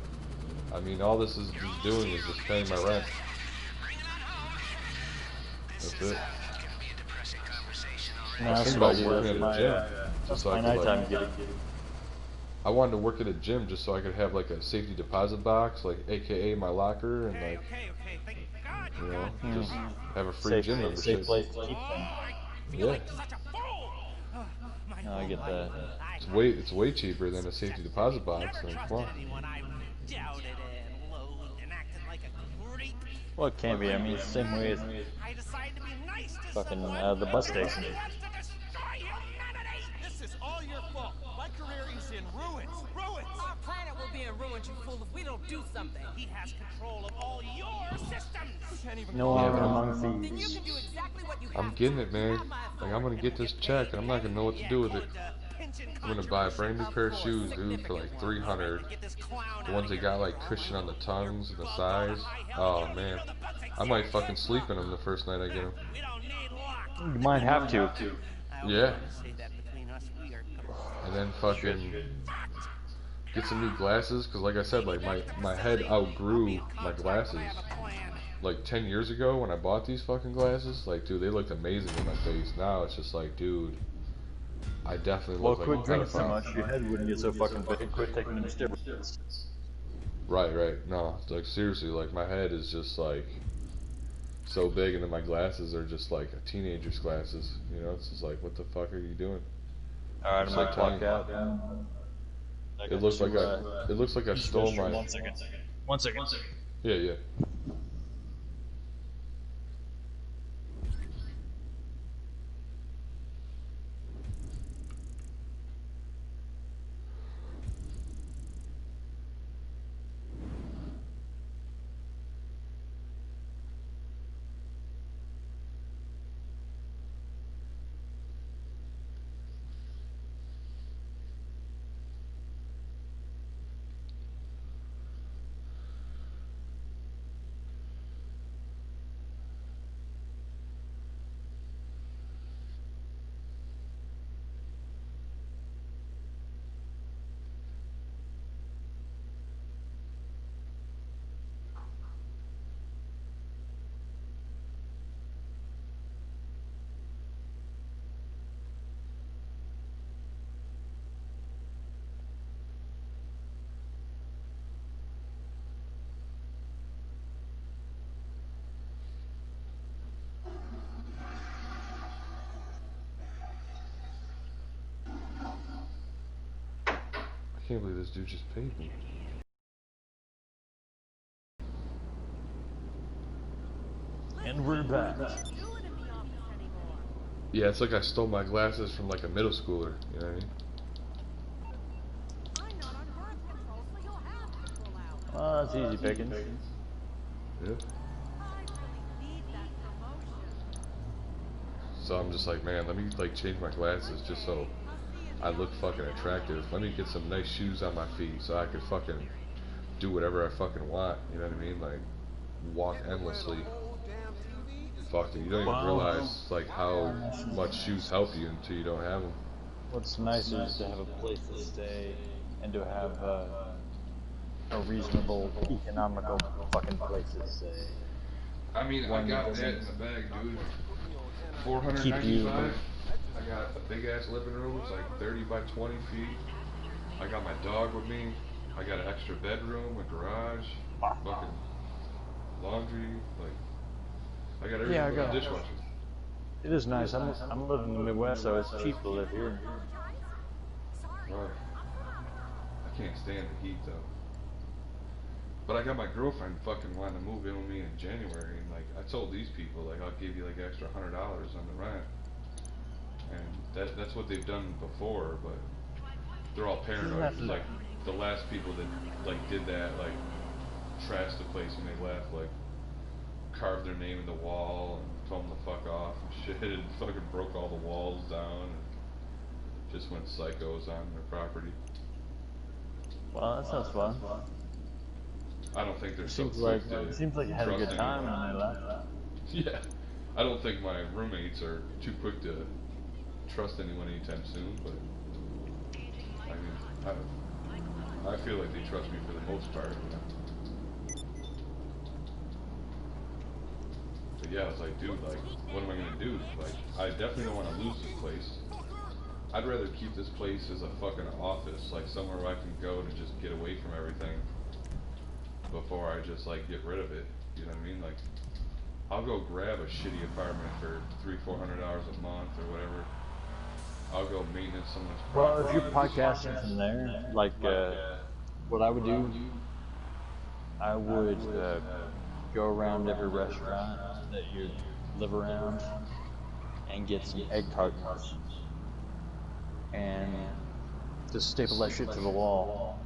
I mean, all this is just doing is just paying my rent. That's it. I was thinking about working at a gym, just so I could, like, I wanted to work at a gym just so I could have like a safety deposit box, like AKA my locker, and like, you know, just have a free gym membership. Safe place to keep them. Yeah. No, I get that. It's way cheaper than a safety deposit box. So, come on. Well, it can be. I mean, it's the same way as fucking the bus station. This is all your fault. My career is in ruins. Ruins. Our planet will be in ruins, you fool, if we don't do something. He has control of all your systems. You can't even. No honor among Then you thieves. can do exactly what you have I'm getting it, man. Like, I'm gonna get this check, and I'm not gonna know what to do with it. I'm gonna buy a brand new pair of shoes, dude, for like 300. The ones that got like cushion on the tongues and the sides. Oh man, I might fucking sleep in them the first night I get them. You might have to. Yeah. And then fucking get some new glasses, cause like I said, like my head outgrew my glasses. Like 10 years ago when I bought these fucking glasses, like dude, they looked amazing in my face. Now it's just like, dude, I definitely look like a Quit drinking so pedophile. much, your head wouldn't get so fucking big. Quit taking them steroids. Right. No, like seriously, like my head is just like so big, and then my glasses are just like a teenager's glasses. You know, it's just like, what the fuck are you doing? Alright, I'm gonna clock out. It looks like I stole my. 1 second. 1 second. Yeah. I can't believe this dude just paid me. And we're back. Yeah, it's like I stole my glasses from like a middle schooler. You know what I mean? Oh, that's easy pickings. Yeah. So I'm just like, man, let me like change my glasses just so I look fucking attractive. Let me get some nice shoes on my feet so I could fucking do whatever I fucking want. You know what I mean? Like walk endlessly. Fuck it, you don't even realize like how much shoes help you until you don't have them. What's nice is to have a place to stay and to have a reasonable, economical fucking place to stay. I mean, I got that in the bag, dude. $495. I got a big ass living room. It's like 30 by 20 feet. I got my dog with me. I got an extra bedroom, a garage, fucking laundry. Like, I got everything but a dishwasher. It is nice. I'm living in the Midwest, so it's cheap to live here. Right. I can't stand the heat though. But I got my girlfriend fucking wanting to move in with me in January, and like I told these people, like I'll give you like extra $100 on the rent, and that's what they've done before, but they're all paranoid. Like the last people that like did that, like trashed the place when they left, like carved their name in the wall and told them to fuck off and shit, and fucking broke all the walls down and just went psychos on their property. Well, that sounds fun. I don't think they're so Seems quick like to seems like you had a good trust time anyone. when they left. Yeah, I don't think my roommates are too quick to trust anyone anytime soon, but I mean, I feel like they trust me for the most part. You know? But yeah, I was like, dude, like, what am I gonna do? Like, I definitely don't want to lose this place. I'd rather keep this place as a fucking office, like somewhere where I can go to just get away from everything before I just like get rid of it. You know what I mean? Like, I'll go grab a shitty apartment for $300-400 a month or whatever. I'll go maintenance someone's property. Well, if you're podcasting from there, like what I would do, I would go around every restaurant that you live around and get some egg cartons and just staple that shit to the wall.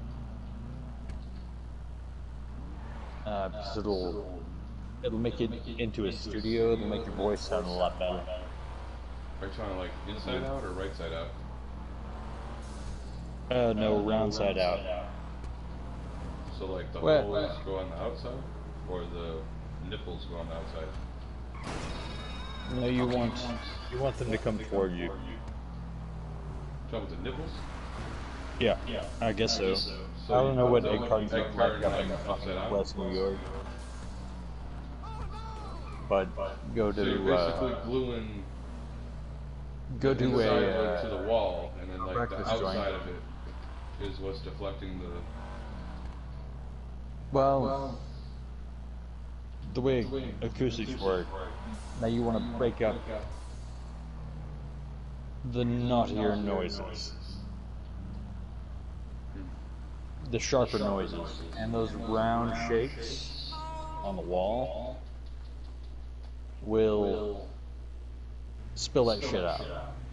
Because it'll make it into a studio. It'll make your voice sound a lot better. Are you trying to like inside out or right side out? No, round side out. So like the Well, holes go on the outside, or the nipples go on the outside? No, you want them to come toward you. Talking with the nipples? Yeah, I guess so. So I don't you know put what the egg cartons egg look like carton, up in like, fucking upside down? West New York. But go So you're to basically gluing go the to inside a like to the wall, and then like the breakfast outside joint. of it is what's deflecting the. well, the way acoustics work. Now you want to break up the naughtier noises, the sharper noises, and those round shapes on the wall will spill that shit out.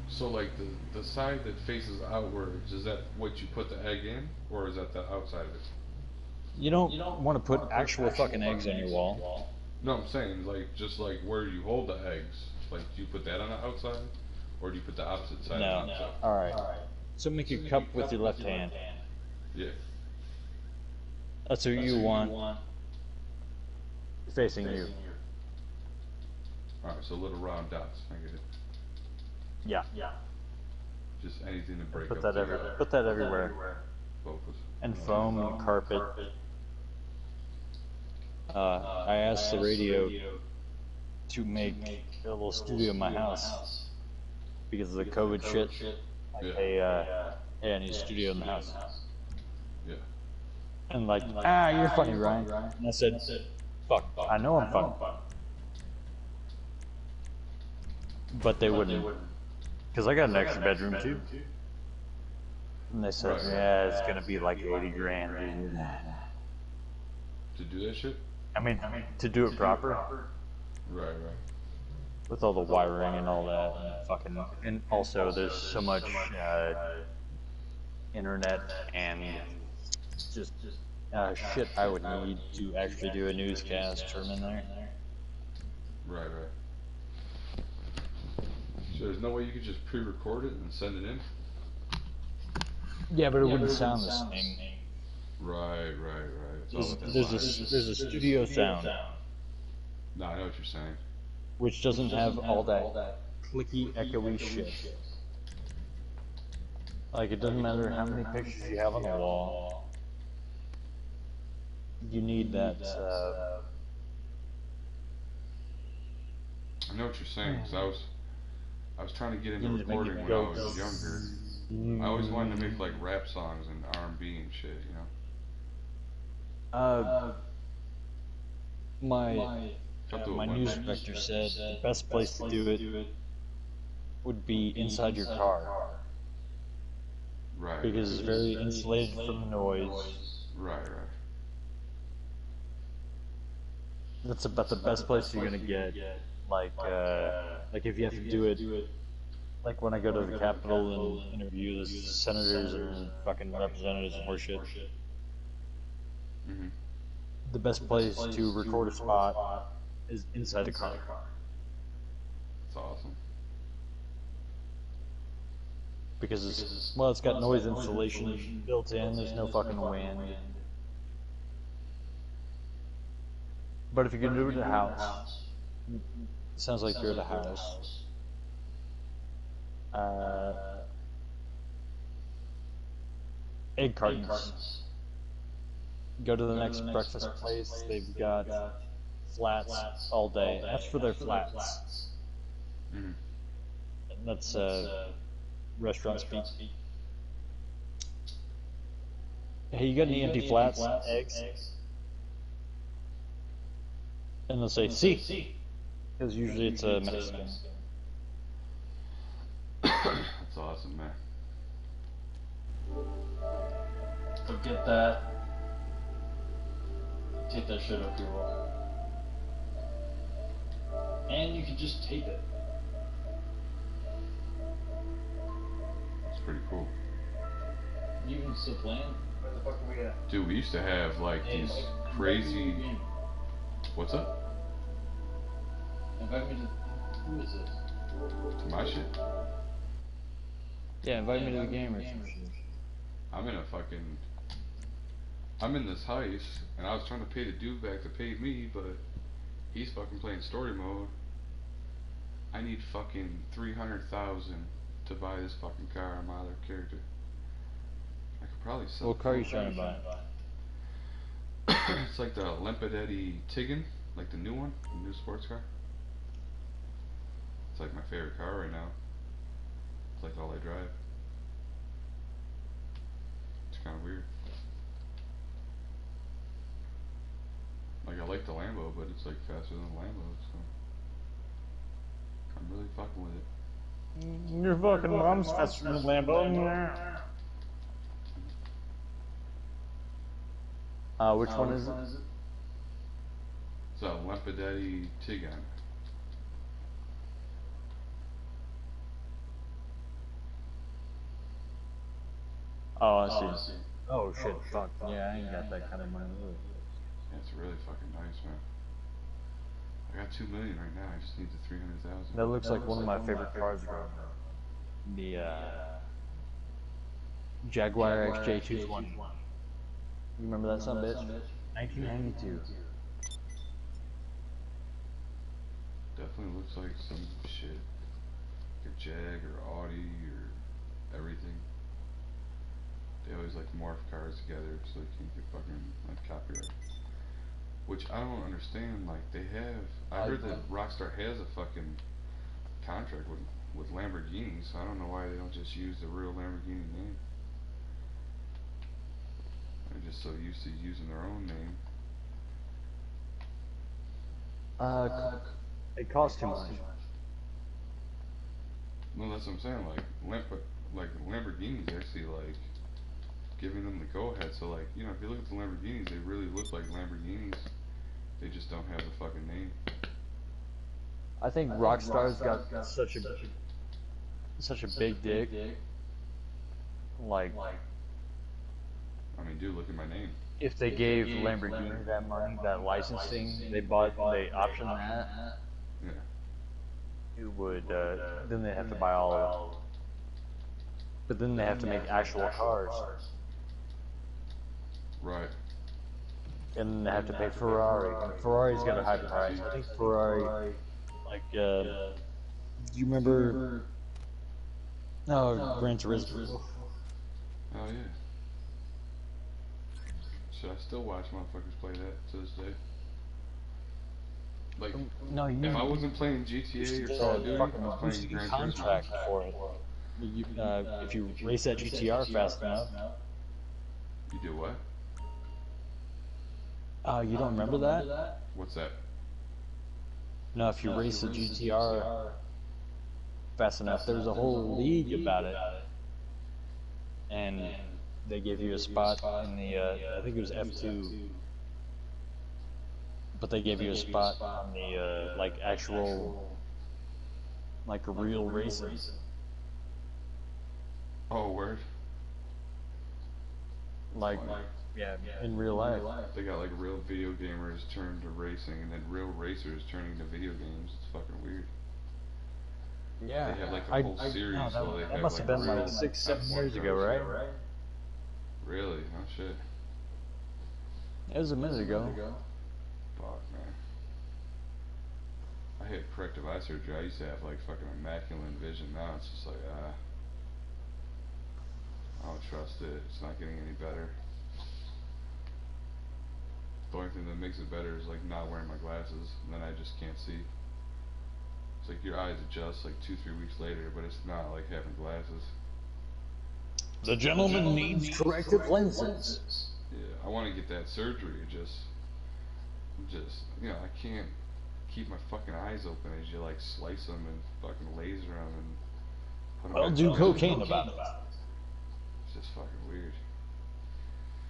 So like the side that faces outwards, is that what you put the egg in, or is that the outside of it? You don't want to put actual fucking eggs on your wall. No, I'm saying like just like where you hold the eggs. Like do you put that on the outside, or do you put the opposite side on the No. outside? Alright. So make a cup with your left hand. Yeah. That's what you want facing you. Alright, so little round dots. I get it. Yeah. Just anything to break Put up that the everywhere. focus. And foam and carpet. I asked the radio to make a little studio in my house because of the COVID shit. Like, Yeah. hey, I need a studio in the house. Yeah. And like, you're funny, Ryan. And I said, fuck, I know I'm funny. But they wouldn't. Because I got an extra bedroom too. And they said, yeah, it's gonna be like 80 grand to do that. To do that shit? I mean, to do it proper. Right. With all the wiring and all that, and fucking, and also there's so much internet and just shit I would need to actually do a newscast from in there. Right. So there's no way you could just pre-record it and send it in? Yeah, but it wouldn't sound the same. Right. It's all with that There's a studio sound, No, I know what you're saying. which doesn't have all that clicky, echoey shit. Like, it doesn't matter how many pictures you have on the wall. You need that, I know what you're saying, because I was trying to get into You need to make recording it when I go. was younger. I always wanted to make like rap songs and R&B and shit, you know? My I'll do it my one news day. director said the best place to do it would be inside your car Right. because it's very insulated from the noise. Right. That's about the best place you're gonna get. Like if you have to do it, like when I go to the Capitol and interview the senators and fucking representatives and horseshit. Mm-hmm. The best place to record a spot is inside the car. That's awesome. Because it's got noise insulation built in, there's no fucking wind. But if you can do it at a house, it sounds like you're at a house. Egg cartons. Go to the next breakfast place, they've got flats all day. That's for their flats. Mm-hmm. That's restaurant speak. Hey, you got any empty flats? Eggs? And they'll say, "Sí," because usually it's a Mexican. That's awesome, man. So get that. Take that shit up your wall. And you can just tape it. That's pretty cool. You can still playing? Where the fuck are we at? Dude, we used to have like these crazy. What's up? Invite me to. Who is this? To my shit? Yeah, invite me to the game or some shit. I'm in a fucking, I'm in this heist, and I was trying to pay the dude back to pay me, but he's fucking playing story mode. I need fucking 300,000 to buy this fucking car on my other character. I could probably sell. What car are you trying to buy? It's like the Lamborghini Tigan, like the new one, the new sports car. It's like my favorite car right now. It's like all I drive. It's kind of weird. Like I like the Lambo, but it's like faster than the Lambo, so I'm really fucking with it. Your fucking mom's faster than a Lambo. Which one is it? It's a Lamborghini Tigan. Oh, I see. Oh shit, fuck. Yeah, I ain't got that kind of money. Yeah, it's really fucking nice, man. I got 2 million right now. I just need the 300,000. That looks like one of my favorite cars growing up. The Jaguar XJ220. You remember that son of a bitch? 1992. Definitely looks like some shit. Like a Jag or Audi or everything. They always like morph cars together so they can get fucking like copyright. Which I don't understand. Like they have, I heard that Rockstar has a fucking contract with Lamborghini, so I don't know why they don't just use the real Lamborghini name. They're just so used to using their own name. It costs too much. No, that's what I'm saying. Like Lamborghini's actually like giving them the go-ahead. So like, you know, if you look at the Lamborghinis, they really look like Lamborghinis. They just don't have the fucking name. I think Rockstar's got such a big dick. Like, I mean, dude, look at my name. if they gave Lamborghini that money, that licensing, they optioned that. Yeah. It would, then they have to buy all of it. But then they have to make actual cars. Right. And then they have to pay Ferrari. And Ferrari's got a high price. I think Ferrari, like, do you remember, Gran Turismo? Oh yeah. Should I still watch motherfuckers play that to this day? Like, No, if I wasn't playing GTA or Call of Duty, I was playing Gran contract Turismo. for it. If you race that GTR fast enough. You do what? You don't remember that? What's that? No, if you race a GTR fast enough, there's a whole league about it. And they give you a spot in the, I think it was F2. But they gave you a spot on the, like, actual, like, a real racing. Oh, word. Like, yeah, in real life. They got like real video gamers turned to racing, and then real racers turning to video games. It's fucking weird. Yeah, They have like a whole series. So they that have must have like been real like 6-7 F1 years ago, cars. right? Really? Oh shit. It was a minute ago. Fuck, man. I had corrective eye surgery. I used to have like fucking immaculate vision. Now it's just like, I don't trust it. It's not getting any better. The only thing that makes it better is like not wearing my glasses, and then I just can't see. It's like your eyes adjust like 2-3 weeks later, but it's not like having glasses. The gentleman needs corrective lenses. Yeah, I want to get that surgery. You know, I can't keep my fucking eyes open as you like slice them and fucking laser them and put them Well, back do on. cocaine about it. It's just fucking weird.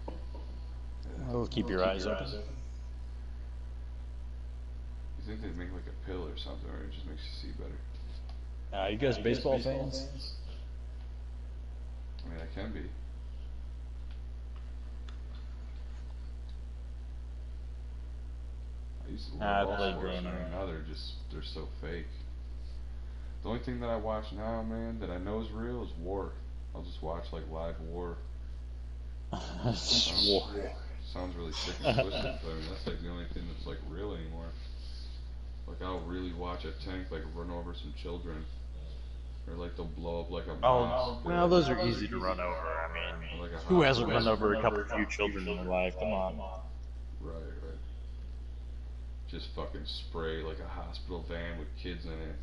Yeah. It'll keep your eyes open. You think they'd make like a pill or something, or it just makes you see better? You guys baseball fans? I mean, I can be. I used to I love all played sports, green. and now they're so fake. The only thing that I watch now, man, that I know is real is war. I'll just watch like live war Sounds really sick and twisted, but I mean that's like the only thing that's like real anymore. Like I'll really watch a tank like run over some children, or like they'll blow up like a mosque. Well, those are easy to run over. I mean, Or like a who hasn't hospital. run over a few children in their life? Come on. Right, right. Just fucking spray like a hospital van with kids in it.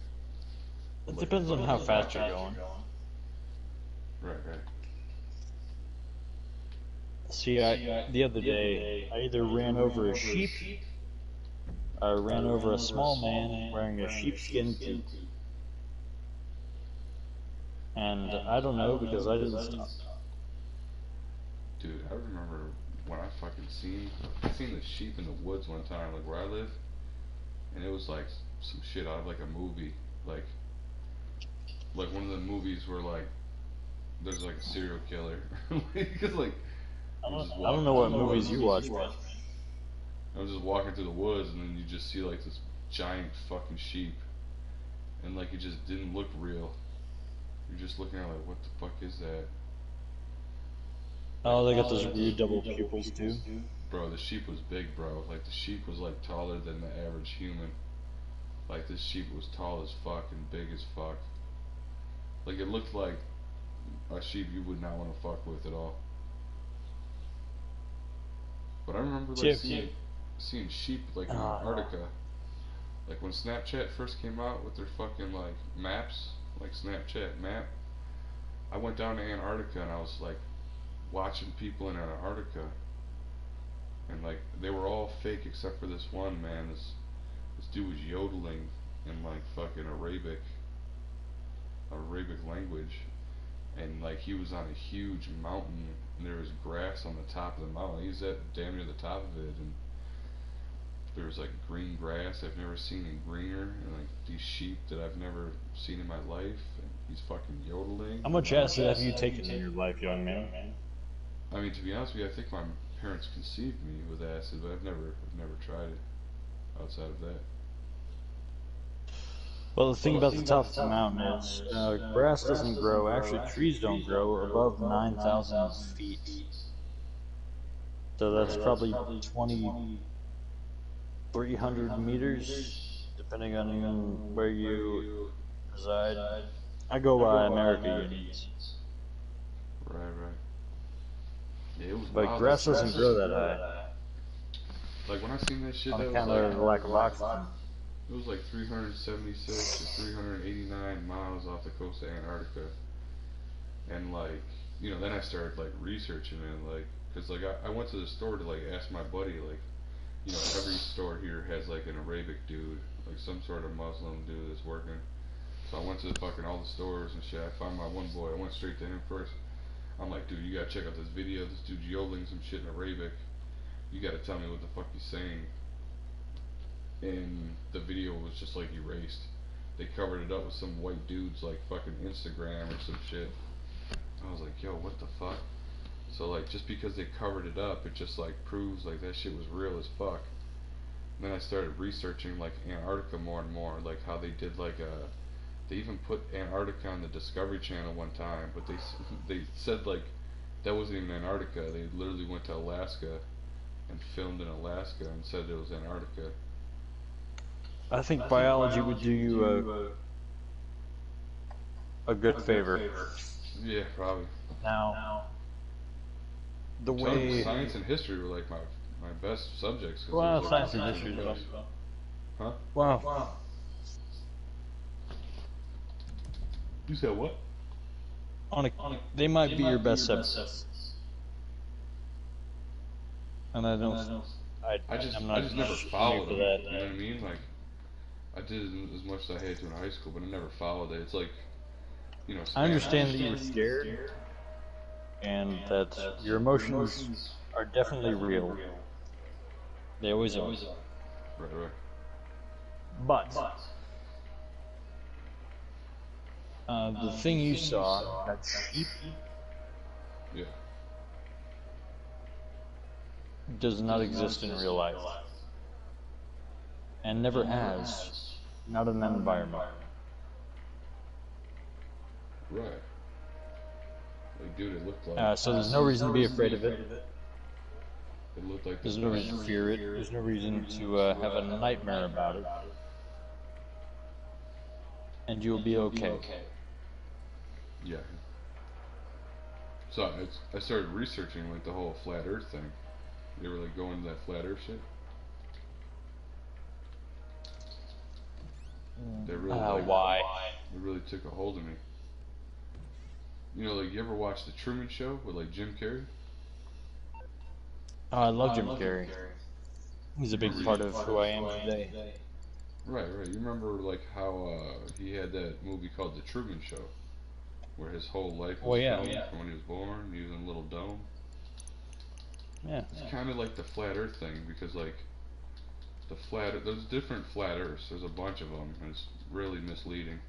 It depends on how fast you're going. Right, right. See, the other day, I either ran over a sheep, or I ran over a small man wearing a sheepskin suit. And I don't know because I didn't stop. Dude, I remember when I fucking seen the sheep in the woods one time, like where I live, and it was like some shit out of like a movie, like one of the movies where like there's like a serial killer, because like I don't know what movies you watch, man. I was just walking through the woods, and then you just see like this giant fucking sheep, and like it just didn't look real. You're just looking at it like, what the fuck is that? Oh, they got those weird double pupils too. Bro, the sheep was big, bro. Like the sheep was like taller than the average human. Like this sheep was tall as fuck and big as fuck. Like it looked like a sheep you would not want to fuck with at all. But I remember like seeing sheep like in Antarctica. Like when Snapchat first came out with their fucking like maps, like Snapchat map. I went down to Antarctica and I was like watching people in Antarctica, and like they were all fake except for this one man. This dude was yodeling in like fucking Arabic language, and like he was on a huge mountain and there was grass on the top of the mountain. He was at damn near the top of it, and there was like green grass I've never seen in greener, and like these sheep that I've never seen in my life, and he's fucking yodeling. How much acid have you taken in your life, young man? I mean, to be honest with you, I think my parents conceived me with acid, but I've never tried it outside of that. Well, the thing about the top of the mountain is grass doesn't grow. Actually, trees don't grow above 9,000 feet. So that's probably 2,300 meters, depending on where you reside. I go by America units. Right, right. Yeah, it was But wild. grass doesn't grow that high. Like when I seen that shit, On that was account like of the lack of oxygen. it was like 376 to 389 miles off the coast of Antarctica, and like then I started like researching it, like because like I went to the store to like ask my buddy, like every store here has like an Arabic dude, like some sort of Muslim dude that's working. So I went to fucking all the stores and shit. I found my one boy. I went straight to him first. I'm like, dude, you gotta check out this video. This dude's yodeling some shit in Arabic. You gotta tell me what the fuck he's saying. And the video was just like erased. They covered it up with some white dude's like fucking Instagram or some shit. I was like, yo, what the fuck? So like, just because they covered it up, it just like proves like that shit was real as fuck. And then I started researching like Antarctica more and more, like how they did like they even put Antarctica on the Discovery Channel one time, but they said like that wasn't even Antarctica. They literally went to Alaska and filmed in Alaska and said it was Antarctica. I think biology would do you a good favor. Yeah, probably. Now, the way science and history were like my best subjects. Well, science and history as well. Huh? Wow. You said what? They might be your best subjects. And I don't. I just never followed it. You know what I mean? Like, I did as much as I had to in high school, but I never followed it. It's like, I understand that you were scared, and that your emotions are definitely real. They always are. Right, right. But the thing you saw, that sheep, yeah, does not exist in real life, and never has, not in that environment. Right. Like, dude, it looked like. So there's no reason to be afraid of it. It looked like. There's no reason to fear it. There's no reason to have a nightmare about it. And you'll be okay. Yeah. So I started researching like the whole flat Earth thing. You ever like go into that flat Earth shit? They really why? It really took a hold of me. You know, like you ever watch the Truman Show with like Jim Carrey? Oh, I love Jim Carrey. He's a big part of who I am today. Right. You remember like how he had that movie called The Truman Show, where his whole life was filmed from when he was born. He was in a little dome. Yeah. It's kind of like the flat Earth thing, because like there's different flat Earths. There's a bunch of them, and it's really misleading.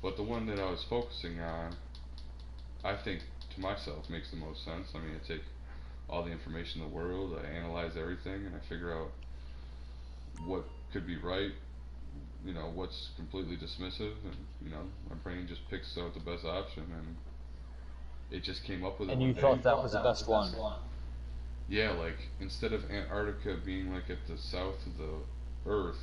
But the one that I was focusing on, I think to myself makes the most sense. I mean, I take all the information in the world, I analyze everything, and I figure out what could be right, you know, what's completely dismissive, and you know, my brain just picks out the best option, and it just came up with it. And one you day. thought that was the best one? Yeah, like instead of Antarctica being like at the south of the Earth,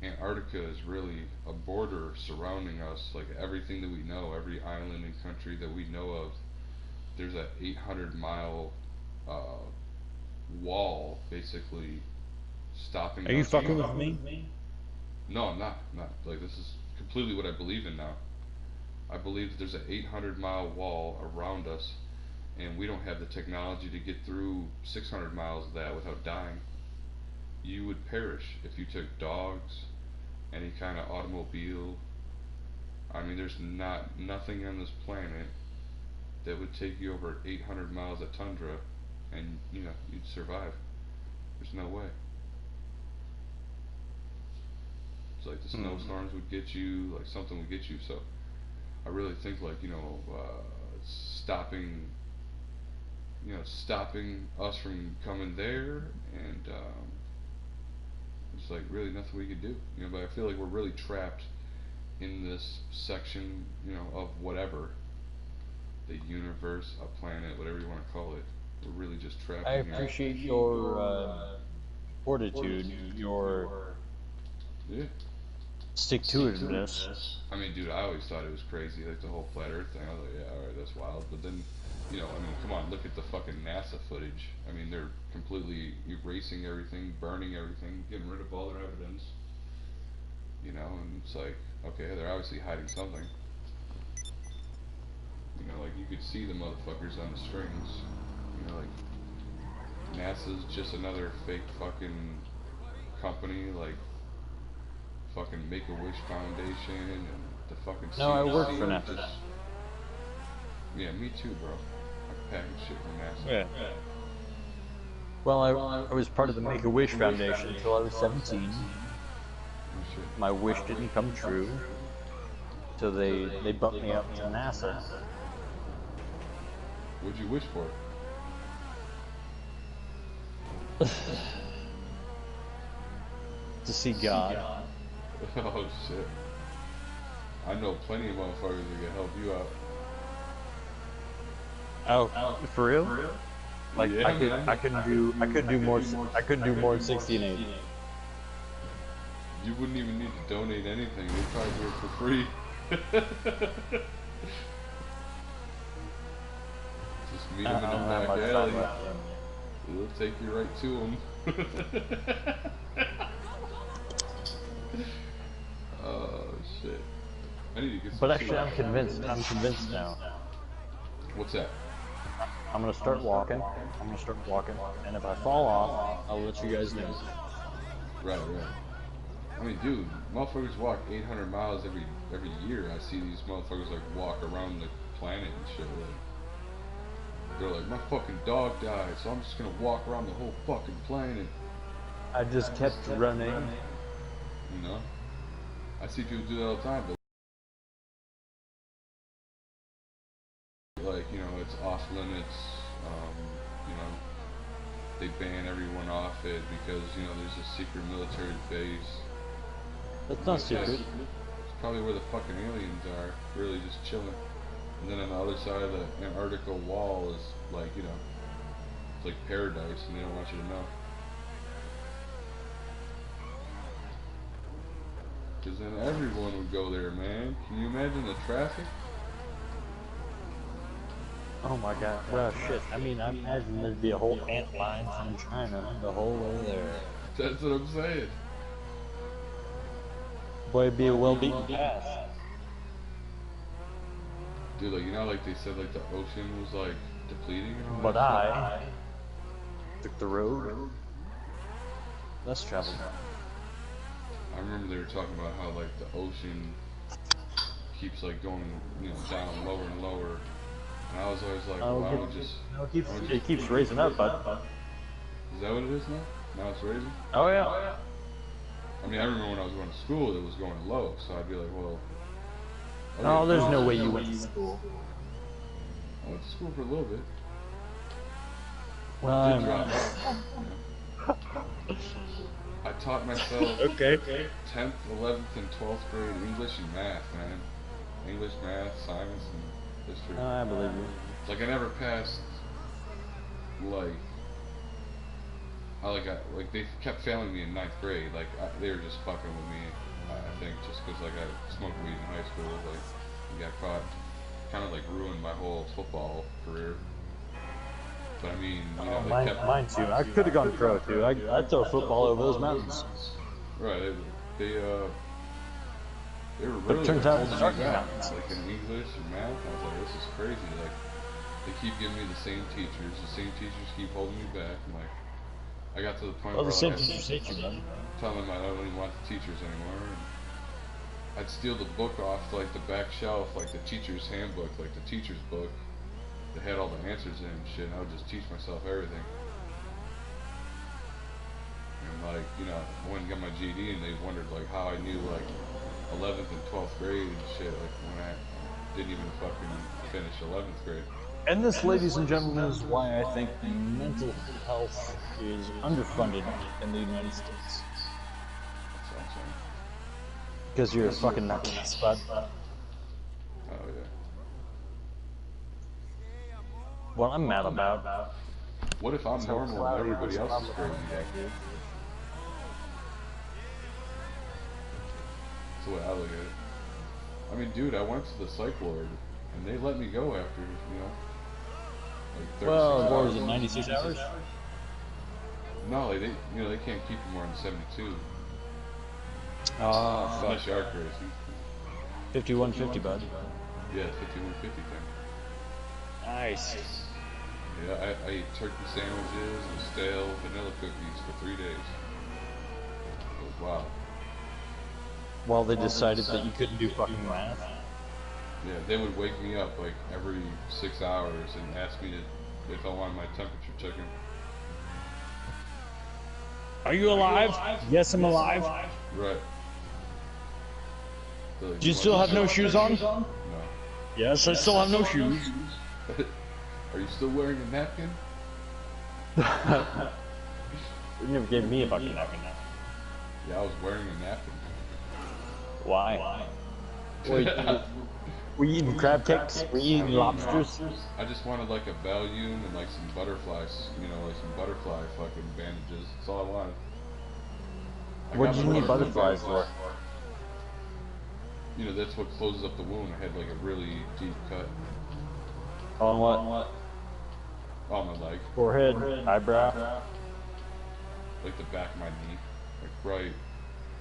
Antarctica is really a border surrounding us. Like everything that we know, every island and country that we know of, there's a 800-mile wall basically stopping. Are you fucking with me? No, I'm not. Like, this is completely what I believe in now. I believe that there's an 800-mile wall around us, and we don't have the technology to get through 600 miles of that without dying. You would perish if you took dogs, any kind of automobile. I mean, there's nothing on this planet that would take you over 800 miles of tundra, and you know, you'd survive. There's no way. It's like the snowstorms would get you, like something would get you. So I really think, like, you know, stopping us from coming there, and it's like really nothing we could do. You know, but I feel like we're really trapped in this section, you know, of whatever, the universe, a planet, whatever you want to call it. We're really just trapped. I appreciate your fortitude, your stick-to-itiveness. I mean, dude, I always thought it was crazy, like the whole flat Earth thing. I was like, yeah, alright, that's wild. But then, you know, I mean, come on, look at the fucking NASA footage. I mean, they're completely erasing everything, burning everything, getting rid of all their evidence. You know, and it's like, okay, they're obviously hiding something. You know, like, you could see the motherfuckers on the strings. You know, like, NASA's just another fake fucking company, like fucking Make-A-Wish Foundation and the fucking No, I work CDC for NASA. Yeah, me too, bro. I package shit from NASA. Yeah. Well, I was part of the Make-A-Wish Foundation until I was 17. My wish didn't come true, so they bumped me up to NASA. What'd you wish for? To see God. Oh shit. I know plenty of motherfuckers that can help you out. Oh, for real? Like, yeah. I couldn't do more than 60 and 80. You wouldn't even need to donate anything. They'd probably do it for free. Just meet them in the back alley. They'll take you right to them. Oh shit! I need to get some. But actually, I'm convinced now. What's that? I'm gonna start walking. And if I fall off, I'll let you guys know. Right. I mean, dude, motherfuckers walk 800 miles every year. I see these motherfuckers like walk around the planet and shit. Like, they're like, my fucking dog died, so I'm just gonna walk around the whole fucking planet. I just kept running. You know, I see people do that all the time, but like, you know, it's off limits. You know, they ban everyone off it because, you know, there's a secret military base. That's not secret. It's probably where the fucking aliens are, really just chilling. And then on the other side of the Antarctica wall is like, you know, it's like paradise, and they don't want you to know. Because then everyone would go there, man. Can you imagine the traffic? Oh my god. Well, shit. I mean, I imagine there'd be a whole ant line from China the whole way there. That's what I'm saying. Boy, it'd be a well-beaten path. Dude, like, you know, like they said, like the ocean was like depleting and all But that stuff? I took the road. Less travel. I remember they were talking about how like the ocean keeps like going, you know, down lower and lower. And I was always like, Oh, why don't we just... no, it keeps raising up, bud. Is that what it is now? Now it's raising? Oh yeah. I mean, I remember when I was going to school, it was going low, so I'd be like, well... No, there's no way you went to school. I went to school for a little bit. Well, I did drop out, you know. I taught myself okay. 10th, 11th, and 12th grade English and math, man. English, math, science, and history. I believe you. Like, I never passed, like... Like they kept failing me in 9th grade. Like they were just fucking with me. I think just because like I smoked weed in high school, like I got caught, kind of like ruined my whole football career. But I mean, you know, they kept mine too. I could have gone pro too. I'd throw football over those mountains. Right. They were But really it turns out it's holding me dark back. mountains. Like in English and math, I was like, this is crazy. Like they keep giving me the same teachers. The same teachers keep holding me back. I'm like. I got to the point Well, where the same I teachers hate you, buddy. tell them I don't even want the teachers anymore. And I'd steal the book off like the back shelf, like the teacher's handbook, like the teacher's book that had all the answers in and shit, and I would just teach myself everything. And like, you know, I went and got my GED and they wondered like how I knew like 11th and 12th grade and shit, like when I didn't even fucking finish 11th grade. And this, ladies and gentlemen, is why I think mental health is underfunded in the United States. That's what I'm saying. Because you're a fucking nutcase, bud. Oh yeah. What I'm mad about. What if I'm normal and everybody else is crazy? That's the way I look at it. I mean, dude, I went to the psych ward and they let me go after, you know, like 36 Well, hours. what was it, 96 hours? No, like they, you know, they can't keep you more than 72. Oh, Unless you are crazy. 5150, bud. Yeah, 5150 thing. Nice. Yeah, I ate turkey sandwiches and stale vanilla cookies for 3 days. It was wild. Well, they decided that you couldn't do fucking math. Yeah, they would wake me up like every 6 hours and ask me if I wanted my temperature taken. Are you alive? Yes, I'm alive. Right. So, Do you still have no shoes on? No. Yes, I still have no shoes. Are you still wearing a napkin? You never gave me a fucking napkin. Yeah, I was wearing a napkin. Why? Were you eating crab cakes? Were you eating lobsters? I just wanted like a Valium and like some butterflies, you know, like some butterfly fucking bandages. That's all I wanted. What did you need butterflies for? You know, that's what closes up the wound. I had like a really deep cut On what? on my leg, Forehead, eyebrow. like the back of my knee,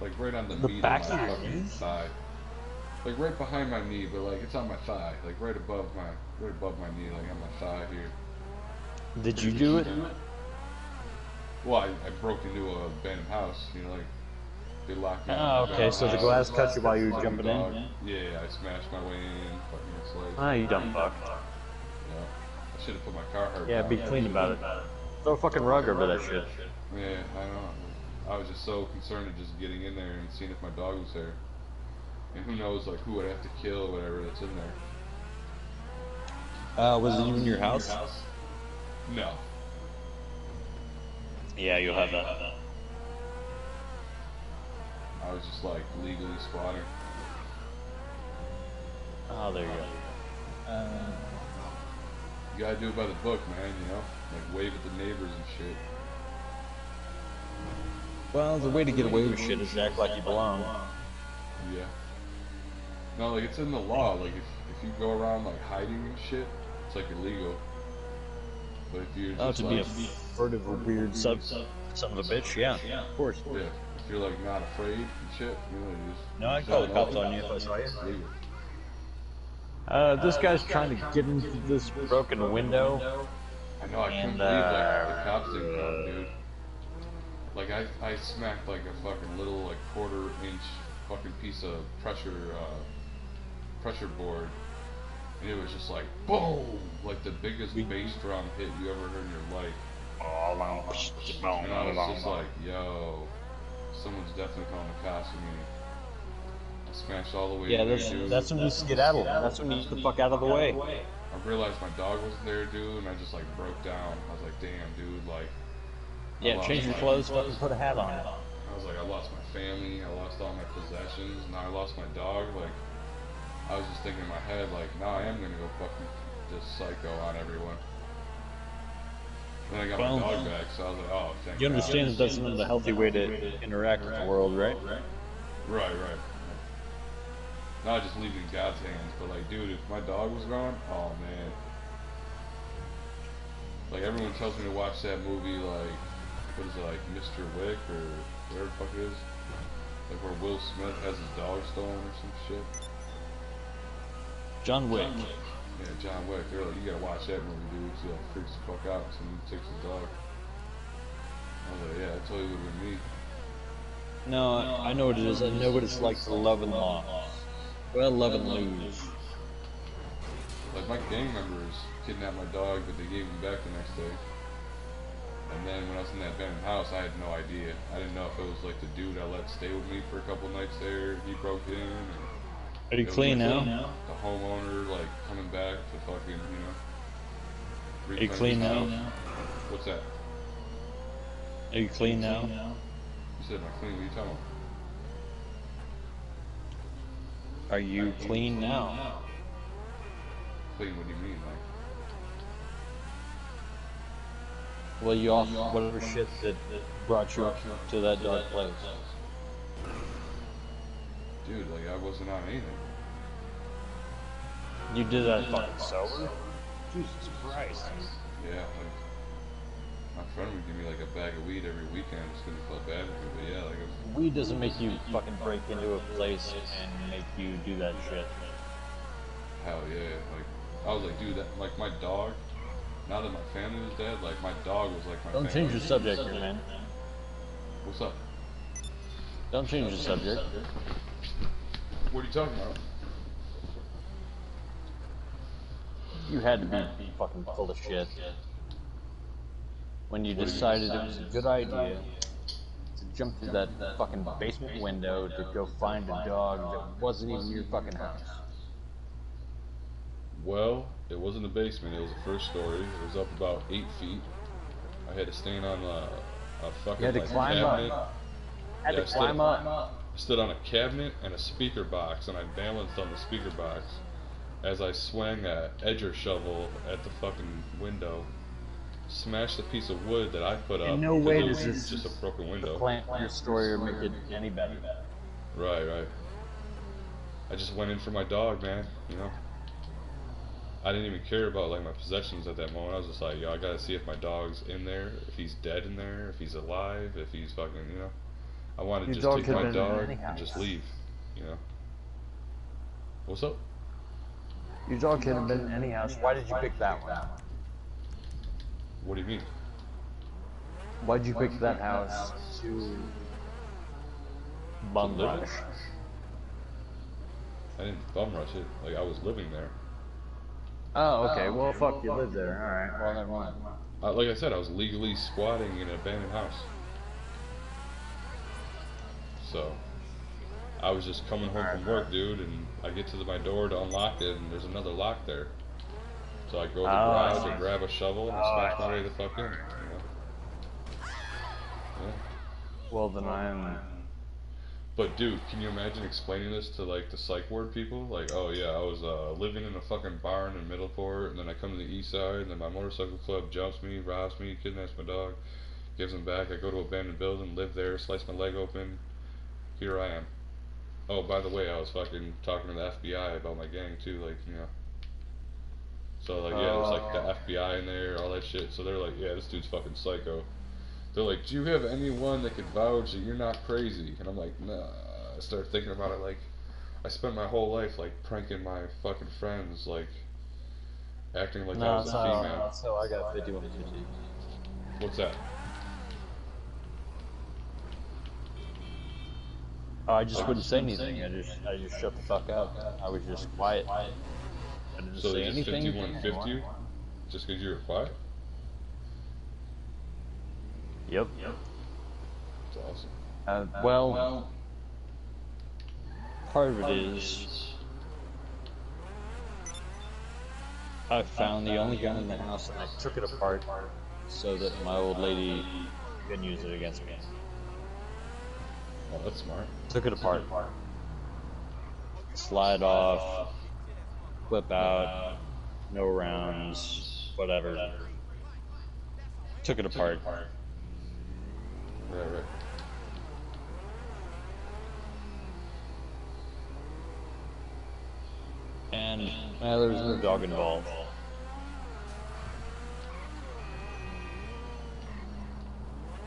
like right on the The meat back of my of your fucking knee? thigh. Like right behind my knee, but like it's on my thigh, like right above my knee, like on my thigh here. Did you do it? Well, I broke into a abandoned house, you know, like they locked me. Oh, okay, so the glass cut you while you were Fucking jumping dog. in? Yeah, I smashed my way in, fucking enslaved. Ah, you dumb fuck. Yeah, I should have put my Carhartt Yeah, down. be clean about it. Throw a fucking rug over that shit. Yeah, I know. I was just so concerned of just getting in there and seeing if my dog was there. And who knows, like, who I'd have to kill or whatever that's in there. Was it even your house? No. Yeah, you'll have that. I was just, like, legally squatting. Oh, there you go. You gotta do it by the book, man, you know? Like, wave at the neighbors and shit. Well, the way to get away with shit is to act like you belong. Yeah. No, like, it's in the law. Like, if you go around, like, hiding and shit, it's, like, illegal. But if you're just, to be a furtive or weird son of a bitch, yeah, of course. Yeah. If you're, like, not afraid and shit, you know, you just... No, I'd call the cops on you if I saw you. Legal. This guy's trying to get into this broken window. I know, I couldn't believe, like, the cops didn't come, dude. Like, I smacked, like, a fucking little, like, quarter-inch fucking piece of pressure board. And it was just like, boom! Like, the biggest bass drum hit you ever heard in your life. And I was just like, yo, someone's definitely calling the cops on me. I smashed all the way Yeah, in there, dude. that's when you skedaddle. That's when you get the fuck out of the way. I realized my dog wasn't there, dude, and I just, like, broke down. I was like, damn, dude, like... Yeah, change your clothes, fucking put a hat on. I was like, I lost my family, I lost all my possessions, now I lost my dog, like... I was just thinking in my head, like, nah, I am gonna go fucking just psycho on everyone. Then I got my dog back, so I was like, oh, thank God. You understand that that's not the healthy way to interact with the world, right? Right. Not just leave it in God's hands, but like, dude, if my dog was gone, oh man. Like, everyone tells me to watch that movie, like, what is it, like, Mr. Wick, or whatever the fuck it is? Like, where Will Smith has his dog stolen or some shit. John Wick. Yeah, John Wick. They're like, you gotta watch that movie, dude. See how it freaks the fuck out when someone takes his dog. I was like, yeah, that totally would have been me. No, I know what it is. I know what it's like to love and loss. Well, love and lose. Like, my gang members kidnapped my dog, but they gave him back the next day. And then when I was in that abandoned house, I had no idea. I didn't know if it was like the dude I let stay with me for a couple nights there, he broke in, or... Are you clean now? The homeowner, like, coming back to fucking, you know... Are you clean now? What's that? Are you clean now? You said, am I clean? What are you talking about? Are you clean now? Clean, what do you mean, like? Well, you off whatever shit that brought you up to that dark place. Dude, like, I wasn't on anything. You did that fucking sober? Jesus Christ. Yeah, like, my friend would give me, like, a bag of weed every weekend just because he felt bad with me, but yeah, like, it was... Weed doesn't make you fucking break into a place and make you do that shit. Hell yeah, like, I was like, dude, that, like, my dog, now that my family was dead, like, my dog was like my family. Don't change your subject here, man. What's up? Don't change your subject. What are you talking about? You had to be fucking full of shit when you decided it was a good idea to jump through that fucking basement window to go find a dog that wasn't even your fucking house. Well, it wasn't a basement, it was a first story. It was up about 8 feet. I had to stand on a fucking, You had to like, climb cabinet. up. Had to climb up. I stood on a cabinet and a speaker box, and I balanced on the speaker box as I swung a edger shovel at the fucking window, smashed a piece of wood that I put up. In no way because does it was this just a broken window. plant your story or make it any better. Right. I just went in for my dog, man, you know? I didn't even care about, like, my possessions at that moment. I was just like, yo, I gotta see if my dog's in there, if he's dead in there, if he's alive, if he's fucking, you know? I wanted to just take my dog and just leave, you know? What's up? Your dog could have been in any house. Why did you pick that one? What do you mean? Why'd you pick that house to bum rush? I didn't bum rush it. Like, I was living there. Oh, okay. Well, fuck, you live there. Alright, well, never mind. Like I said, I was legally squatting in an abandoned house. So, I was just coming home from work, dude, and I get to my door to unlock it, and there's another lock there. So I go to the garage and grab a shovel and I smash my way the fuck in, you know? Yeah. Well, then I'm... But dude, can you imagine explaining this to like the psych ward people? Like, oh yeah, I was living in a fucking barn in Middleport, and then I come to the east side, and then my motorcycle club jumps me, robs me, kidnaps my dog, gives him back. I go to an abandoned building, live there, slice my leg open. Here I am. Oh, by the way, I was fucking talking to the FBI about my gang too, like, you know. So like, yeah, there's like the FBI in there, all that shit. So they're like, yeah, this dude's fucking psycho. They're like, do you have anyone that could vouch that you're not crazy? And I'm like, nah. I started thinking about it, like, I spent my whole life, like, pranking my fucking friends, like, acting like I was a female. So I got 51 50. What's that? I just wouldn't say anything. I just shut the fuck up. I was just quiet. I didn't So say they just anything. 51-50 you? Just because you were quiet? Yep. That's awesome. Well, part of it is I found the only gun in the house and I took it apart so that my old lady can use it against me. Oh, that's smart. Took it apart. Slide off, whip out, no rounds, whatever. Took it apart. Right. And there was no dog involved.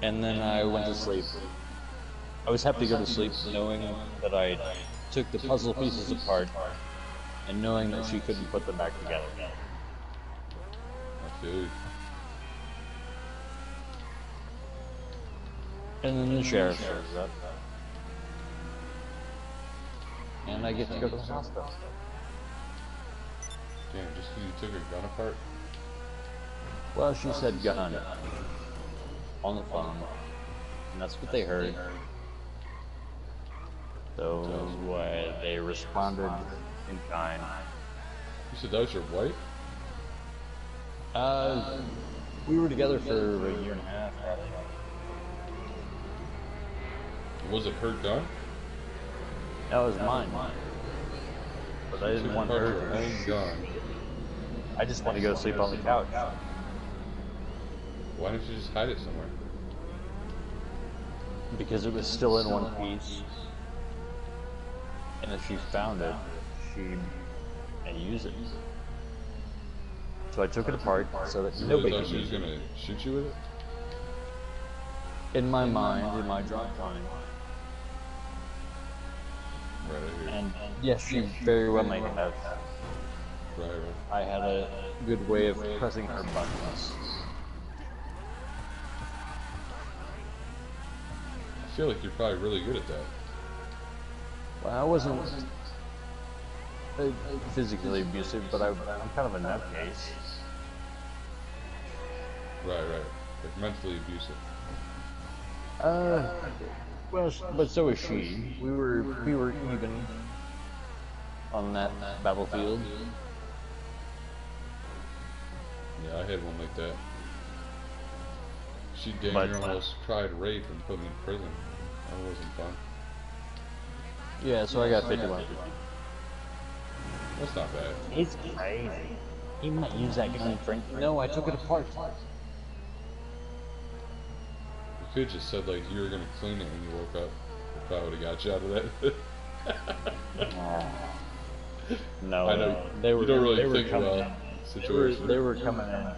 And then I went to sleep. I was happy to go to sleep knowing that I took the puzzle pieces apart and knowing that she couldn't put them back together. I feel you. And then the sheriff shows up. And I get to go to the hospital. Damn, just because you took a gun apart? Well, she said gun on the phone. And that's what they heard. So they responded in kind. You said that was your wife? We were together for a year and a half. Was it her gun? That was mine. But I didn't want her. Her own gun. I just wanted to go sleep on the couch. Why didn't you just hide it somewhere? Because it was still in one piece. And if she found it, she'd use it. So I took it apart so that You nobody really could thought she was use it. gonna shoot you with it? In my mind, in my drunk mind. Right, I hear you. And yes, she very well may have. Right. I had a good way of pressing her buttons. I feel like you're probably really good at that. Well, I wasn't physically abusive, but I'm kind of a nutcase. Right. Like mentally abusive. Well, but so is she. We were even on that battlefield. Yeah, I had one like that. She damn But- near almost tried rape and put me in prison. That wasn't fun. Yeah, so I got 51. That's not bad. He's crazy. He might use that gun for. No, I took it apart. You could just said like you were gonna clean it when you woke up. Probably would have got you out of that. No, I know they were. you don't they really were think coming about in. situations. They were coming in.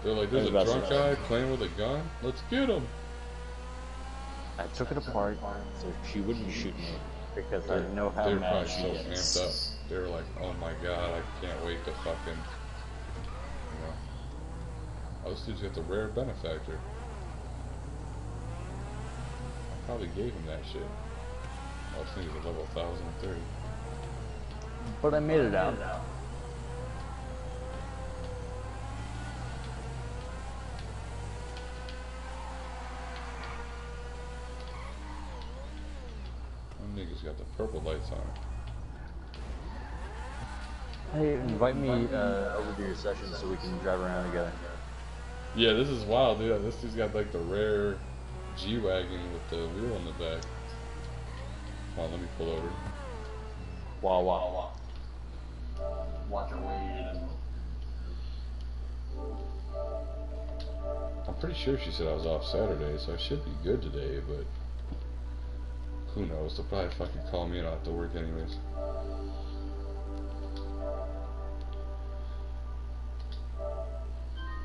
They're like, there's a about drunk to- guy playing with a gun. Let's get him. I took it apart so she wouldn't shoot me because I know how They were mad probably she so is. amped up. They were like, oh my god, I can't wait to fucking, those dudes got the rare benefactor. I probably gave him that shit. I was thinking of level 1030. But I made it out. Them niggas got the purple lights on. Hey, invite me over to your session so we can drive around together. Yeah, this is wild, dude. This dude's got like the rare G-Wagon with the wheel in the back. Come on, let me pull over. Wow. Watch away. I'm pretty sure she said I was off Saturday, so I should be good today, but who knows? They'll probably fucking call me and I'll have to work anyways.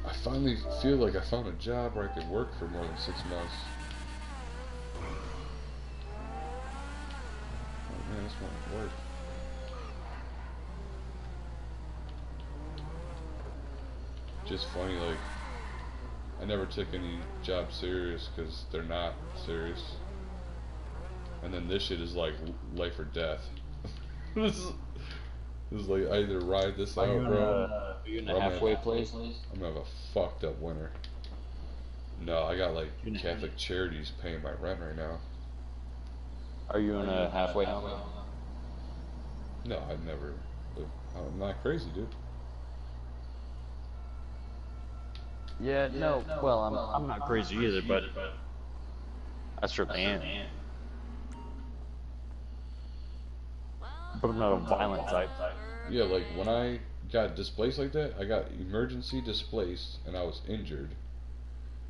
I finally feel like I found a job where I could work for more than 6 months. Oh man, this won't work. Just funny, like, I never took any job serious because they're not serious. And then this shit is like life or death. This is like, I either ride this out, bro. Are you in a halfway place? I'm gonna have a fucked up winter. No, I got like Catholic Charities paying my rent right now. Are you in a halfway house? No, I'd never. I'm not crazy, dude. Yeah, no. Well, I'm not crazy either, but I certainly am. But I'm not a violent type. Yeah, like when I got displaced like that, I got emergency displaced and I was injured.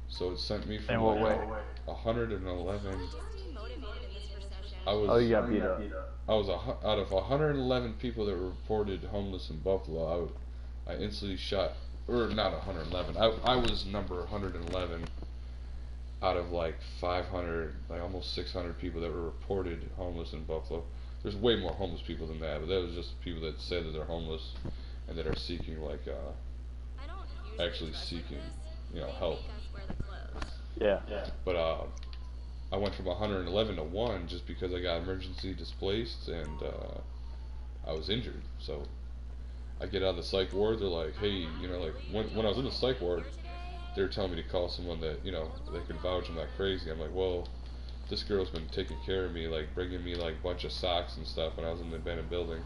So it sent me from In what way? 111. I was. Oh, you got beat up. I was out of 111 people that were reported homeless in Buffalo. I instantly shot, or not 111. I was number 111 out of like 500, like almost 600 people that were reported homeless in Buffalo. There's way more homeless people than that, but that was just people that say that they're homeless and that are seeking like actually seeking, you know, help. Yeah. But I went from 111 to 1 just because I got emergency displaced and I was injured. So I get out of the psych ward. They're like, hey, you know, like when I was in the psych ward, they were telling me to call someone that, you know, they could vouch I'm not crazy. I'm like, well, this girl's been taking care of me, like bringing me like a bunch of socks and stuff when I was in the abandoned building.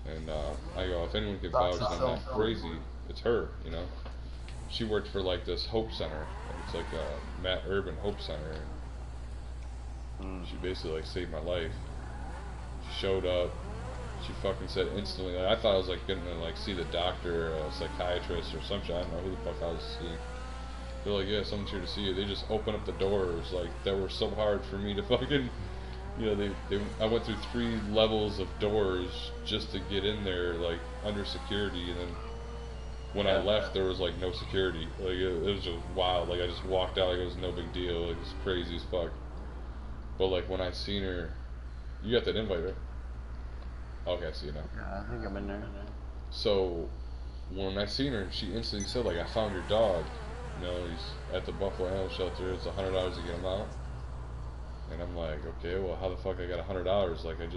And I go, if anyone can vouch I'm not crazy, it's her, you know. She worked for like this Hope Center. It's like a Matt Urban Hope Center. And she basically like saved my life. She showed up. She fucking said instantly. Like, I thought I was like gonna like see the doctor, or a psychiatrist, or some shit. I don't know who the fuck I was seeing. They're like, yeah, someone's here to see you. They just opened up the doors like that were so hard for me to fucking, you know. I went through 3 levels of doors just to get in there, like under security, and then when I left, there was like no security. Like it was just wild. Like I just walked out like it was no big deal. Like it's crazy as fuck. But like when I seen her, you got that invite, right? Okay, I see it now. Yeah, I think I'm in there. So when I seen her, she instantly said like, I found your dog. You know, he's at the Buffalo Animal Shelter. It's $100 to get him out. And I'm like, okay, well, how the fuck I got $100? Like I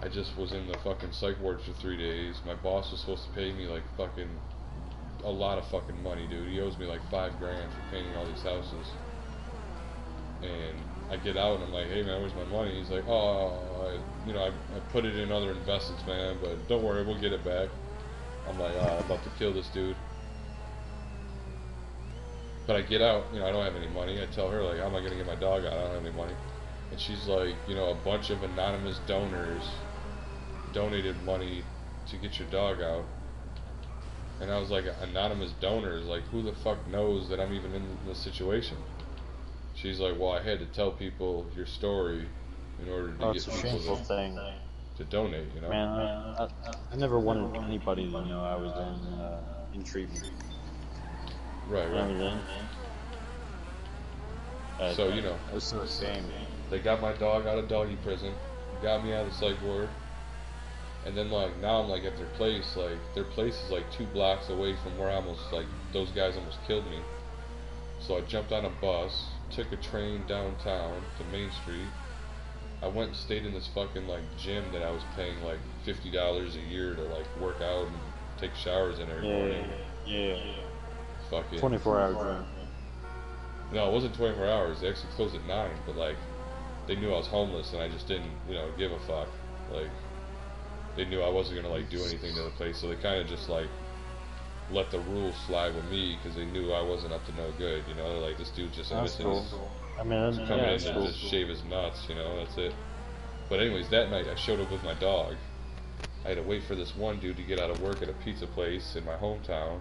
just was in the fucking psych ward for 3 days. My boss was supposed to pay me like fucking a lot of fucking money, dude. He owes me like $5 grand for painting all these houses. And I get out and I'm like, hey man, where's my money? He's like, oh, I put it in other investments, man, but don't worry, we'll get it back. I'm like, I'm about to kill this dude. But I get out, you know, I don't have any money. I tell her, like, how am I going to get my dog out? I don't have any money. And she's like, you know, a bunch of anonymous donors donated money to get your dog out. And I was like, anonymous donors? Like, who the fuck knows that I'm even in this situation? She's like, well, I had to tell people your story in order to get people to donate, you know? Man, I never wanted anybody to know I was in treatment. Right. So, you know, it was so same. They got my dog out of doggy prison, got me out of the psych ward, and then like now I'm like at their place. Like their place is like 2 blocks away from where I almost like those guys almost killed me. So I jumped on a bus, took a train downtown to Main Street. I went and stayed in this fucking like gym that I was paying like $50 a year to like work out and take showers in every morning. Yeah. Fucking 24-hour gym. No, it wasn't 24 hours. They actually closed at 9, but like they knew I was homeless and I just didn't, you know, give a fuck. Like they knew I wasn't gonna like do anything to the place, so they kind of just like let the rules slide with me because they knew I wasn't up to no good. You know, they're like, this dude's just innocent. Cool. I mean, Come yeah, in that's and cool. just shave his nuts, you know, that's it. But anyways, that night I showed up with my dog. I had to wait for this one dude to get out of work at a pizza place in my hometown.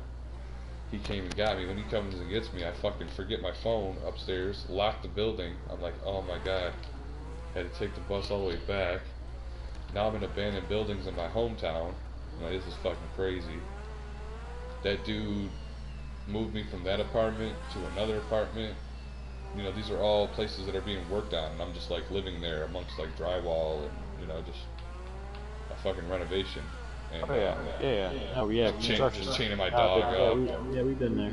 He came and got me. When he comes and gets me, I fucking forget my phone upstairs, lock the building. I'm like, oh my god. Had to take the bus all the way back. Now I'm in abandoned buildings in my hometown. I'm like, this is fucking crazy. That dude moved me from that apartment to another apartment. You know, these are all places that are being worked on, and I'm just like living there amongst like drywall and, you know, just a fucking renovation. And, Oh yeah, yeah. Oh yeah, construction. just chaining my dog up. We've been there.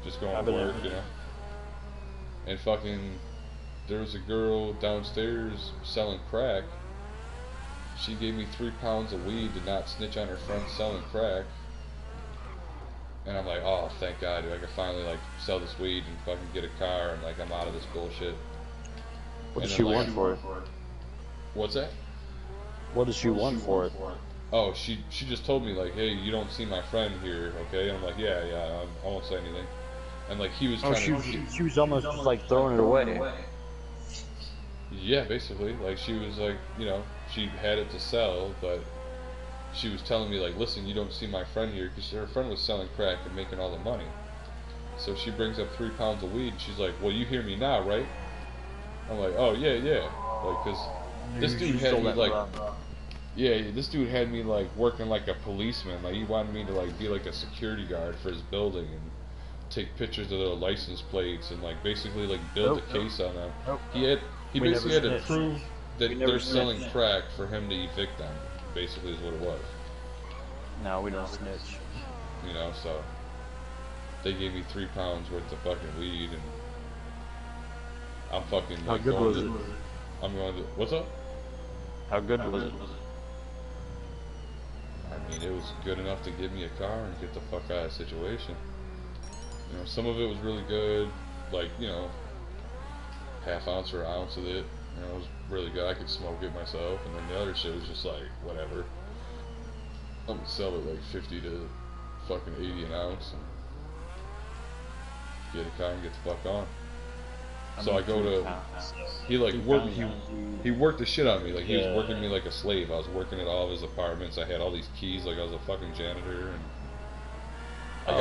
Just going to work, you know. And fucking, there was a girl downstairs selling crack. She gave me 3 pounds of weed to not snitch on her friends selling crack. And I'm like, oh, thank God, dude, I can finally like sell this weed and fucking get a car and like I'm out of this bullshit. What does she want for it? What's that? What does she want for it? Oh, she just told me like, hey, you don't see my friend here, okay? And I'm like, yeah, I won't say anything. And like he was trying she was almost just like throwing it away. Yeah, basically, like she was like, you know, she had it to sell, but she was telling me like, listen, you don't see my friend here, because her friend was selling crack and making all the money. So she brings up 3 pounds of weed, and she's like, well, you hear me now, right? I'm like, oh yeah, like, cause this dude had me like, yeah, this dude had me like working like a policeman. Like he wanted me to like be like a security guard for his building and take pictures of their license plates and like basically like build a case on them. He basically had to prove that they're selling crack for him to evict them. Basically, is what it was. No, we don't snitch. You know, so they gave me 3 pounds worth of fucking weed, and I'm fucking. How like, good was it? I'm going to. What's up? How good was it? I mean, it was good enough to give me a car and get the fuck out of the situation. You know, some of it was really good, like, you know, half ounce or ounce of it. You know, it was really good. I could smoke it myself, and then the other shit was just like, whatever. I'm gonna sell it like 50 to fucking 80 an ounce and get a car and get the fuck on. So I go to, he like worked, he worked the shit out of me, like he was working me like a slave. I was working at all of his apartments, I had all these keys, like I was a fucking janitor, and I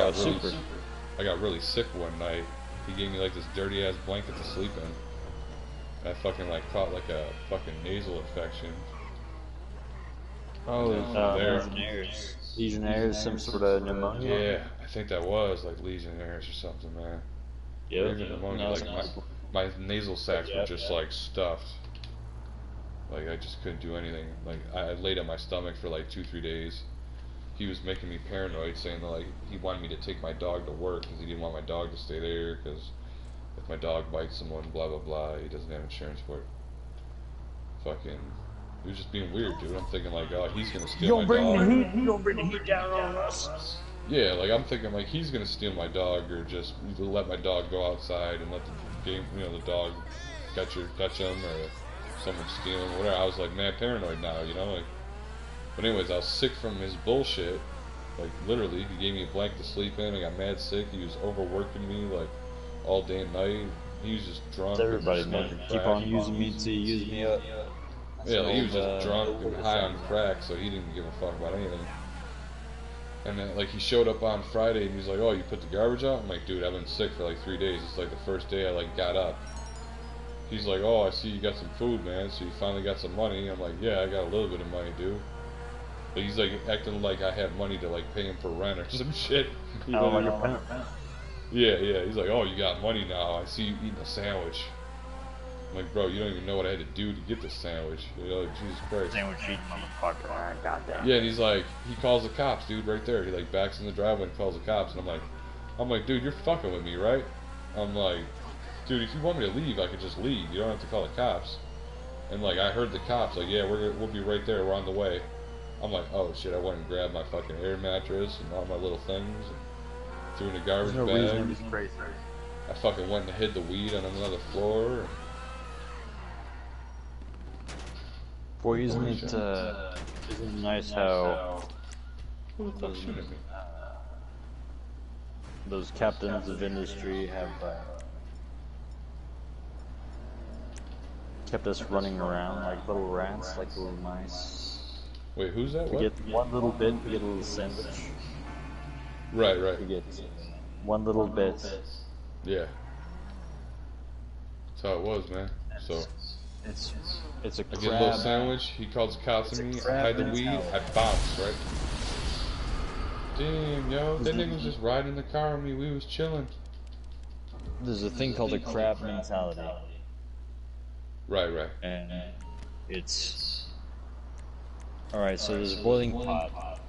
got really sick one night. He gave me like this dirty ass blanket to sleep in. I fucking like caught like a fucking nasal infection. Oh, Legionnaires, some sort of pneumonia? Yeah, I think that was like Legionnaires or something, man. Yeah, pneumonia, like my nasal sacs were just like stuffed. Like I just couldn't do anything. Like I laid on my stomach for like 2-3 days. He was making me paranoid, saying that like he wanted me to take my dog to work because he didn't want my dog to stay there because if my dog bites someone, blah blah blah, he doesn't have insurance for it. Fucking, he was just being weird, dude. I'm thinking like, oh, he's gonna steal my dog. You don't bring the heat down on us. Yeah, like I'm thinking like he's gonna steal my dog or just let my dog go outside and let the game, you know, the dog catch him or someone steal him, whatever. I was like mad paranoid now, you know, like. But anyways, I was sick from his bullshit. Like literally, he gave me a blanket to sleep in. I got mad sick. He was overworking me like all day and night. He was just drunk. Everybody, man, keep on using me to use me up. Yeah, like, he was just drunk and high on crack, so he didn't give a fuck about anything. And then like he showed up on Friday and he's like, "Oh, you put the garbage out?" I'm like, "Dude, I've been sick for like 3 days. It's like the first day I like got up." He's like, "Oh, I see you got some food, man. So you finally got some money." I'm like, "Yeah, I got a little bit of money, dude." But he's like acting like I have money to like pay him for rent or some shit. Yeah. He's like, "Oh, you got money now. I see you eating a sandwich." I'm like, "Bro, you don't even know what I had to do to get this sandwich." You know, like, Jesus Christ. Sandwich eating motherfucker. Goddamn. Yeah, and he's like, he calls the cops, dude, right there. He like backs in the driveway and calls the cops, and I'm like, dude, you're fucking with me, right? I'm like, dude, if you want me to leave, I could just leave. You don't have to call the cops. And like, I heard the cops, like, yeah, we'll be right there. We're on the way. I'm like, oh shit, I went and grabbed my fucking air mattress and all my little things and threw in the garbage bag. I fucking went and hid the weed on another floor. Boy, isn't it nice how those captains of industry have kept us running around like little rats, like little mice. Wait, who's that? We What? get one little bit, we get a little sandwich. Right, right. We get one little bit. Yeah. That's how it was, man. So It's a I crab. get a little sandwich. He calls the cops on me. I hide the weed. I bounce, right? Damn, yo, that nigga was just riding the car with me. We was chilling. There's a thing called a crab mentality. Right, right. And it's... Alright, so there's a boiling pot.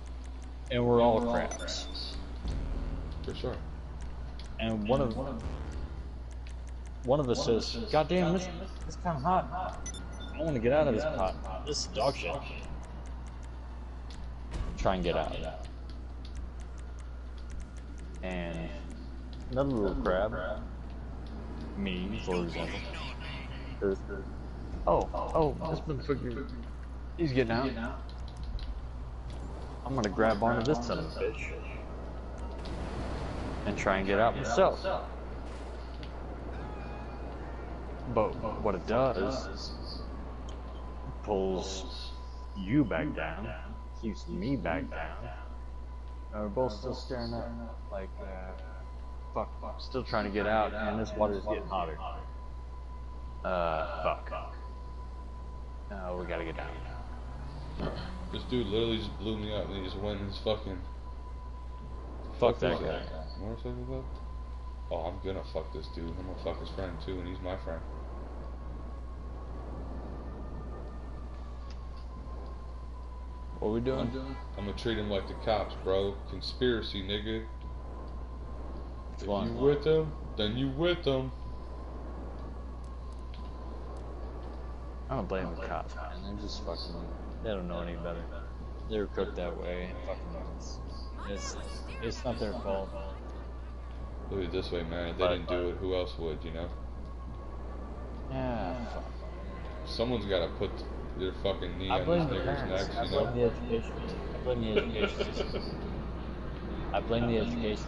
And we're all crabs. For sure. And one of us says, "God damn, this is kind of hot. I want to get out of this pot. This is dog shit." Try and get out. And another little crab, me, for example, says, oh, this motherfucker, he's getting out. I'm gonna grab onto this son of a bitch and try and get out myself. But what it does is pulls you back down, keeps me back down. And we're both still staring at like fuck, still trying to get out, and this water is getting hotter. Fuck. No, we gotta get down. This dude literally just blew me up and he just went in his fucking... Fuck that guy. Motorcycle club? Oh, I'm gonna fuck this dude. I'm gonna fuck his friend too, and he's my friend. What we doing? I'm gonna treat him like the cops, bro. Conspiracy, nigga. If you with him, then you with him. I don't blame the cops, man. They're just fucking... They don't know any better. They were cooked that way. Fucking... It's not their fault. Look at it this way, man. If they didn't do it, who else would, you know? Yeah, fuck. Someone's gotta put their fucking knee I on blame these the niggas' parents. necks, I you know? blame the education. I blame the education system. I blame the education.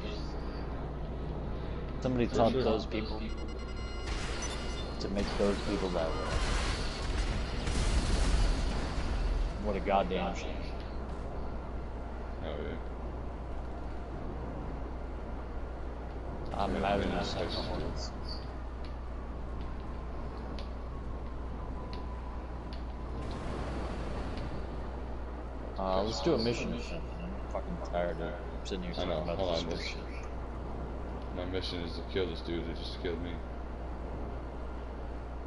Somebody taught those people to make those people that way. What a goddamn shame. Oh, yeah. I'm having a second one. Let's do a mission. I'm fucking tired of sitting here talking about this bullshit. My mission is to kill this dude that just killed me.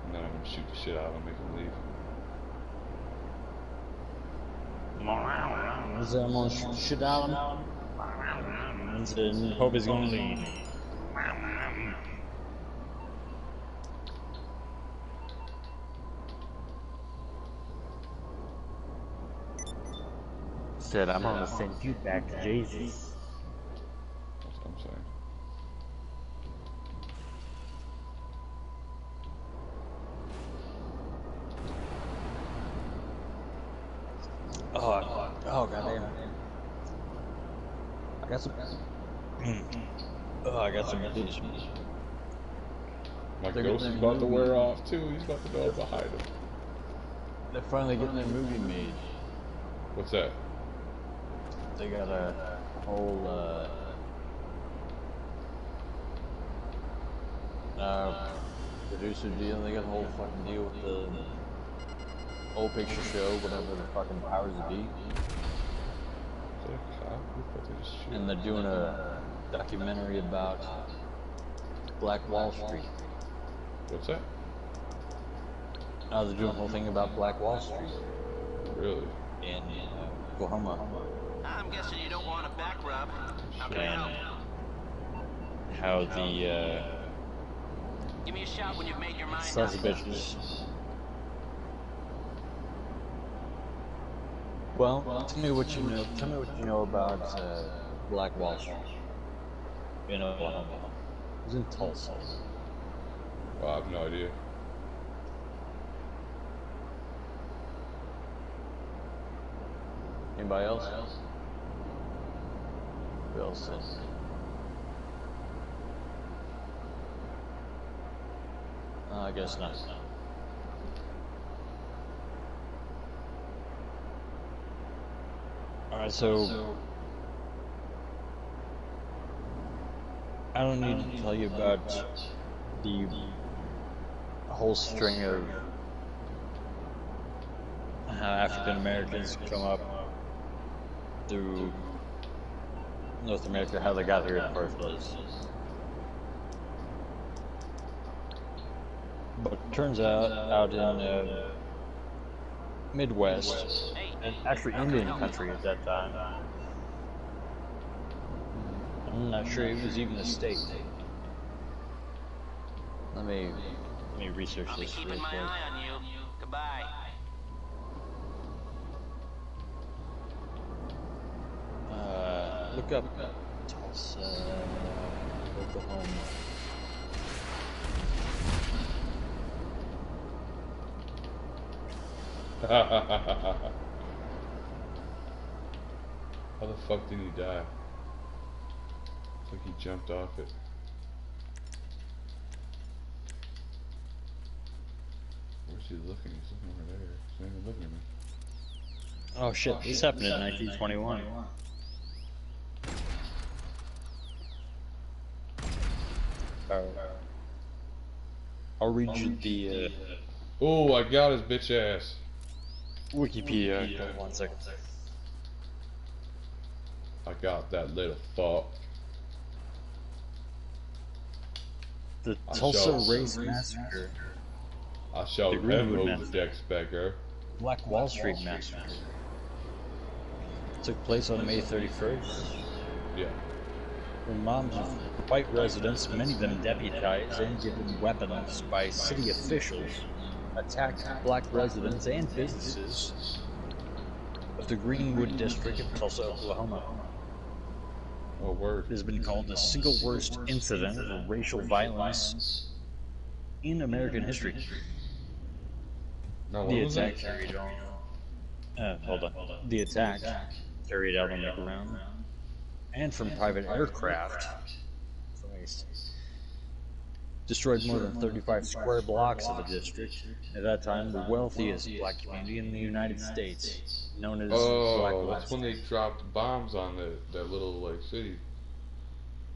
And then I'm gonna shoot the shit out of him and make him leave. I'm gonna shoot shit out of him. And hope he's gonna leave. Said I'm gonna send you back to Jesus. That's what I'm saying. Oh goddamn! I got some. I got some news. My ghost is about to wear off too. He's about to go up behind him. They're finally getting their movie made. What's that? They got a whole producer deal. They got a whole fucking deal with the whole picture show, whatever the fucking powers that be. Is that a cop? Who the fuck did just shoot? And they're doing a documentary about Black Wall Street. What's that? They're doing a whole thing about Black Wall Street. Really? In Oklahoma. I'm guessing you don't want a back rub. How can I help? How the Give me a shout when you've made your mind sons up. of bitches. Well, tell me what you know. Tell me what you know about Black Wall Street in Oklahoma. It was in Tulsa. Well, I have no idea. Anybody else? Who else says? I guess not. Alright, so I don't need to tell you about the whole string of how African Americans come up through North America, how they got here in the first place. But it turns out in Midwest, and actually Indian country at that time, I'm not sure it was even a state. Let me research I'll be this real keeping my quick. eye on you. Goodbye. Look up Tulsa, Oklahoma. How the fuck did he die? It's like he jumped off it. Where's he looking? He's looking over there. He's not even looking at me. Oh shit, this happened in 1921. I'll read you the Oh, I got his bitch ass. Wikipedia. Hold on 1 second. I got that little fuck. The I Tulsa shall- Race Massacre. I shall The Greenwood echo the Massacre. deck specker. Black Wall Street Massacre. Took place on May 31st. Yeah. When mobs of white residents, many of them deputized and given weapons by city officials, attacked black residents and businesses of the Greenwood district of Tulsa, Oklahoma. Oh, word. It has been called the single worst incident of racial violence in American history. No, The what was attack it? carried on. Hold on. The attack carried out on the ground and from private aircraft. Christ. Destroyed more than 35 square blocks of the district. At that time, the wealthiest black community in the United States, known as Black Oh, West. that's when they dropped bombs on that little like city.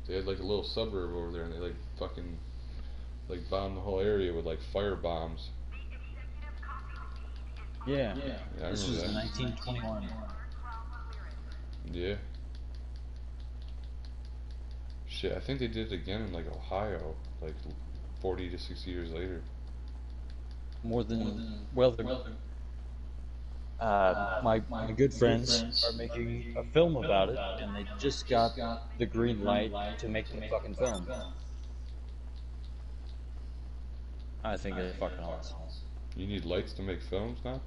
They had like a little suburb over there, and they like fucking like bombed the whole area with like fire bombs. Yeah, I this was remember in that. 1921. Yeah. Shit, I think they did it again in like Ohio, like 40 to 60 years later. More than well, my good friends are making a film about it, and they just got the green light to make the fucking film. I think it's fucking awesome. You need lights to make films now?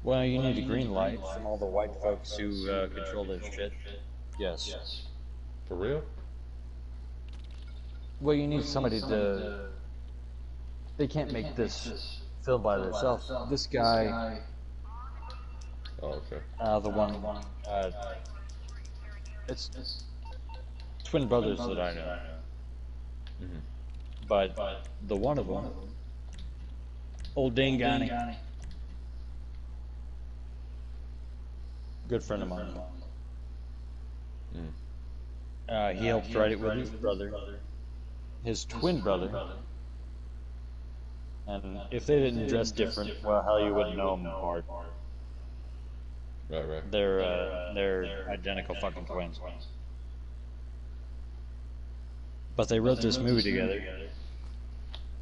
Well, you need a green light from all the white folks who control this shit. Yes. For real? Well, you need somebody to. They can't make this film by themselves. This guy, Oh, okay. the one, it's twin brothers that I know. Mhm. But the one of them, old Dangani, good friend of mine. He helped write it with his brother, his twin brother. And if they didn't dress different, well, hell, you wouldn't know them apart. Right. They're identical fucking twins. But they wrote this movie together,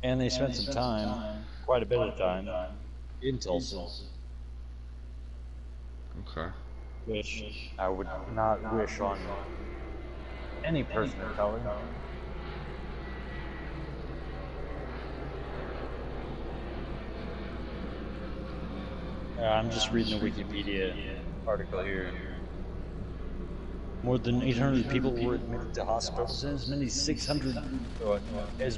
and they spent some time, quite a bit of time, in Tulsa. Okay. Which I would not wish on any person of color. I'm just reading the Wikipedia article here. More than 800 people were admitted to hospitals, and as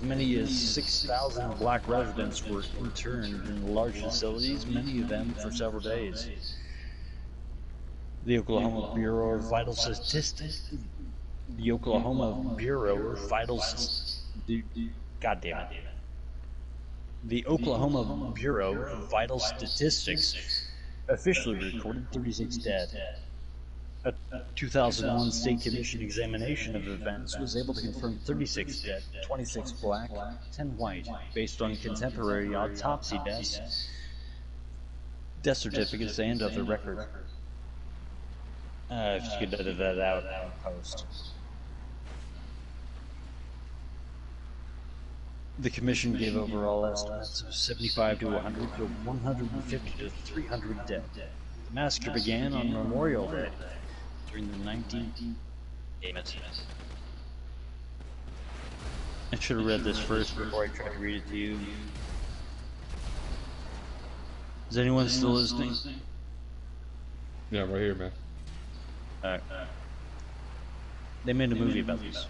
many as 6,000 black residents were interned in large facilities, many of them for several days. The Oklahoma Bureau of Vital Statistics. The Oklahoma Bureau of Vital officially recorded 36 dead. A 2001 State Commission examination of events was able to confirm 36 dead, 26 black, 10 white, based on contemporary autopsy death certificates, and other records. If you could edit that out in post. The commission gave overall estimates of 75 to 100 to 150 to 300 dead. The massacre began on Memorial Day during the 19th. Damn it. I should have read this first before I tried to read it to you. Is anyone still listening? Yeah, right here, man. Alright. They made a movie about this.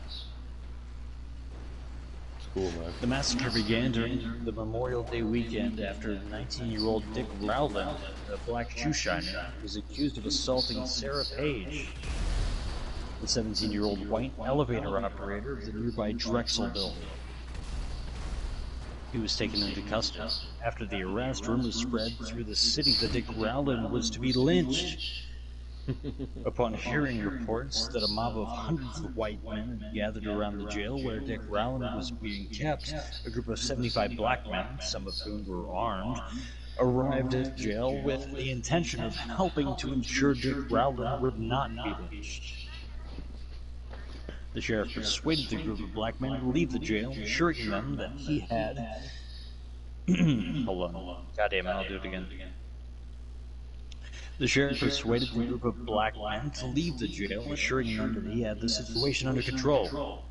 It's cool, man. The massacre began during the Memorial Day weekend after 19-year-old Dick Rowland, a black shoeshiner, was accused of assaulting Sarah Page, the 17-year-old white elevator operator of the nearby Drexel building. He was taken into custody. After the arrest, rumors spread through the city that Dick Rowland was to be lynched. Upon hearing reports that a mob of hundreds of white men had gathered around the jail where Dick Rowland was being kept, a group of 75 black men, some of whom were armed, arrived at the jail with the intention of helping to ensure Dick Rowland would not be lynched. The sheriff persuaded the group of black men to leave the jail, assuring them that he had... Hold on. Goddamn it, I'll do it again. The sheriff persuaded the group of black men to leave the jail, assuring them that he had the situation under control.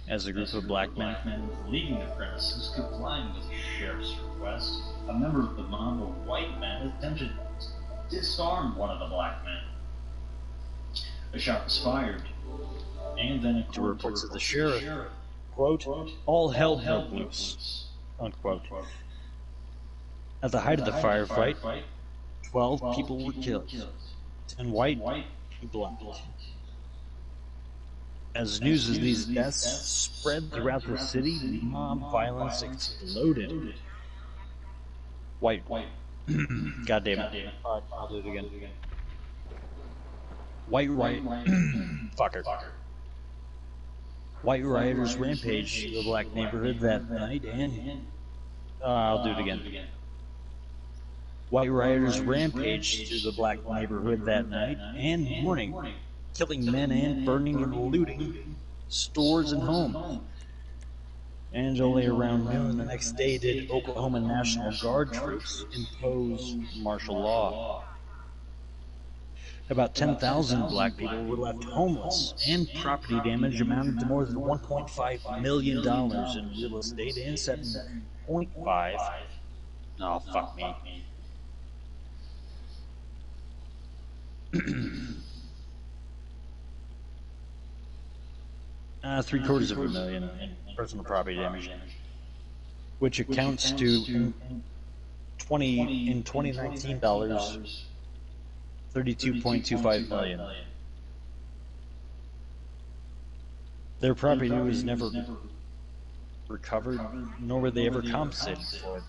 As the group of black men was leaving the premises, complying with the sheriff's request, a member of the mob of white men attempted to disarm one of the black men. A shot was fired, and then according to reports of the sheriff, quote, all hell broke loose, unquote. At the height of the firefight, 12 people were killed, 10 white, 2 black. As news of these deaths spread throughout the city, mob violence exploded. White. God damn it. Alright, I'll do it again. White fucker. White rioters rampaged through the black neighborhood that night and... I'll do it again. White rioters rampaged through the black neighborhood that night and morning, killing men and burning and looting stores and homes. And only around noon the next day did Oklahoma National Guard troops impose martial law. About 10,000 black people were left homeless, and property damage amounted to more than $1.5 million in real estate and 7.5. Oh, fuck me. 750,000 in personal property damage, which accounts to 2019 dollars, $32.25 million. Their property was never recovered, nor were they ever compensated for it.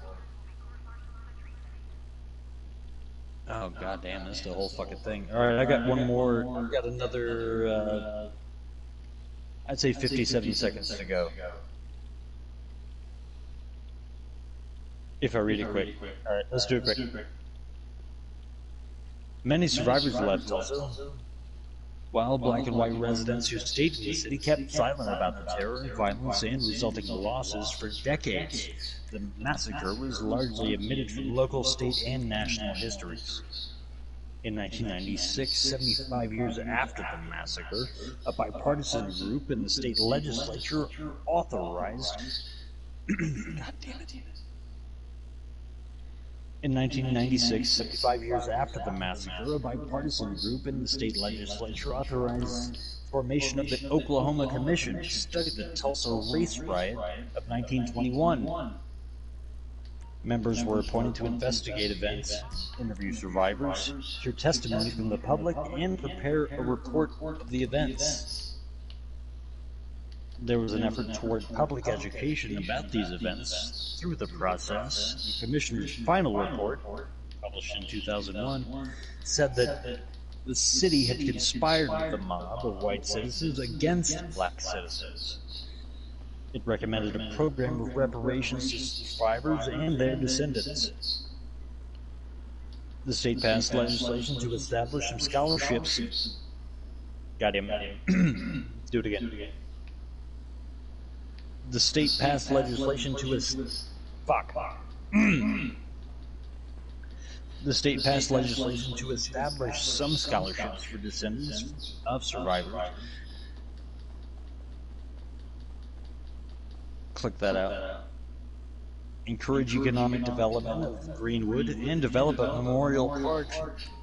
Oh goddamn, that's the whole fucking thing. Alright, I got one more. I've got another, I'd say 57 seconds to go. If I read it quick. Alright, let's do it quick. Many survivors left Tulsa, while black and white residents who stayed in the city kept silent about the terror, violence, and resulting losses for decades. The massacre was largely omitted from local, state, and national histories. In 1996, 75 years after the massacre, a bipartisan group in the state legislature authorized... God damn it. In 1996, 75 years after the massacre, a bipartisan group in the state legislature authorized formation of the Oklahoma Commission to study the Tulsa race riot of 1921. Members were appointed to investigate events, interview survivors, hear testimony from the public, and prepare a report of the events. There was an effort toward public education about these events. Through the process, the Commissioner's final report, published in 2001, said that the city had conspired with a mob of white citizens against black citizens. It recommended a program of reparations to survivors and their descendants. The state passed legislation to establish some scholarships. Goddamn. Do it again. The state passed legislation to The state passed legislation to establish some scholarships for descendants of survivors. Click that out. Encourage economic development of Greenwood and develop a memorial park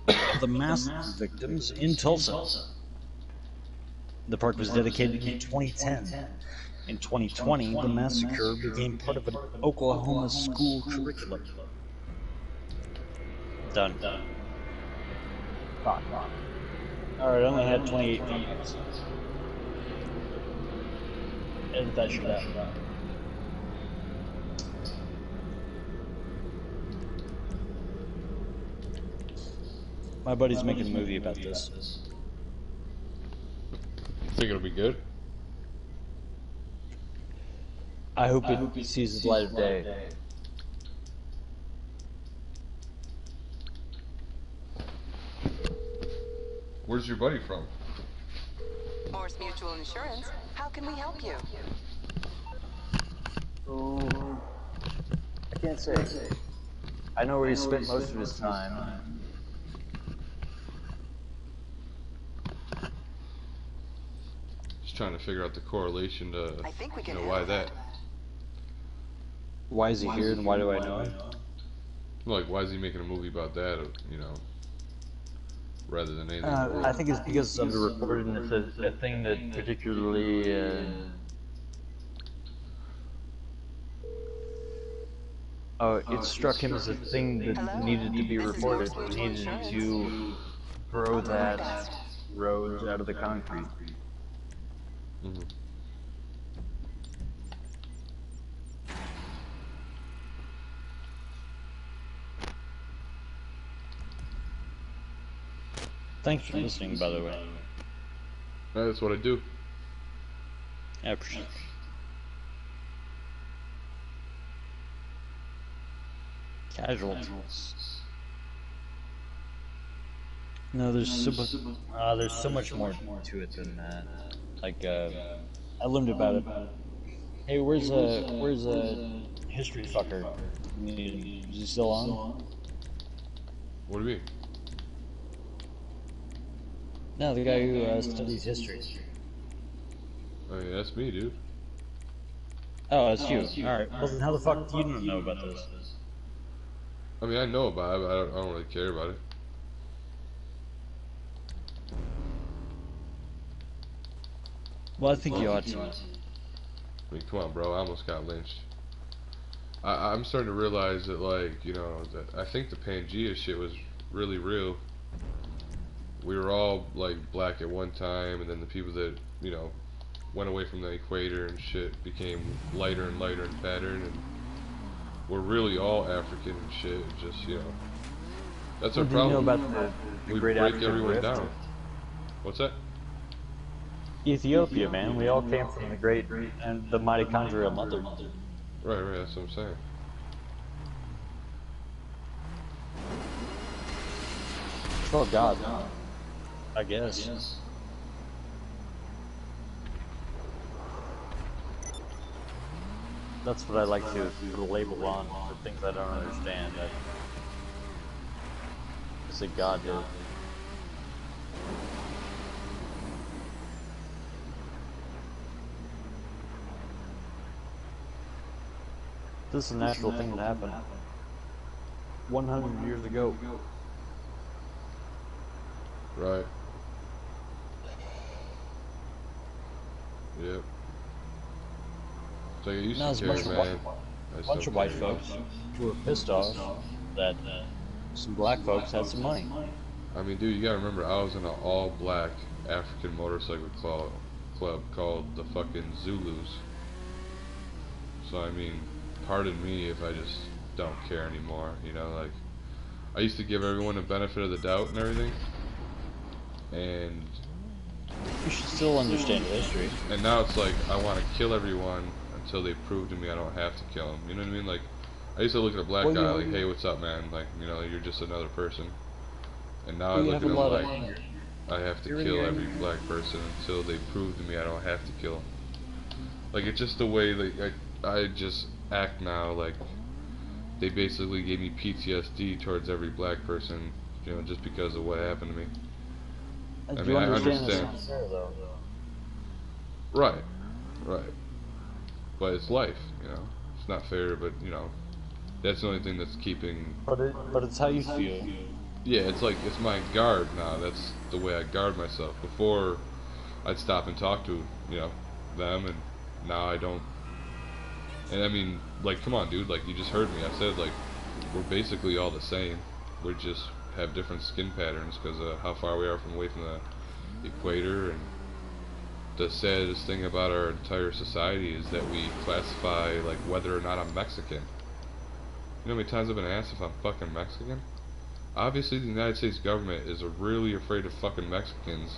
of the massacre victims in Tulsa. The park was dedicated in 2010. In 2020, the massacre became part of an Oklahoma school curriculum. Done. Alright, I only had 28 minutes. Edit that shit out. My buddy's making a movie about this. Think it'll be good? I hope it sees the light of day. Where's your buddy from? Morse Mutual Insurance. How can we help you? Oh, I can't say. I know where he spent most of his time. Just trying to figure out the correlation to, why that. Why is he here and why do I know him? Like, why is he making a movie about that, rather than anything? I think it's because of the reporting. It's a thing that particularly it struck him as a thing that needed to be reported. He needed to grow that roads out of the concrete. Mm-hmm. Thanks for listening, by the way. That's what I do. I appreciate it. Casualties. No, there's so much more to it than that. Like, I learned about it. Hey, where's a history fucker? Is he still on? What do you mean? No, the guy who studies history. Oh yeah, that's me, dude. Oh, that's you. Alright, well then how the fuck do you not know about this? I mean, I know about it, but I don't really care about it. Well, I think you ought to. I mean, come on, bro. I almost got lynched. I'm starting to realize that, like, that I think the Pangea shit was really real. We were all, like, black at one time, and then the people that, went away from the equator and shit became lighter and lighter and pattern, and we're really all African and shit. Just, that's our problem. Do you know about the we Great break African everyone Rift? down. What's that? Ethiopia, man. We all came from the great and the mitochondrial mother. Right, that's what I'm saying. Oh God, I guess. That's what I like to label on for things I don't understand. I say God did. This is a natural thing that happened 100 years ago. Right. Yep. So you used to carry, man. A bunch of white folks who were pissed off that some black folks had some money. I mean, dude, you gotta remember, I was in an all-black African motorcycle club called the fucking Zulus. So, I mean, pardon me if I just don't care anymore, like, I used to give everyone the benefit of the doubt and everything, and You should still understand history. and now it's like I want to kill everyone until they prove to me I don't have to kill them. You know what I mean? Like I used to look at a black guy like, hey, what's up, man? Like, you know, you're just another person. And now I look at him like I have to kill every black person until they prove to me I don't have to kill them. Like it's just the way like I just act now. Like they basically gave me PTSD towards every black person, you know, just because of what happened to me. I mean, I understand. Right, right. But it's life, you know. It's not fair, but you know, that's the only thing that's keeping. But it's how you feel. Yeah, it's like it's my guard now. That's the way I guard myself. Before, I'd stop and talk to, you know, them, and now I don't. And I mean, like, come on, dude. Like, you just heard me. I said, like, we're basically all the same. We just have different skin patterns because of how far we are away from the equator. And the saddest thing about our entire society is that we classify, like, whether or not I'm Mexican. You know how many times I've been asked if I'm fucking Mexican? Obviously, the United States government is really afraid of fucking Mexicans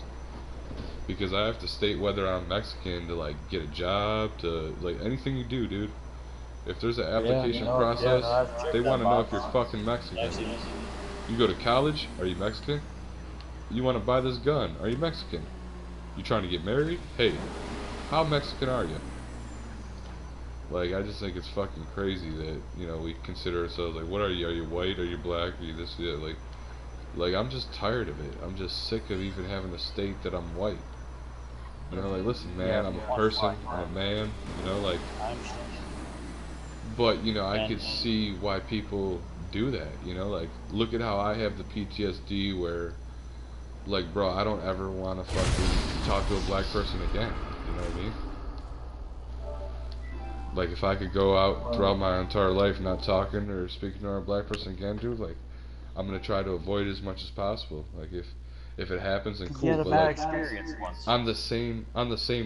because I have to state whether I'm Mexican to, like, get a job, to, like, anything you do, dude. If there's an application process, they want to know if you're fucking Mexican. You go to college, are you Mexican? You want to buy this gun, are you Mexican? You trying to get married? Hey, how Mexican are you? Like, I just think it's fucking crazy that, you know, we consider ourselves, like, what are you? Are you white? Are you black? Are you this? Yeah, like, I'm just tired of it. I'm just sick of even having to state that I'm white. You know, like, listen, man, I'm a person. I'm a man. You know, like, but, you know, I could see why people do that. You know, like, look at how I have the PTSD where, like, bro, I don't ever want to fucking talk to a black person again. You know what I mean? Like, if I could go out throughout my entire life not talking or speaking to a black person again, dude, like, I'm gonna try to avoid it as much as possible. Like, if it happens, then cool. But like, on the same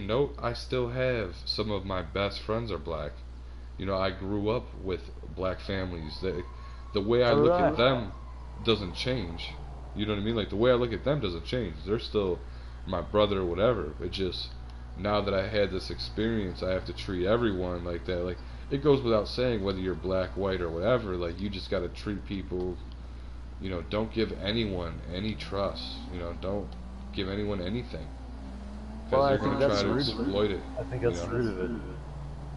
note, I still have some of my best friends are black. You know, I grew up with black families. The way I look at them doesn't change. You know what I mean? Like, the way I look at them doesn't change. They're still my brother or whatever. It just, now that I had this experience, I have to treat everyone like that. Like, it goes without saying whether you're black, white, or whatever. Like, you just gotta treat people, you know, don't give anyone any trust. You know, don't give anyone anything. Because they're gonna try to exploit it. I think that's the root of it.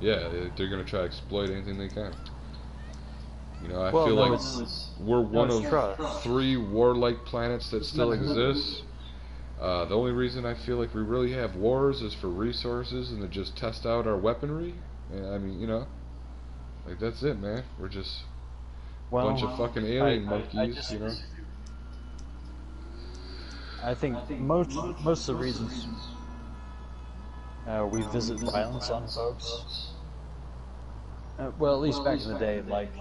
Yeah, they're gonna try to exploit anything they can. You know, I feel like we're one of 3 warlike planets that still exist. The only reason I feel like we really have wars is for resources and to just test out our weaponry. And I mean, you know, like, that's it, man. We're just a bunch of fucking alien monkeys, you know. I think most of the reasons we visit violence on folks, well, at least back in the day, like.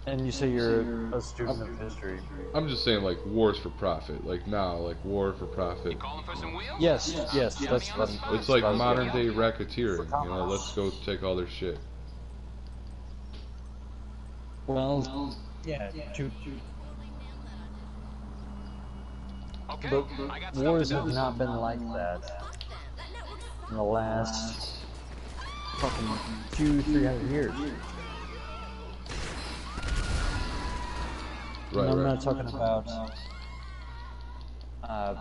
And you say you're a student of history. I'm just saying, like, wars for profit. Like, now, like, war for profit. Yes, that's what it's like modern day racketeering. You know, let's go take all their shit. Well, yeah, but wars have not been like that in the last fucking 200-300 years. Right, I'm not talking about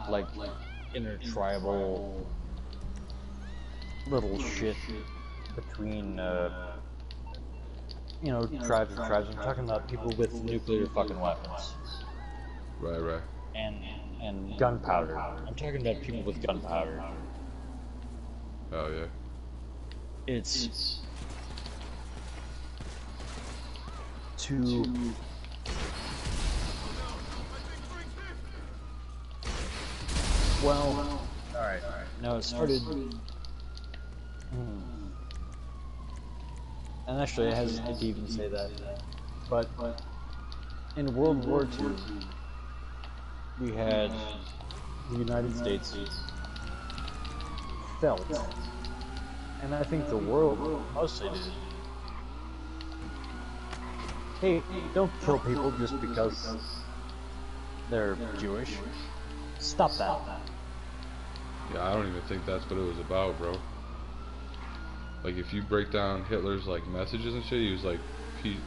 like intertribal little shit between you know, tribes and tribes. I'm talking about people with nuclear fucking weapons. Right. And gunpowder. I'm talking about people with gunpowder. Oh yeah. It's to well, alright. No, it started. And actually, I hesitate to even say that. But in World War II, we had the United States felt, and I think the world mostly did, Hey, don't kill people just because they're Jewish. Stop that. Yeah, I don't even think that's what it was about, bro. Like, if you break down Hitler's like messages and shit, he was like, he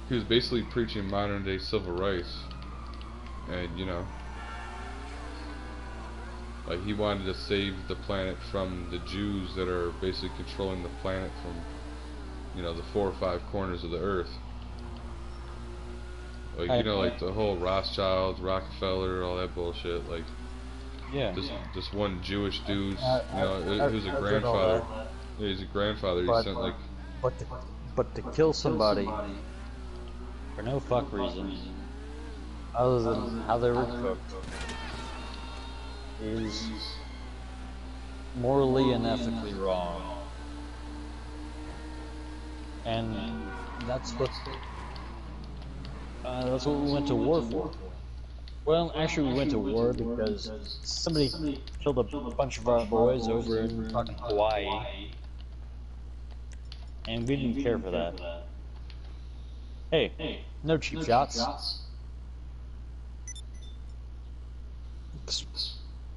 was basically preaching modern day civil rights, and you know, like he wanted to save the planet from the Jews that are basically controlling the planet from, you know, the 4 or 5 corners of the earth. Like, you know, like the whole Rothschilds, Rockefeller, all that bullshit. Like, Yeah. this one Jewish dude, you know, who's a grandfather. Yeah, he's a grandfather. He sent like. But to kill somebody for no fuck reason, other than how they were cooked, is morally and ethically wrong. And that's what we went to war for. Well, actually, we went to war because somebody killed a bunch of our boys over in fucking Hawaii, and we didn't care for that. Hey, no cheap shots.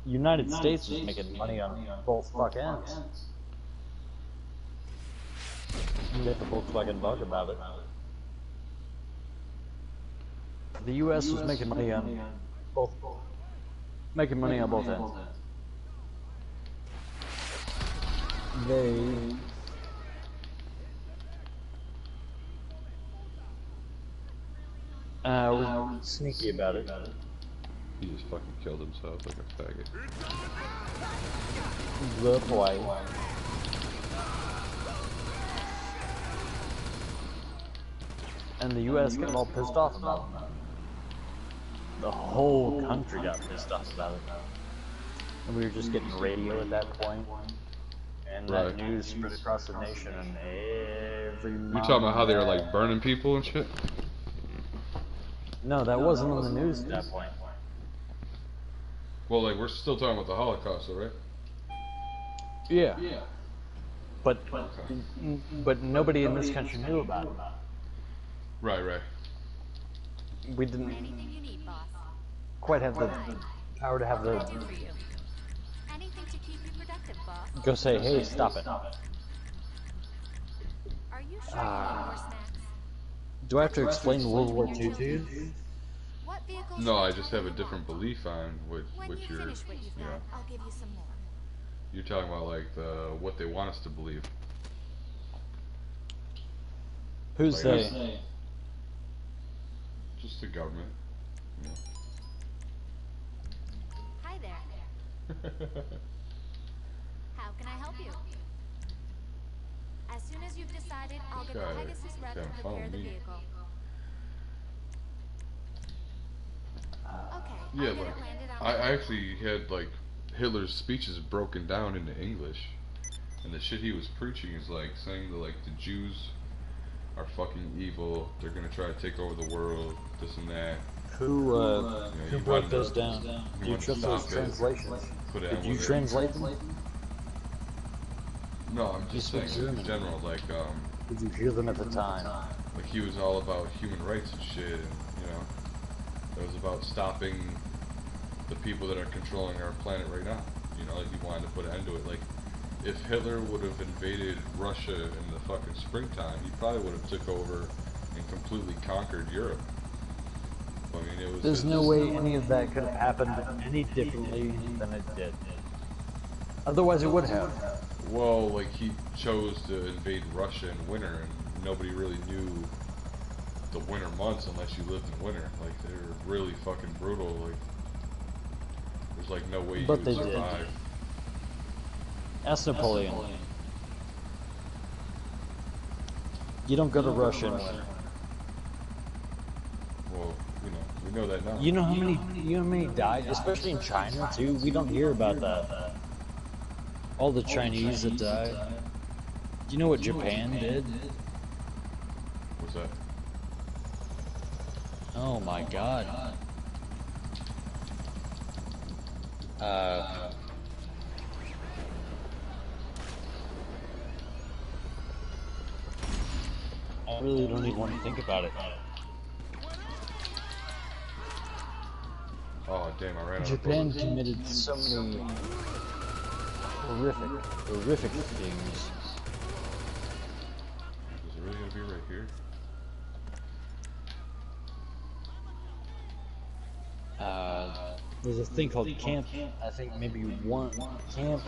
United States was making money on both fuck ends. You get the Volkswagen bug about it. The U.S. was making money on both ends. They were sneaky about it. He just fucking killed himself like a faggot. Blew up Hawaii. And the U.S. got all pissed off about it. The whole country got pissed off about it. And we were just getting radio at that point. And that news spread across the nation and every You talking about how they were like burning people and shit? No, that wasn't on the news at that point. Well, like, we're still talking about the Holocaust, though, right? Yeah. But nobody in this country knew about it. Right. We didn't Anything you need, boss. quite have the power to have the... Do for you. Anything to keep you productive, boss. Go say, hey, stop it. Are you sure you want more snacks? Do I have to explain World War II to you? What vehicles No, I just have a different belief on When what you you're, finish what you've you know, got, I'll give you some more. you're talking about like what they want us to believe. Who's Like, they? Just the government. You Hi there. know. How can I help you? As soon as you've decided, I'll get the Got it. Pegasus rep Can't and follow prepare the me. vehicle. Okay, Yeah, I'll get like, it landed on I actually had like Hitler's speeches broken down into English, and the shit he was preaching is like saying that like the Jews are fucking evil, they're gonna try to take over the world, this and that. Who he broke wanted those to- down? he Do you wanted to trust those stop it, translations? put it Did on you with it. translate them? No, I'm just speak saying in German? general, like Did you hear them at the time? like he was all about human rights and shit, and you know, it was about stopping the people that are controlling our planet right now. You know, like he wanted to put an end to it. Like, if Hitler would have invaded Russia in the fucking springtime, he probably would have took over and completely conquered Europe. I mean, it was. There's no way any of that could have happened any differently than it did. Otherwise, it would have. Well, like he chose to invade Russia in winter, and nobody really knew the winter months unless you lived in winter. Like they were really fucking brutal. Like there's like no way you But would they did. survive. Ask Napoleon. You don't go to Russia in winter. Well, you know, we know that now. You know how many died, especially in China too. We don't hear about that. All the Chinese that died. Do you know what Japan did? What's that? Oh my God. I really don't even want to think about it. Oh damn! I ran out of Japan bullets. committed so many horrific things. Is it really gonna be right here? There's a thing called Camp, I think maybe Camp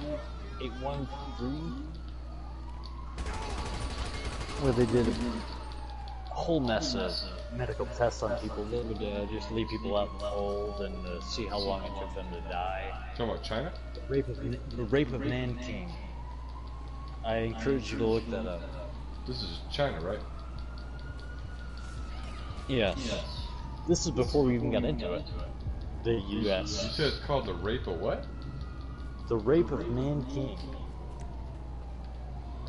813, where they did a whole mess of medical tests on people. They would just leave people out in the cold and see how long it took them to die. Talking about China? The rape of Nanking. I encourage you to look that up. This is China, right? Yes. This is before we even got into it. The You U.S. said it's called the rape of what? The rape of Nanking.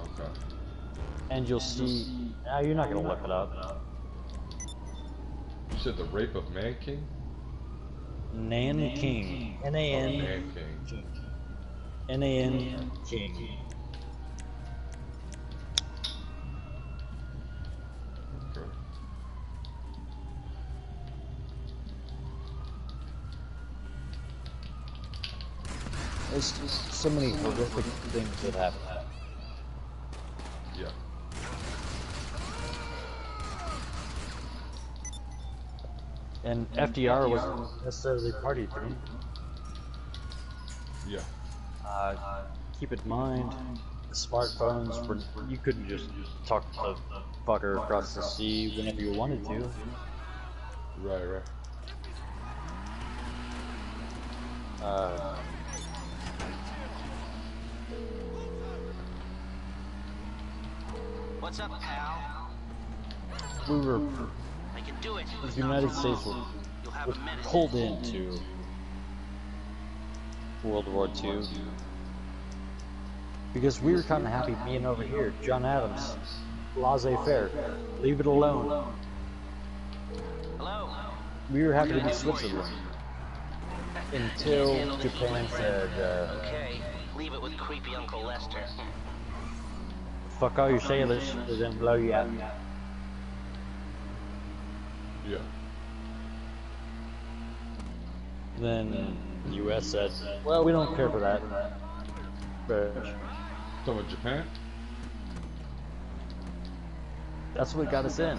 Okay. And you'll see. You're not gonna look it up. You said the rape of Nanking? Nanking. Oh, N-A-N. Nanking. N-A-N. King. Okay. There's just so many horrific things that happen. Yeah. And FDR wasn't necessarily party to me. Yeah. Keep in mind, the smartphones were, you couldn't just talk to the fucker across the sea whenever you wanted to. Right, right. What's up, pal? We were, I can do it. the United States were You'll have a minute. pulled into World War II because we were kind of happy being over here. John Adams, laissez-faire, leave it alone. Hello? We were happy to be Switzerland until Japan said, Okay, leave it with creepy Uncle Lester. fuck all your sailors, we're gonna blow you out. Yeah. Then the US said, well, we don't care for that. But Talking about Japan? that's what got us in.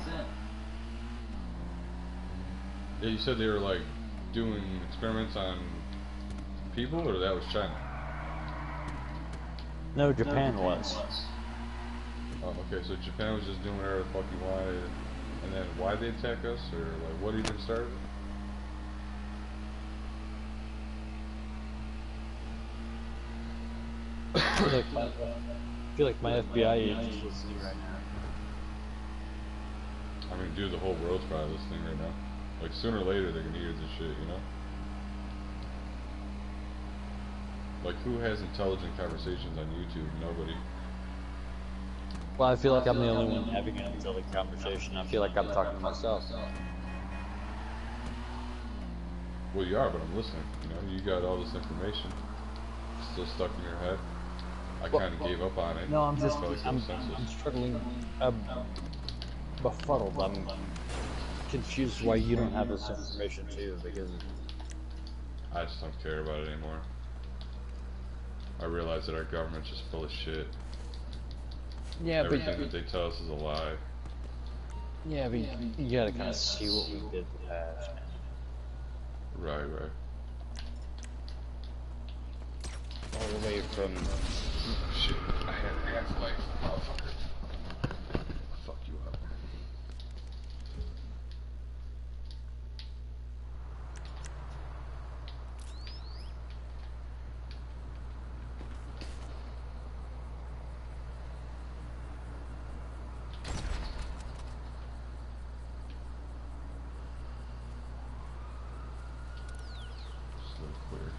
Yeah, you said they were like doing experiments on people, or that was China? No, Japan was. Oh, okay, so Japan was just doing whatever the fuck he wanted, and then why'd they attack us, or like what even started? I feel like my FBI agent is listening right now. I mean, dude, the whole world's probably listening right now. Like, sooner or later, they're gonna hear this shit, you know? Like, who has intelligent conversations on YouTube? Nobody. Well, I feel like I'm the only one having an intelligent conversation. I feel like I'm talking to myself. Well, you are, but I'm listening. You know, you got all this information still stuck in your head. I kind of gave up on it. No, I'm just, Felt like it I'm was senseless. struggling, befuddled. I'm confused why you don't have this information too, because I just don't care about it anymore. I realize that our government's just full of shit. yeah, but Everything that they tell us is a lie. yeah, but you gotta kind of see what we did in the past, man. Right, right. All the way from Shit, I had ass life, motherfucker. Fuck you up. Just a little clear.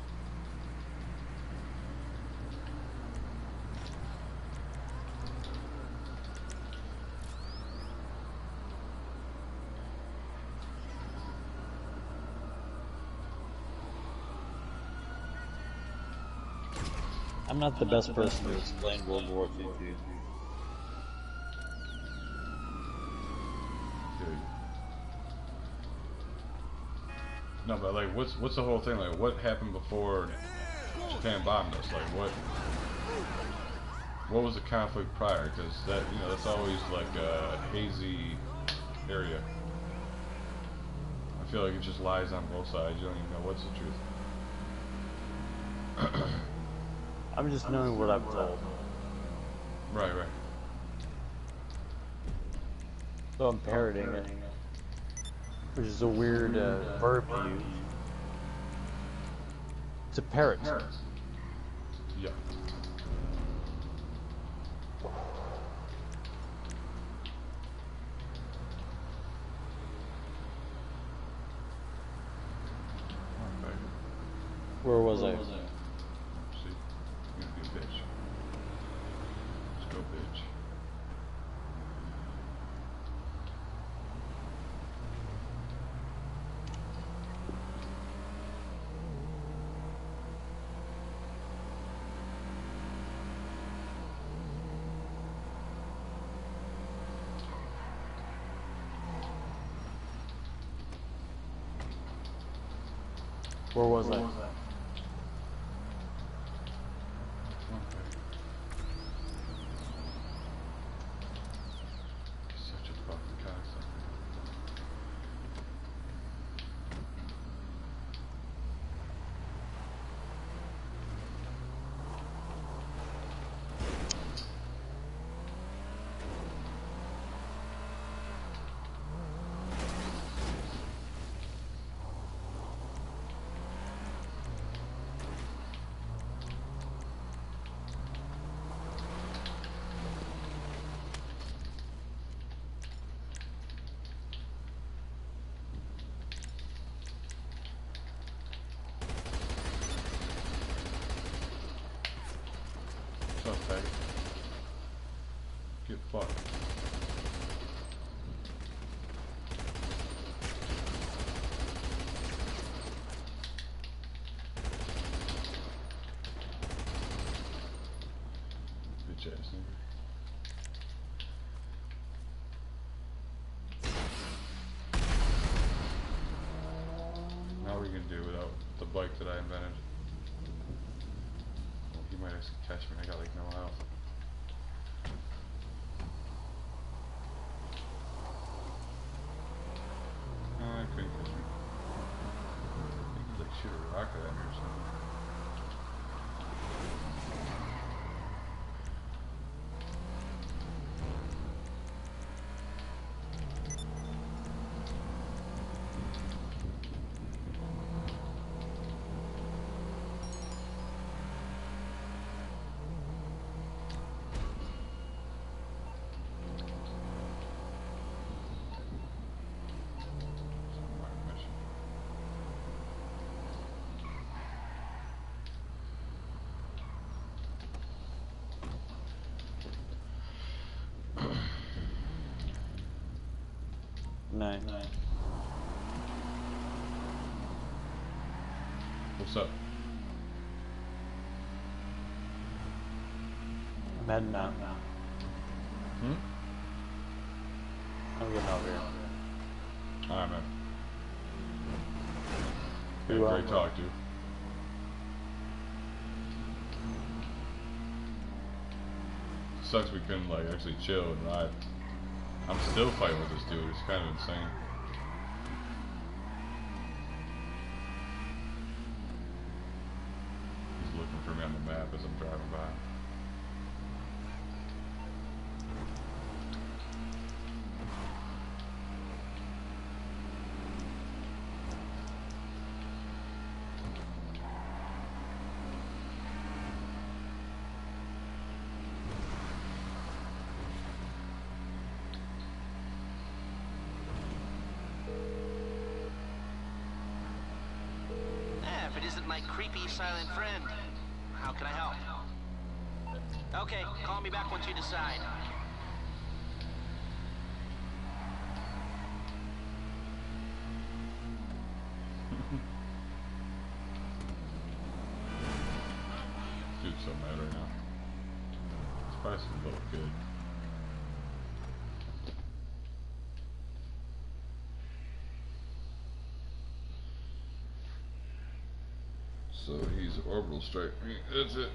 I'm not the best person to explain World War II to. No, but like, what's the whole thing? Like, what happened before Japan bombed us? Like, what was the conflict prior? Because that, you know, that's always like a hazy area. I feel like it just lies on both sides. You don't even know what's the truth. I'm just knowing what I'm told. Right. So I'm parroting it, which is a weird verb to use. It's a parrot. Yeah. Where was I? See, you're gonna be a bitch. Let's go, bitch. Where was I? Such a fucking cocksucker. What's up, faggot? Get fucked. Bitch ass nigga. Now what are you gonna do without the bike that I invented? Well, he might actually catch me. I got like no health. No, I couldn't catch me. He could like shoot a rocket at me or something. Nice. What's up? I'm heading out. Hmm? I'm getting over here. Alright, man. Who, Yeah, great talk, dude. Sucks we couldn't like actually chill and ride. I'm still fighting with this dude. It's kind of insane. He's looking for me on the map as I'm driving by. If it isn't my creepy silent friend, how can I help? Okay, call me back once you decide. Dude's so mad right now. It's probably some little kid. So he's orbital strike. That's it.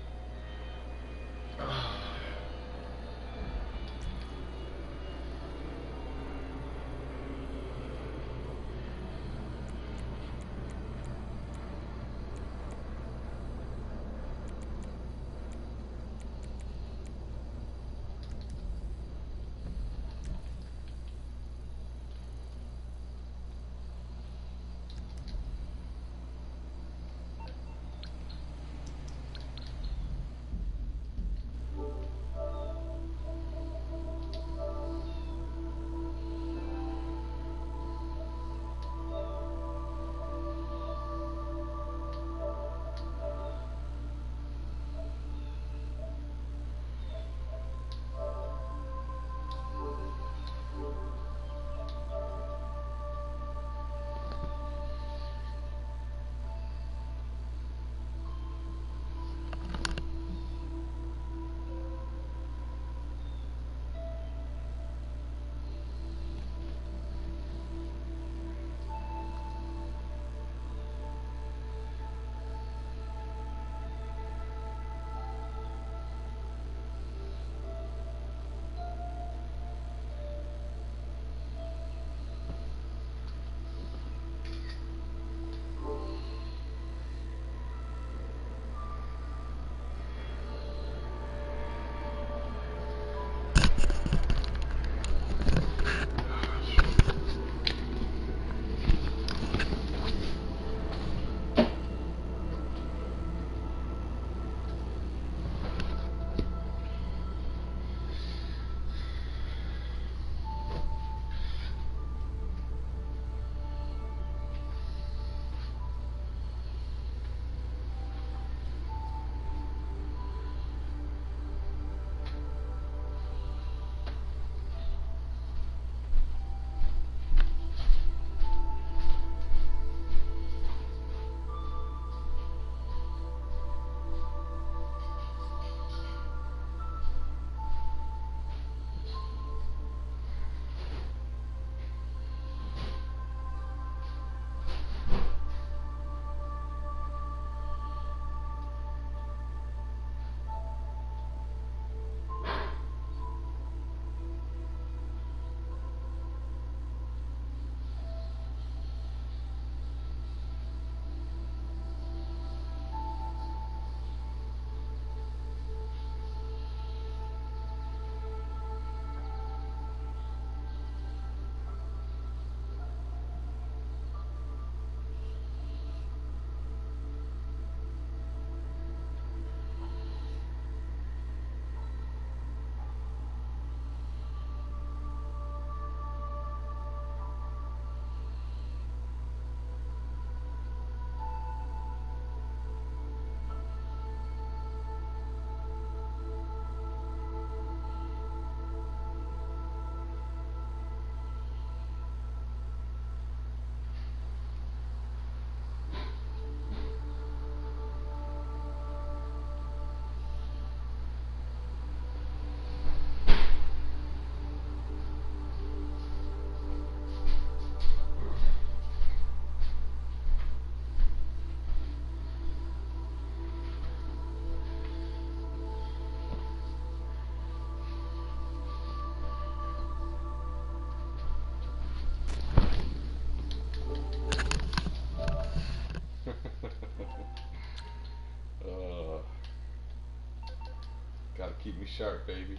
Gotta keep me sharp, baby.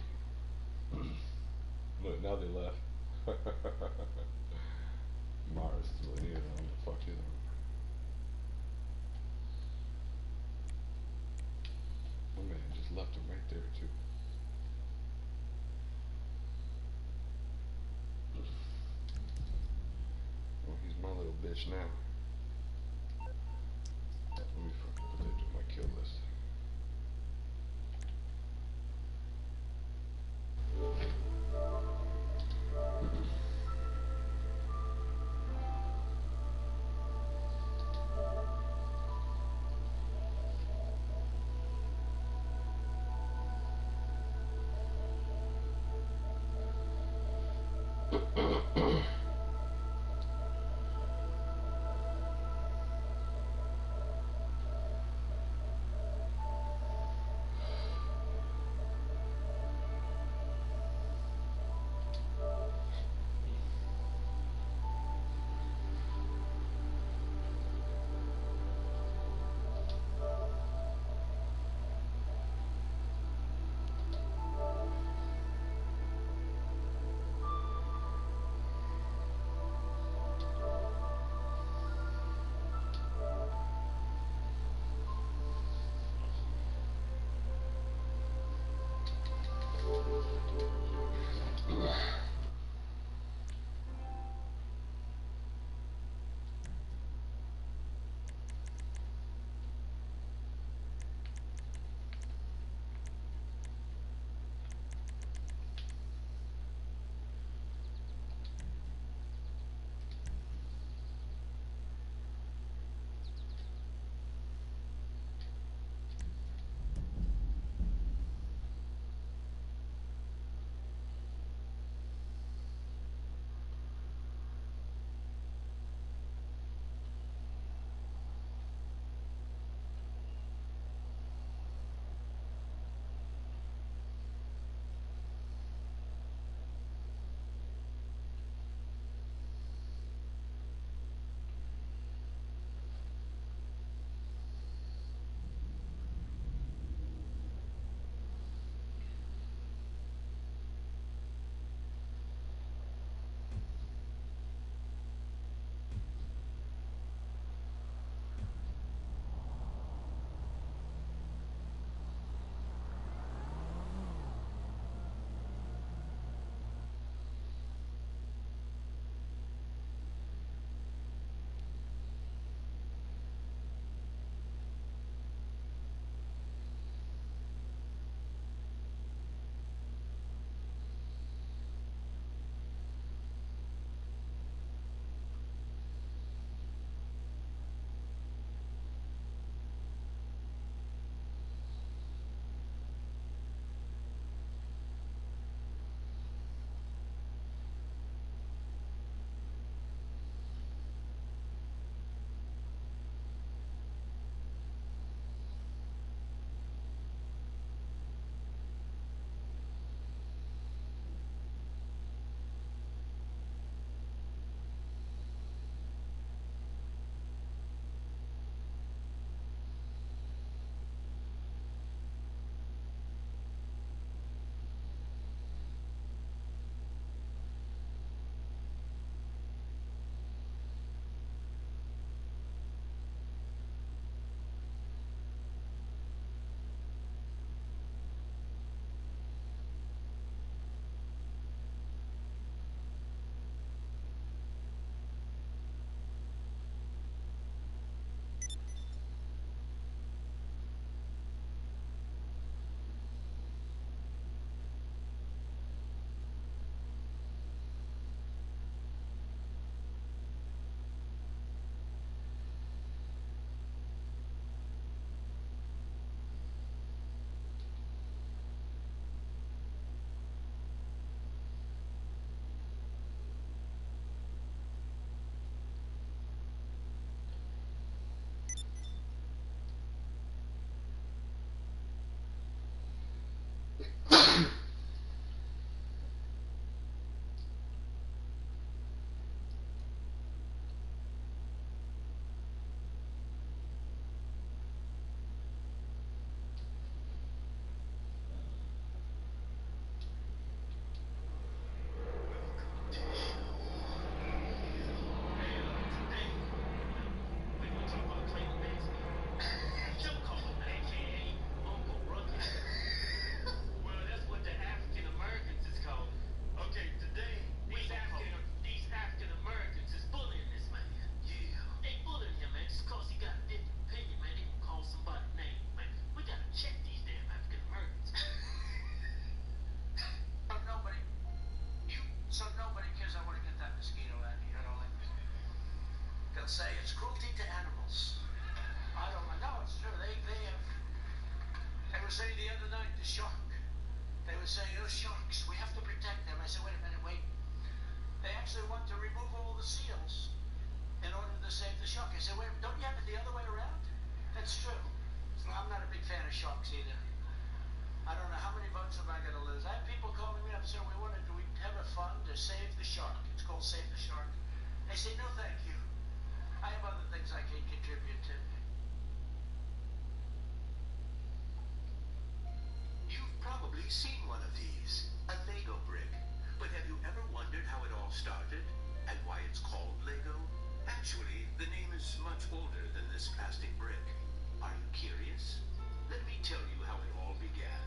Look, now they left. Mars still here. I don't know the fuck is on. Oh man, just left him right there too. Oh, he's my little bitch now. Let me fucking put that to my kill list. say it's cruelty to animals. I don't know. No, it's true. They were saying the other night, the shark. They were saying, those sharks, we have to protect them. I said, wait a minute, wait. They actually want to remove all the seals in order to save the shark. I said, wait, don't you have it the other way around? That's true. So I'm not a big fan of sharks either. I don't know how many votes am I going to lose. I have people calling me up saying, do we have a fund to save the shark? It's called Save the Shark. I say, no, thank you. I have other things I can contribute to. You've probably seen one of these, a Lego brick. But have you ever wondered how it all started and why it's called Lego? Actually, the name is much older than this plastic brick. Are you curious? Let me tell you how it all began.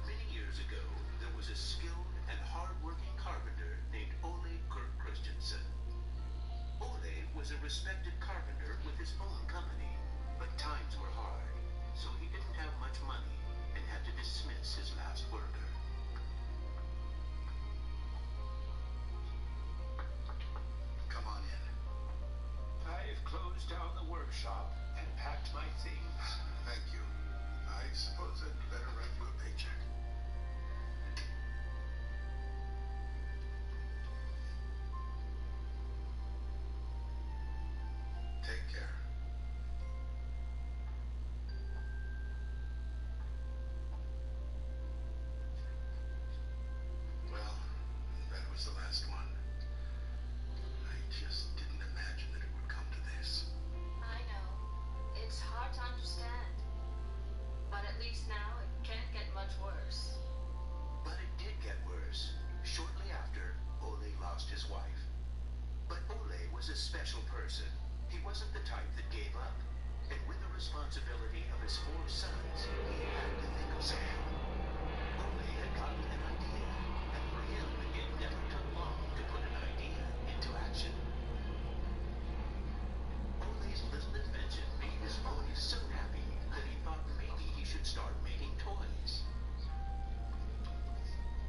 Many years ago, there was a skilled and hard-working carpenter named Ole Kirk Christensen. Ole was a respected carpenter with his own company, but times were hard, so he didn't have much money and had to dismiss his last worker. Come on in. I've closed down the workshop and packed my things. Thank you. I suppose I'd better write you a paycheck. Take care. Well, that was the last one. I just didn't imagine that it would come to this. I know. It's hard to understand. But at least now it can't get much worse. But it did get worse. Shortly after, Ole lost his wife. But Ole was a special person. He wasn't the type that gave up. And with the responsibility of his 4 sons, he had to think of something. Ole had gotten an idea, and for him, it never took long to put an idea into action. Ole's little invention made his boys so happy that he thought maybe he should start making toys.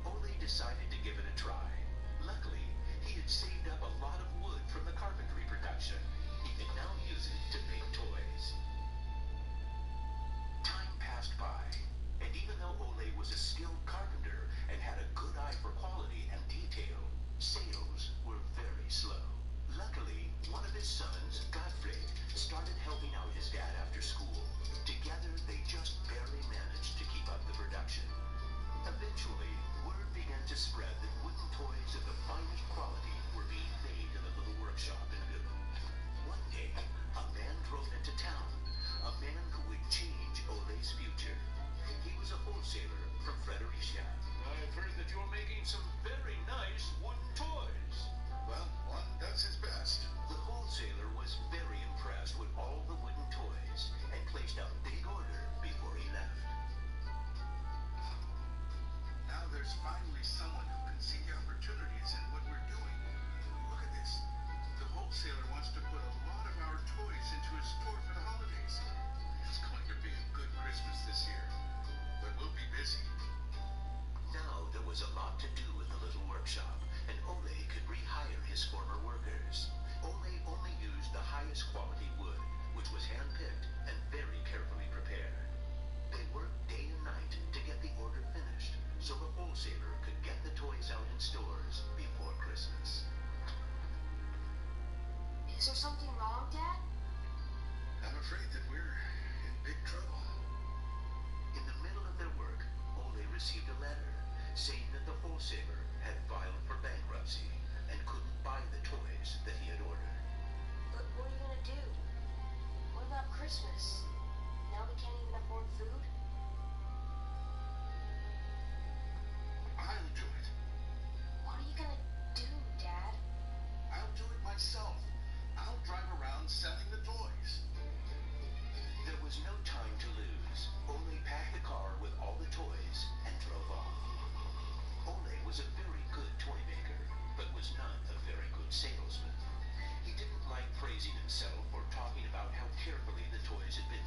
Ole decided to give it a try. Luckily, he had saved up a lot of wood from the carpentry production. He could now use it to make toys. Time passed by, and even though Ole was a skilled carpenter and had a good eye for quality and detail, sales were very slow. Luckily, one of his sons, Gottfried, started helping out his dad after school. Together, they just barely managed to keep up the production. Eventually, word began to spread that wooden toys of the finest quality were being made in the little workshop in Ville. One day, a man drove into town, a man who would change Ole's future. He was a wholesaler from Fredericia. I've heard that you're making some very nice wooden toys. Well, one does his best. The wholesaler was very impressed with all the wooden toys and placed a big order before he left. Now there's finally someone who can see the opportunities in what we're doing. Look at this. The wholesaler wants to put a lot of our toys into his store for the holidays. It's going to be a good Christmas this year, but we'll be busy. Now there was a lot to do in the little workshop, and Ole could rehire his former workers. Ole only used the highest quality wood, which was hand-picked and very carefully prepared. They worked day and night to get the order finished, so the wholesaler could get the toys out in stores before Christmas. Is there something wrong, Dad? I'm afraid that we're in big trouble. In the middle of their work, Ole received a letter saying that the wholesaler had filed for bankruptcy and couldn't buy the toys that he had ordered. But what are you gonna do? What about Christmas? Now we can't even afford food? I'll do it. What are you gonna do, Dad? I'll do it myself. I'll drive around selling the toys. There was no time to lose. Ole packed the car with all the toys and drove off. Ole was a very good toy maker, but was not a very good salesman. He didn't like praising himself or talking about how carefully the toys had been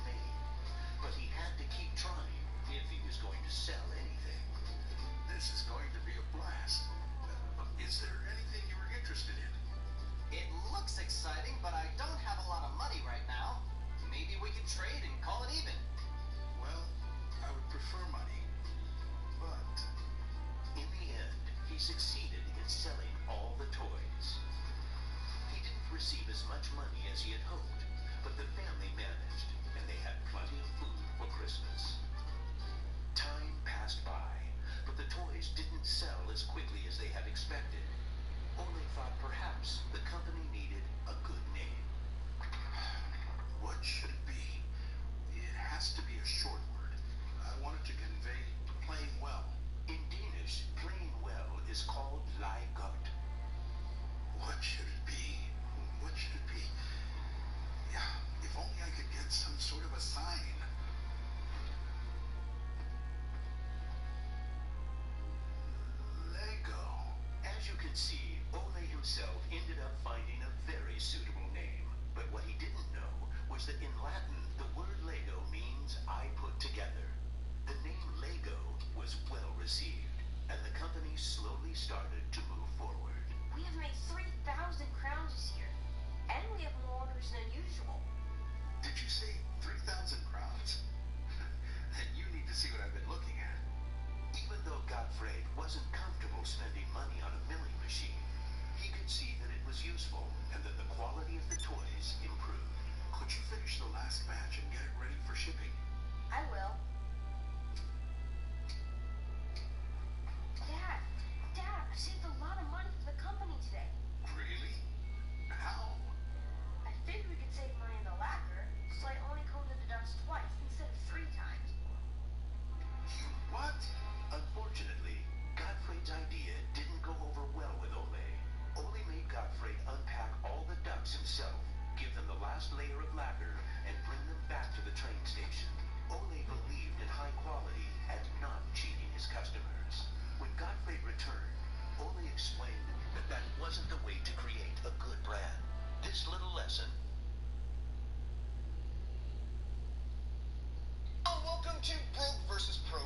put together. The name Lego was well received, and the company slowly started to move forward. We have made 3,000 crowns this year, and we have more orders than usual. Did you say 3,000 crowns? Then you need to see what I've been looking at. Even though Gottfried wasn't comfortable spending money on a milling machine, he could see that it was useful and that the quality of the toys improved. Could you finish the last batch and get it ready for shipping? I will. Dad, I saved a lot of money for the company today. Really? How? I figured we could save money in the lacquer, so I only coated the ducks twice instead of 3 times. You what? Unfortunately, Gottfried's idea didn't go over well with Ole. Ole made Gottfried unpack all the ducks himself, give them the last layer of lacquer, and bring them back to the train station. Ole believed in high quality and not cheating his customers. When Gottfried returned, Ole explained that that wasn't the way to create a good brand. This little lesson. Oh, welcome to Broke vs. Pro.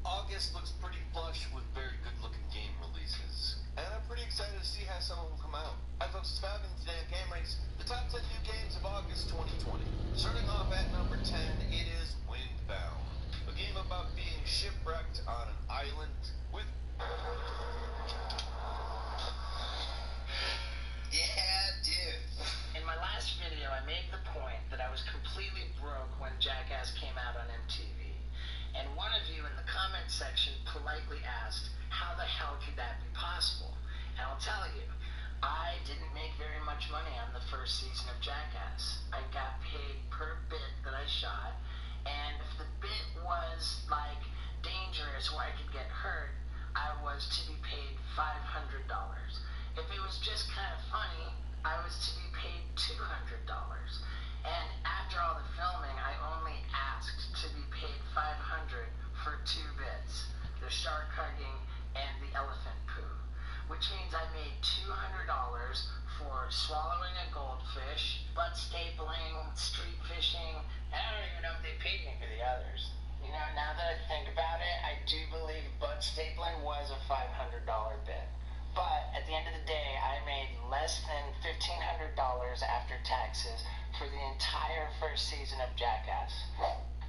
August looks pretty flush with very good-looking game releases, and I'm pretty excited to see how some of them come out. Hi folks, it's Falcon. Today on Game Race, the top 10 new games of August 2020. Starting off at number 10, it is Windbound, a game about being shipwrecked on an island with... Yeah, dude. In my last video, I made the point that I was completely broke when Jackass came out on MTV. And one of you in the comment section politely asked, how the hell could that be possible? And I'll tell you, I didn't make very much money on the first season of Jackass. I got paid per bit that I shot, and if the bit was, like, dangerous where I could get hurt, I was to be paid $500. If it was just kind of funny, I was to be paid $200. And after all the filming, I only asked to be paid $500 for 2 bits, the shark hugging and the elephant poo, which means I made $200 for swallowing a goldfish, butt stapling, street fishing, and I don't even know if they paid me for the others. You know, now that I think about it, I do believe butt stapling was a $500 bit. But at the end of the day, I made less than $1,500 after taxes for the entire first season of Jackass.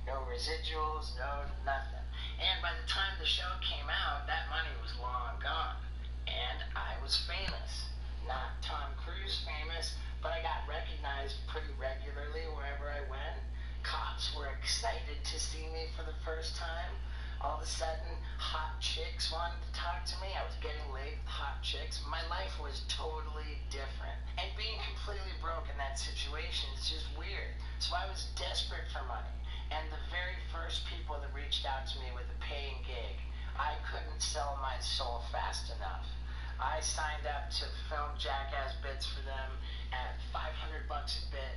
No residuals, no nothing. And by the time the show came out, that money was long gone. And I was famous. Not Tom Cruise famous, but I got recognized pretty regularly wherever I went. Cops were excited to see me for the first time. All of a sudden, hot chicks wanted to talk to me. I was getting laid with hot chicks. My life was totally different. And being completely broke in that situation is just weird. So I was desperate for money. And the very first people that reached out to me with a paying gig, I couldn't sell my soul fast enough. I signed up to film Jackass bits for them at $500 a bit.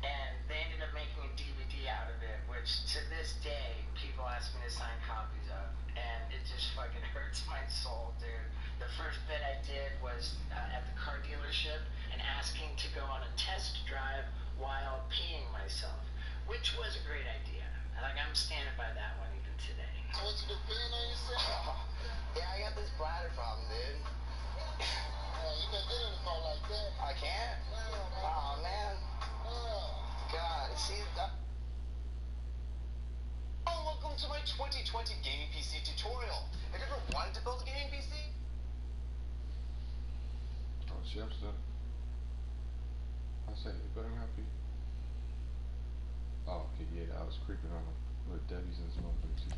And they ended up making a DVD out of it, which to this day, people ask me to sign copies of. And it just fucking hurts my soul, dude. The first bit I did was at the car dealership and asking to go on a test drive while peeing myself, which was a great idea. Like, I'm standing by that one even today. I want you to peeing on yourself? Yeah, I got this bladder problem, dude. You can't get in the car like that. I can't? Oh, man. God, see that? Oh, welcome to my 2020 gaming PC tutorial. Have you ever wanted to build a gaming PC? Oh, chef stuff. I said it better not be. Oh, okay, yeah, I was creeping on with Debbie's and some other too.